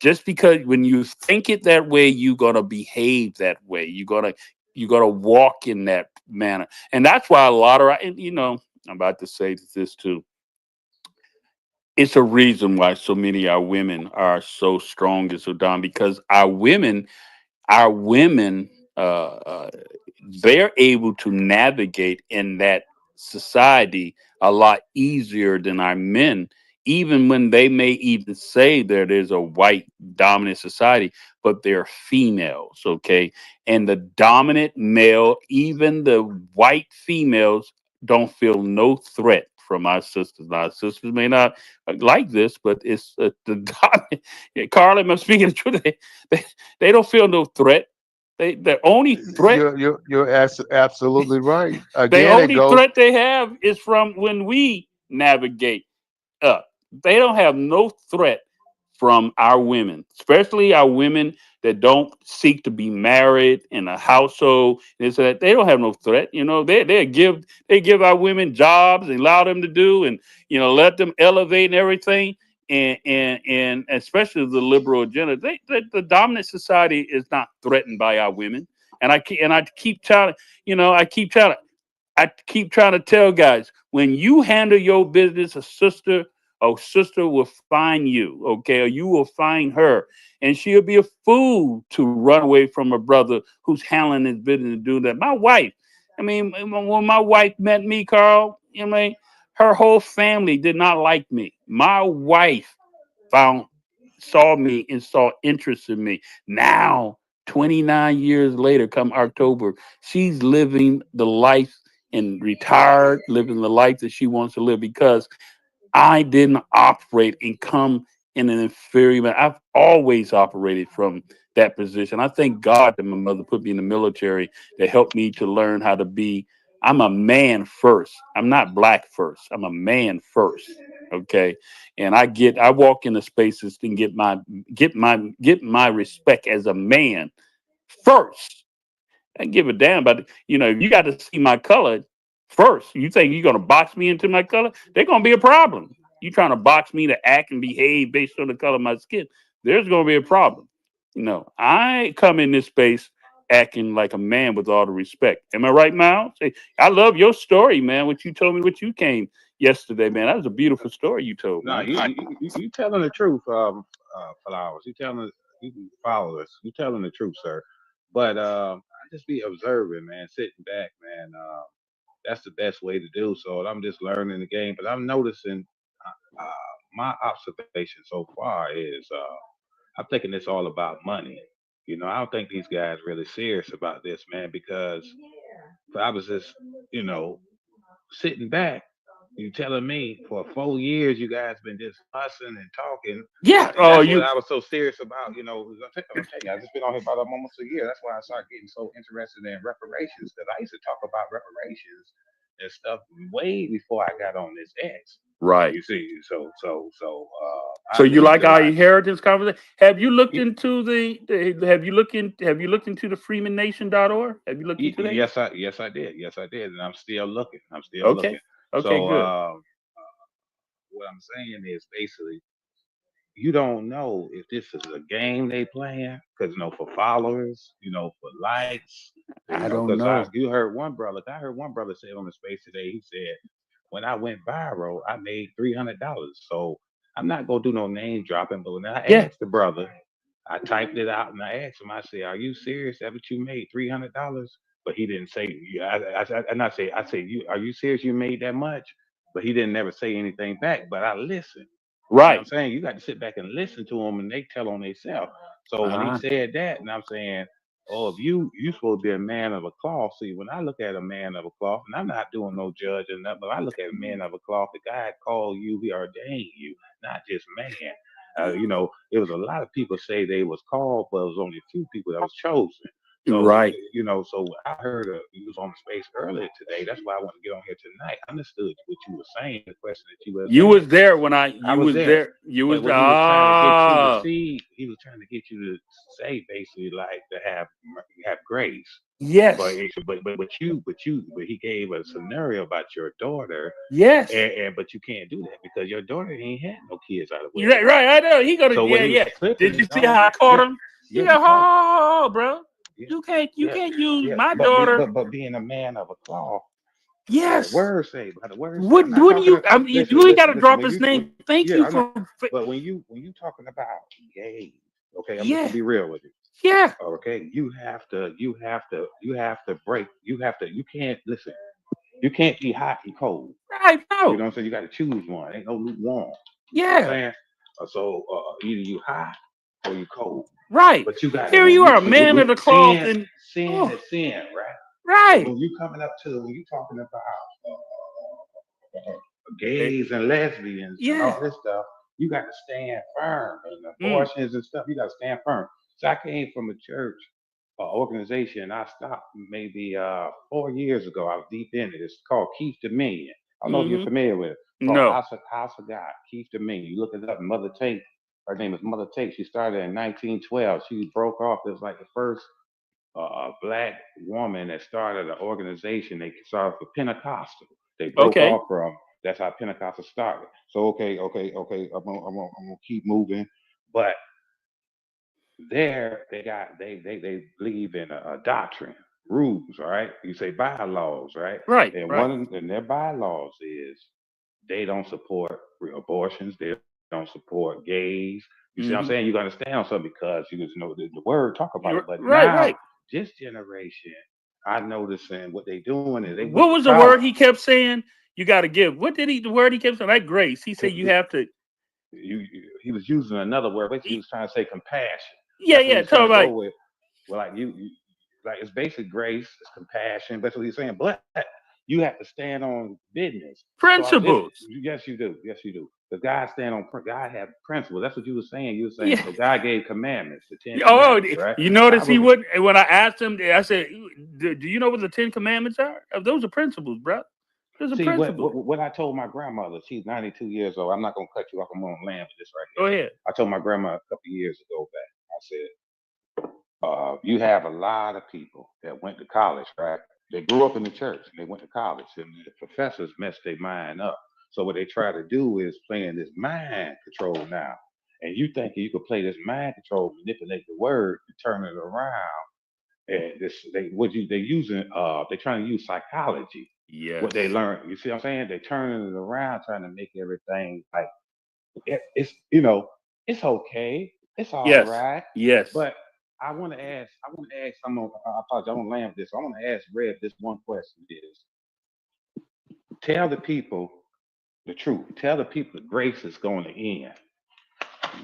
just because when you think it that way, you're gonna behave that way. You're gonna walk in that manner, and that's why a lot of, and I'm about to say this too. It's a reason why so many of our women are so strong and so down, because our women they're able to navigate in that society a lot easier than our men, even when they may even say that there's a white dominant society, but they're females. Okay, and the dominant male, even the white females, don't feel no threat from our sisters. Now, our sisters may not like this, but it's the dominant. Carl, am I speaking the truth? They don't feel no threat. The only threat You're absolutely right. the Again, it only goes. threat they have is from when we navigate up. They don't have no threat from our women, especially our women that don't seek to be married in a household. And so that they don't have no threat. They give our women jobs and allow them to do, and let them elevate and everything. And especially the liberal agenda, the dominant society is not threatened by our women. And I keep trying. I keep trying to. I keep trying to tell guys, when you handle your business, a sister will find you, okay, or you will find her, and she'll be a fool to run away from a brother who's handling his business and doing that. My wife, I mean, when my wife met me, Carl, her whole family did not like me. My wife found saw me and saw interest in me. Now, 29 years later, come October, she's living the life and retired, living the life that she wants to live, because I didn't operate and come in an inferior manner. I've always operated from that position. I thank God that my mother put me in the military to help me to learn how to be I'm a man first. I'm not black first. I'm a man first. Okay. And I walk into spaces and get my respect as a man first. I give a damn about it. You got to see my color first. You think you're gonna box me into my color? There's gonna be a problem. You trying to box me to act and behave based on the color of my skin? There's gonna be a problem. I come in this space acting like a man with all the respect. Am I right, Miles? Hey, I love your story, man. What you told me, what you came yesterday, man. That was a beautiful story you told, No, man. you telling the truth, Flowers. You followers. You telling the truth, sir. But I just be observing, man, sitting back, man. That's the best way to do so. I'm just learning the game, but I'm noticing uh, my observation so far is I'm thinking it's all about money. I don't think these guys really serious about this, man, because if I was just, you know, sitting back. You telling me for 4 years you guys been just fussing and talking, Yeah. and Oh, that's what you I was so serious about. I'm telling you, I just been on here about almost a year. That's why I started getting so interested in reparations because I used to talk about reparations and stuff way before I got on this X. right. You see, So I you listened like to a our lot. inheritance conversation? Have you looked Y- into have you looked into the freemannation.org? Have you looked into that yet? yes I did, and I'm still looking. I'm still Okay. looking. Okay, So good. what I'm saying is basically you don't know if this is a game they playing because for followers, for likes, I don't because I know. you heard one brother. I heard one brother say on the space today. He said, "When I went viral, I made $300." So I'm not gonna do no name dropping, but when I Yeah. asked the brother, I typed it out and I asked him. I said, "Are you serious? That what you made $300?" But he didn't say. Yeah, I said, "You are you serious? You made that much?" But he didn't never say anything back. But I listened. I'm Right. saying you got to sit back and listen to them, and they tell on themselves. So when he Uh, said that, and I'm saying, oh, if you supposed to be a man of a cloth. See, when I look at a man of a cloth, and I'm not doing no judging, that, but I look at a man of a cloth. The God called you, He ordained you, not just man. It was a lot of people say they was called, but it was only a few people that was chosen. So, right. so I heard you was on the space earlier today. That's why I want to get on here tonight. I understood what you were saying, the question that you was You was asking. there when I you was was there. there. You But was what he was trying to get you to ah see, he was trying to get you to say basically like to have grace. But yes. he gave a scenario about your daughter, Yes. and but you can't do that because your daughter ain't had no kids out of Right, wedlock. right. I know. He gonna So what yeah, he was yeah. clipping Did you is see how I caught yeah, him? yeah, Yeah, you caught oh, bro. yeah, You yeah, can't use yeah. my But daughter. being a man of a cloth, Yes. by the word say, What I'm not what do talking you to I mean listen, you ain't listen, gotta listen. drop When his you when name. Thank yeah, you I know. for But when you talking about gays, okay, I'm just gonna yeah, be real with you. yeah. Okay, you have to break. You can't listen. You can't be hot and cold. Right, You know no. what I'm saying? You got to choose one. Ain't no lukewarm. You know what I'm Yeah. saying? Either you hot or you cold. Right. But you got to Here you are, a when man of the cloth and sin oh is sin, right? But right. when you talking about Eh, gays and lesbians and yeah. all this stuff, you got to stand firm. And Mm, abortions and stuff, you got to stand firm. So I came from a church organization. I stopped maybe 4 years ago. I was deep in it. It's called Keith Dominion. I don't know if you're mm-hmm. familiar with it. It's called No. House of God, Keith Dominion. You look it up. Mother Tate. Her name is Mother Tate. She started in 1912. She broke off. It was like the first black woman that started an organization. They started for Pentecostal. They broke Okay. off from. That's how Pentecostal started. So okay. I'm gonna keep moving, but there they believe in a doctrine, rules, all right? You say bylaws, right? Right, And right. in their bylaws is they don't support abortions, they don't support gays. You see what I'm Mm-hmm. saying? You gotta stand on something because the word talk about it. You're But right, now right. this generation, I noticing what they doing is they What went to was the college. word he kept saying? You gotta give. What did the word he kept saying? Like grace. He said you have to He was using another word, but he was trying to say compassion. yeah, That's what he yeah. was trying Talk to go about with. Well, like like it's basic grace, it's compassion. That's what he's saying. But You have to stand on business. Principles. Yes, you do. Yes, you do. The God stand on. God had principles. That's what you were saying. You were saying. So God gave commandments, the 10 Oh, commandments, right? you notice he wouldn't. When I asked him, I said, "Do you know what the 10 Commandments are? Those are principles, bro. Those are See principles." what I told my grandmother. She's 92 years old. I'm not gonna cut you off. I'm gonna land with this right Go here. ahead. I told my grandma a couple of years ago back. I said, you have a lot of people that went to college, right? They grew up in the church and they went to college, and the professors messed their mind up. So what they try to do is playing this mind control now. And you think you could play this mind control, manipulate the word, and turn it around. And they're using they're trying to use psychology. Yes. What they learned. You see what I'm saying? They're turning it around, trying to make everything like it's it's okay. It's all right. Yes. But I want to ask someone, I apologize, I want to land with this. I want to ask Rev this one question is, tell the people the truth. Tell the people grace is going to end.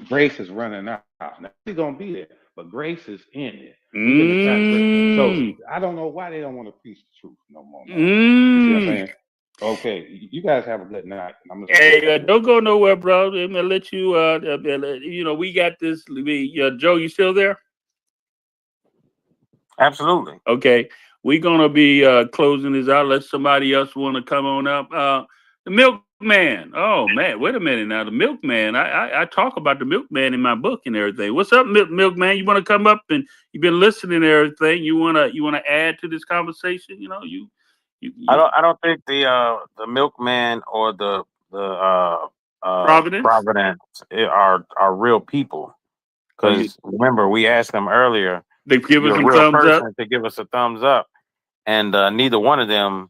Grace is running out. Now, she's going to be there, but grace is in it. We in the time. So I don't know why they don't want to preach the truth no more. You see what I'm saying? Okay, you guys have a good night. Hey, don't go nowhere, bro. I'm gonna let you. We got this. Joe, you still there? Absolutely. Okay, we're gonna be closing this out. Let somebody else want to come on up. The milkman. Oh man, wait a minute now. The milkman. I talk about the milkman in my book and everything. What's up, milkman? You want to come up and you've been listening and everything. You wanna add to this conversation? I don't think the milkman or the Providence are real people. Because remember, we asked them earlier. They give us a some real thumbs person up. to give us a thumbs up, and neither one of them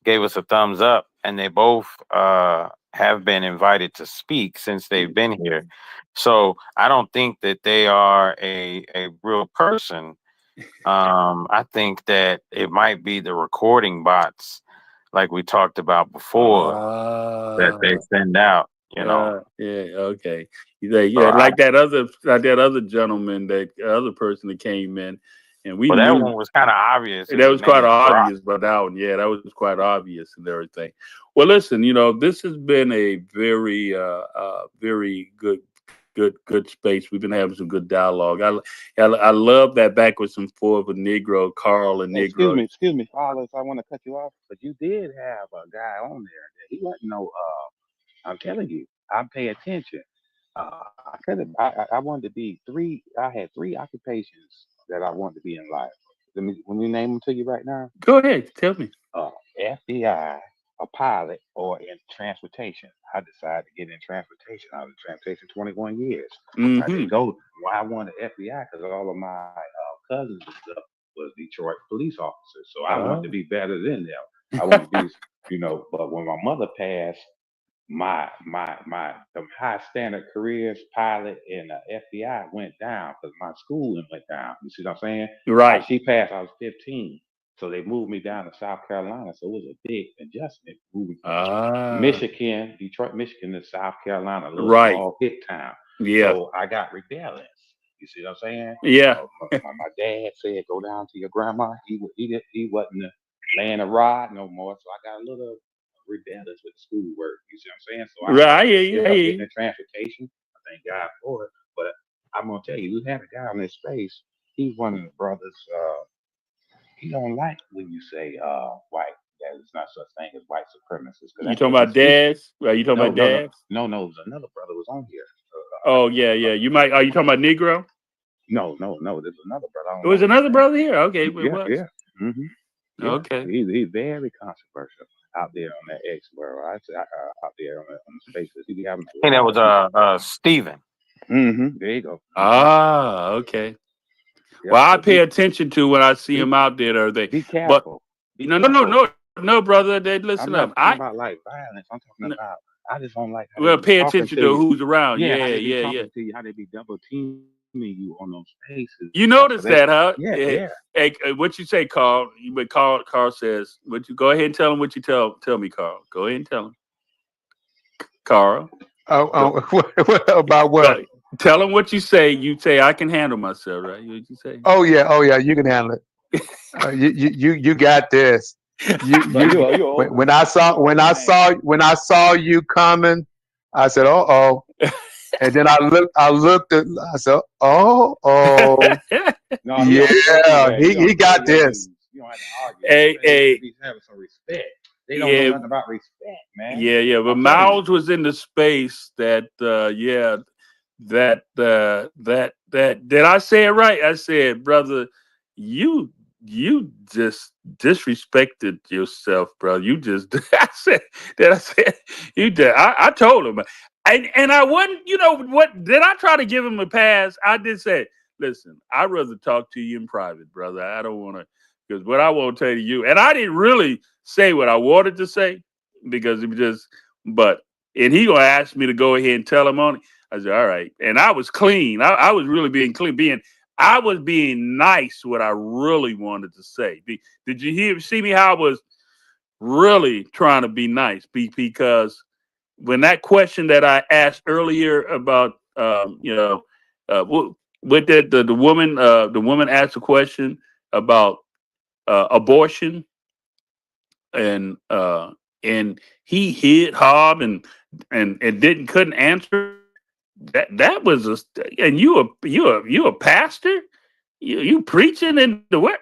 gave us a thumbs up, and they both have been invited to speak since they've been here. So I don't think that they are a real person. I think that it might be the recording bots, like we talked about before, that they send out. Yeah. Okay. Like that other gentleman, that other person that came in, and we Well, knew that one was kind of obvious. that was quite obvious, but that one, that was quite obvious and everything. Well, listen, this has been a very, very good space. We've been having some good dialogue. I love that backwards and forth with Negro, Carl, and Negro. Excuse me, Carlos. I want to cut you off, but you did have a guy on there that he wasn't no. I'm telling you, I pay attention. I wanted to be three. I had three occupations that I wanted to be in life. Let me name them to you right now. Go ahead, tell me. FBI, a pilot, or in transportation. I decided to get in transportation. I was in transportation 21 years. I didn't go. Why I wanted FBI because all of my cousins and stuff was Detroit police officers. So I wanted to be better than them. I wanted to be, But when my mother passed, my high standard careers, pilot and FBI went down because my schooling went down. You see what I'm saying? Right. She passed. I was 15. So they moved me down to South Carolina. So it was a big adjustment moving from Michigan, Detroit, Michigan to South Carolina, a little small hit town. Yeah. So I got rebellious. You see what I'm saying? Yeah. My dad said, go down to your grandma. He wasn't laying a rod no more. So I got a little rebellious with the schoolwork. You see what I'm saying? So I getting in transportation. I thank God for it. But I'm going to tell you, we had a guy on this space. He's one of the brothers. He don't like when you say white. That is not such thing as white supremacists. You talking about dads? Are you talking about dads? No, there's another brother was on here. Are you talking about Negro? No. There's another brother. There was another brother here. Okay. Yeah. Mm-hmm. Yeah. Okay. He's very controversial out there on that X world. Out there on the spaces. He be having. I think that was Steven. Mm-hmm. There you go. Okay. Yeah, well, I pay attention to when I see him out there. Be careful. No, brother. They listen up. I'm not talking about like violence. I'm talking about. I just don't like. Pay attention to who's around. Yeah. To you, how they be double teaming you on those spaces. You notice that, huh? Yeah. Hey, what you say, Carl? But Carl says, "What you go ahead and tell him what you tell me, Carl. Go ahead and tell him, Carl. About what? Tell him what you say. You say I can handle myself, right? What you say? Oh yeah. You can handle it. You got this. When I saw you coming, I said, "Uh-oh." And then I looked at, I said, "Oh, No, yeah, he got this." You don't have to argue. Hey, Be having some respect. They don't know yeah, nothing about respect, man. yeah. But I'm telling you. Miles was in the space that, did I say it right? I said, brother, you just disrespected yourself, bro. You just I said you did. I told him, and I wasn't. You know what? Did I try to give him a pass? I did say, listen, I'd rather talk to you in private, brother. I don't want to, because what I won't tell you, and I didn't really say what I wanted to say because it was just, but and he gonna ask me to go ahead and tell him on it. I said, all right. And I was clean. I was really being clean, I was being nice what I really wanted to say. Did you see me how I was really trying to be nice? Because when that question that I asked earlier about, with the woman asked a question about abortion, and he hid Hob and couldn't answer. That was and you a pastor, you preaching in the what,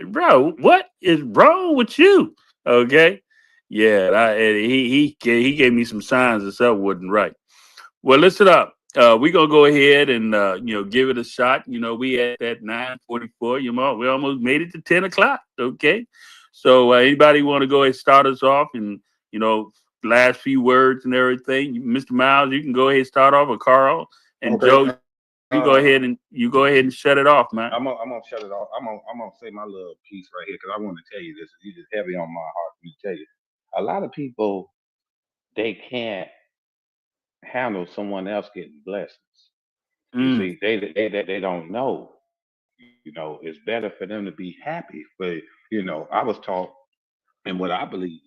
bro? What is wrong with you? Okay, yeah, he gave me some signs that something wasn't right. Well, listen up. We gonna go ahead and give it a shot. We at that 9:44. We almost made it to 10 o'clock. Okay, so anybody want to go ahead and start us off and last few words and everything? Mr. Miles, you can go ahead and start off, or Carl and Okay. Joe. You go ahead and shut it off, man. I'm gonna shut it off. I'm gonna say my little piece right here because I want to tell you this. It's just heavy on my heart for me to tell you. A lot of people, they can't handle someone else getting blessings. You see, they don't know. It's better for them to be happy. But I was taught, and what I believe,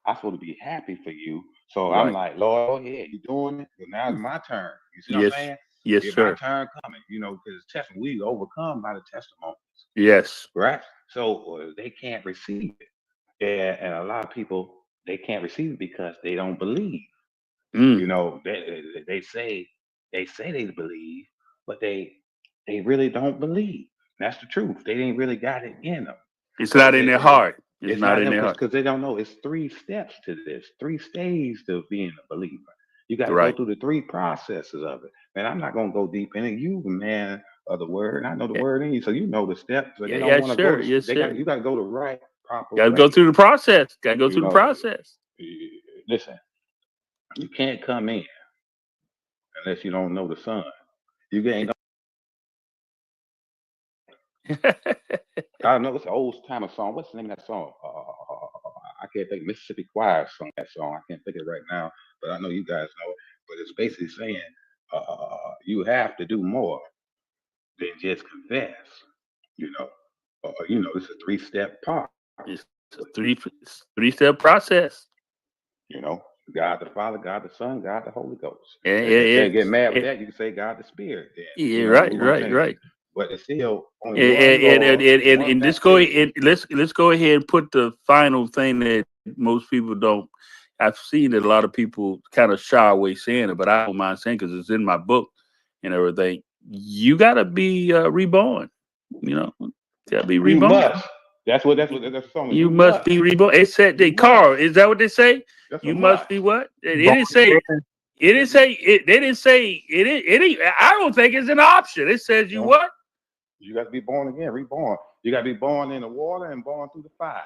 I'm supposed to be happy for you. So I'm Right. like, Lord, oh yeah, you doing it. But now it's my turn. You see what I'm Yes. saying? Yes, It's my sir. turn coming. Because testing, we overcome by the testimony. Yes. Right? So they can't receive it. And a lot of people, they can't receive it because they don't believe. Mm. They say they believe, but they really don't believe. That's the truth. They ain't really got it in them. It's not in their heart. It's not not in them their heart. because they don't know. It's 3 steps to this, 3 stages to being a believer. You got to go Right. through the 3 processes of it. Man, I'm not gonna go deep in it. You, the man of the word, I know the word in you, so you know the steps. But they don't Yeah, want to sure. go. Yes, sir. You got to go the right, proper Got to way. go through the process. Got to go You through the know, process. listen, you can't come in unless you don't know the son. You ain't. I know it's an old timer song. What's the name of that song? I can't think. Mississippi Choir sung that song. I can't think of it right now, but I know you guys know it. But it's basically saying you have to do more than just confess. It's a 3-step part. It's a three-step process. God the Father, God the Son, God the Holy Ghost. Yeah, If you get mad with that, you can say God the Spirit. Then yeah, right. But it's still only one Lord. And let's go ahead. Let's go ahead and put the final thing that most people don't. I've seen that a lot of people kind of shy away saying it, but I don't mind saying because it's in my book and everything. You got to be reborn. Got to be reborn. You must. That's what the song is. You must be reborn. It said they Carl. Is that what they say? You must be what? It didn't say. It didn't say. They didn't say. I don't think it's an option. It says you what? You got to be born again, reborn. You got to be born in the water and born through the fire.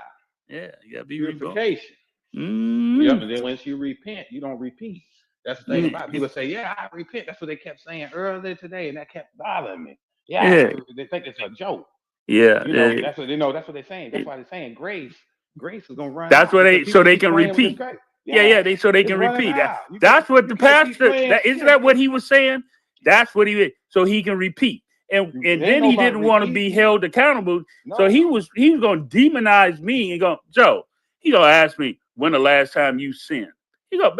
Yeah, you got to be purification. reborn. Yep, and then once you repent, you don't repeat. That's the thing about it. People say, "Yeah, I repent." That's what they kept saying earlier today, and that kept bothering me. Yeah. They think it's a joke. Yeah, that's what they know. That's what they're saying. That's why they're saying grace is gonna run. That's what so they can repeat. So they can repeat. That's what the pastor. Isn't that what he was saying? That's what he. So he can repeat. And then he didn't want to be held accountable. No. So he was going to demonize me and go, Joe. He gonna ask me when the last time you sinned. He go,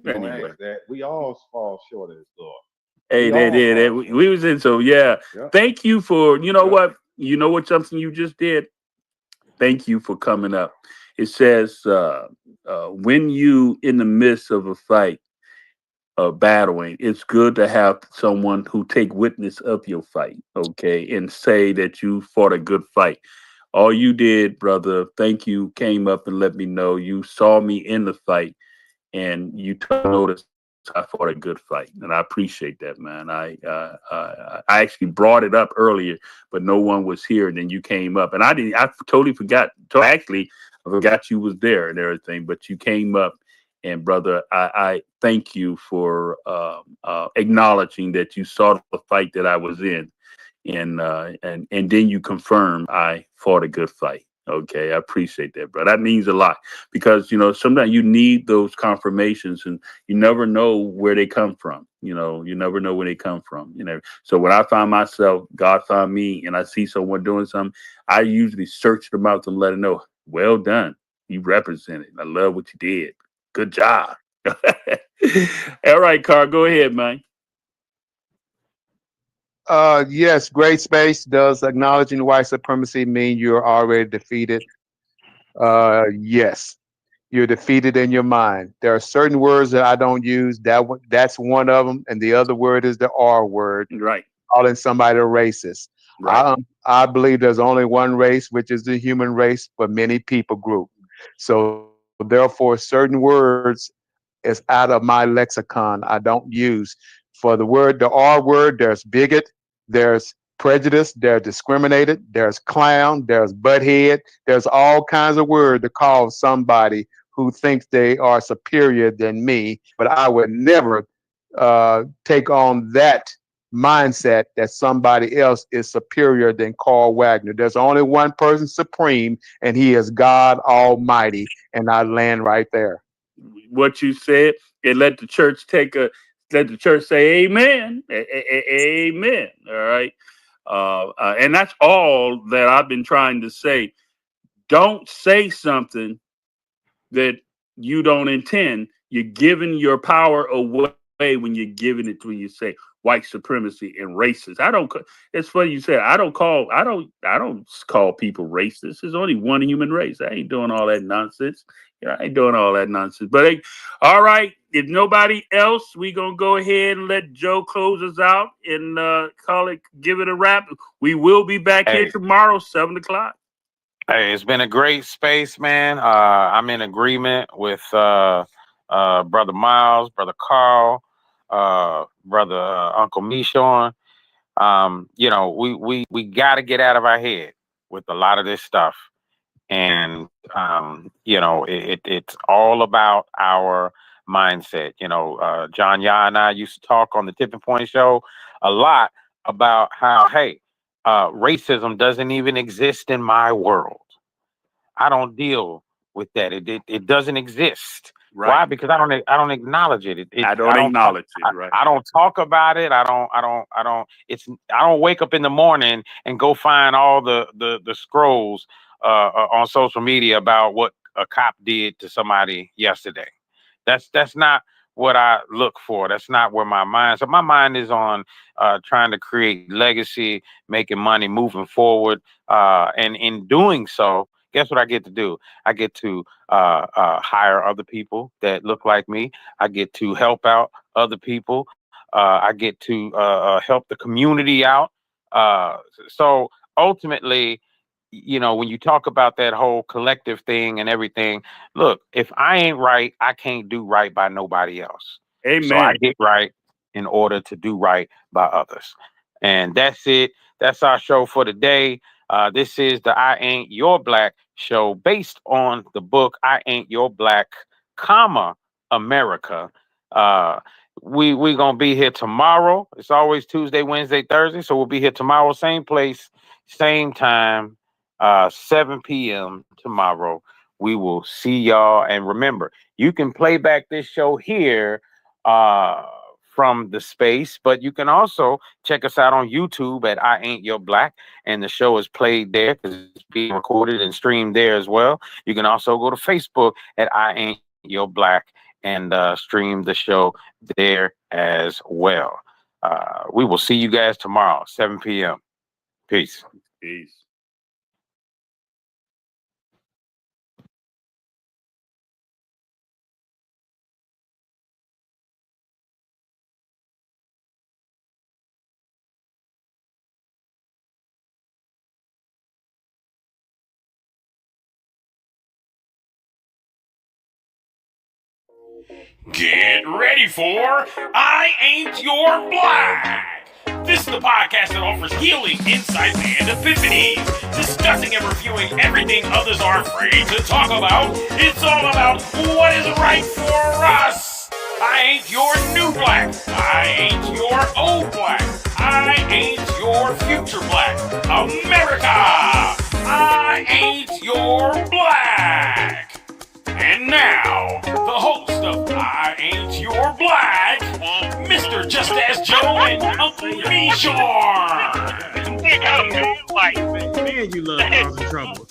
anyway. That we all fall short of his Lord. Hey, they did. We was in. So yeah. Thank you for what something you just did. Thank you for coming up. It says, when you in the midst of a fight, battling, it's good to have someone who take witness of your fight, okay, and say that you fought a good fight. All you did, brother, thank you, came up and let me know you saw me in the fight and you took notice I fought a good fight, and I appreciate that, man. I actually brought it up earlier, but no one was here, and then you came up, and I didn't. I totally forgot. Actually, I forgot you was there and everything, but you came up, and brother, I thank you for acknowledging that you saw the fight that I was in, and then you confirm I fought a good fight. Okay, I appreciate that, bro. That means a lot because sometimes you need those confirmations, and you never know where they come from. You never know where they come from. So when I find myself, God found me, and I see someone doing something, I usually search them out and let them know, well done, you represented. I love what you did. Good job. All right, Carl, go ahead, man. Yes, great space. Does acknowledging white supremacy mean you're already defeated? Yes, you're defeated in your mind. There are certain words that I don't use. That's one of them, and the other word is the R word, Right, calling somebody a racist. right. I believe there's only one race, which is the human race, for many people group. So therefore, certain words is out of my lexicon. I don't use. For the R word, there's bigot, there's prejudice, there's discriminated, there's clown, there's butthead, there's all kinds of words to call somebody who thinks they are superior than me. But I would never take on that mindset that somebody else is superior than Carl Wagner. There's only one person supreme, and he is God Almighty. And I land right there. What you said, and let the church say amen. Amen. All right. And that's all that I've been trying to say. Don't say something that you don't intend. You're giving your power away when you're giving it when you say white supremacy and racist. I don't. It's funny you say I don't call people racist. There's only one human race. I ain't doing all that nonsense. I ain't doing all that nonsense. But hey, all right. If nobody else, we gonna go ahead and let Joe close us out and give it a wrap. We will be back here Hey, tomorrow, 7 o'clock. hey, it's been a great space, man. I'm in agreement with brother Miles, brother Carl, brother Uncle MeShorn. We got to get out of our head with a lot of this stuff, and it's all about our mindset. John Yah and I used to talk on the Tipping Point show a lot about how, hey, racism doesn't even exist in my world. I don't deal with that. It doesn't exist. Right. Why? Because I don't acknowledge it. I don't acknowledge it. Right. I don't talk about it. I don't wake up in the morning and go find all the scrolls on social media about what a cop did to somebody yesterday. That's not what I look for. That's not where my mind. So my mind is on trying to create legacy, making money, moving forward, and in doing so, guess what I get to do? I get to hire other people that look like me. I get to help out other people. I get to help the community out. So ultimately, when you talk about that whole collective thing and everything, look, if I ain't right, I can't do right by nobody else. So I Amen. get right in order to do right by others. And that's it. That's our show for today. This is the I Ain't Your Black show based on the book I Ain't Your Black, America. Uh, we gonna be here tomorrow. It's always Tuesday, Wednesday, Thursday. So we'll be here tomorrow, same place, same time, 7 p.m. tomorrow. We will see y'all. And remember, you can play back this show here from the space, but you can also check us out on YouTube at I Ain't Your Black, and the show is played there because it's being recorded and streamed there as well. You can also go to Facebook at I Ain't Your Black and stream the show there as well. We will see you guys tomorrow, 7 p.m. Peace. Peace. Get ready for I Ain't Your Black. This is the podcast that offers healing, insights, and epiphanies, discussing and reviewing everything others are afraid to talk about. It's all about what is right for us. I ain't your new black. I ain't your old black. I ain't your future black. America, I ain't your black. And now, the host of I Ain't Your Black, Mr. Just As Joe and Uncle MeShorn. Man, you love causing trouble.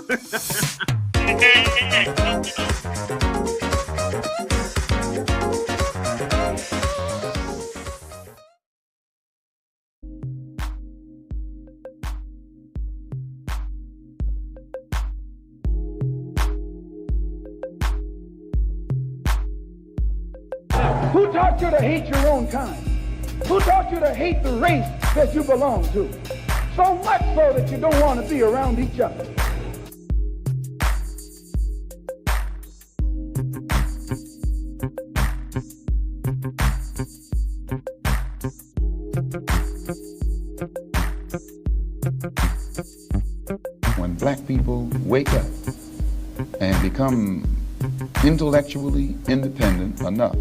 Who taught you to hate your own kind? Who taught you to hate the race that you belong to? So much so that you don't want to be around each other. When black people wake up and become intellectually independent enough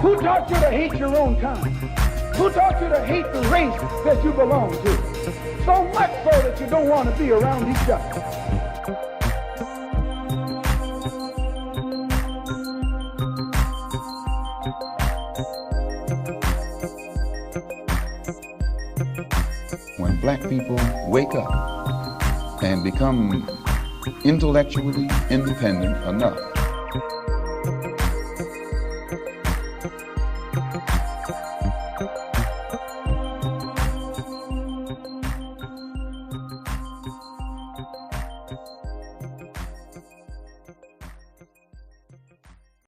Who taught you to hate your own kind? Who taught you to hate the race that you belong to? So much so that you don't want to be around each other. when black people wake up and become intellectually independent enough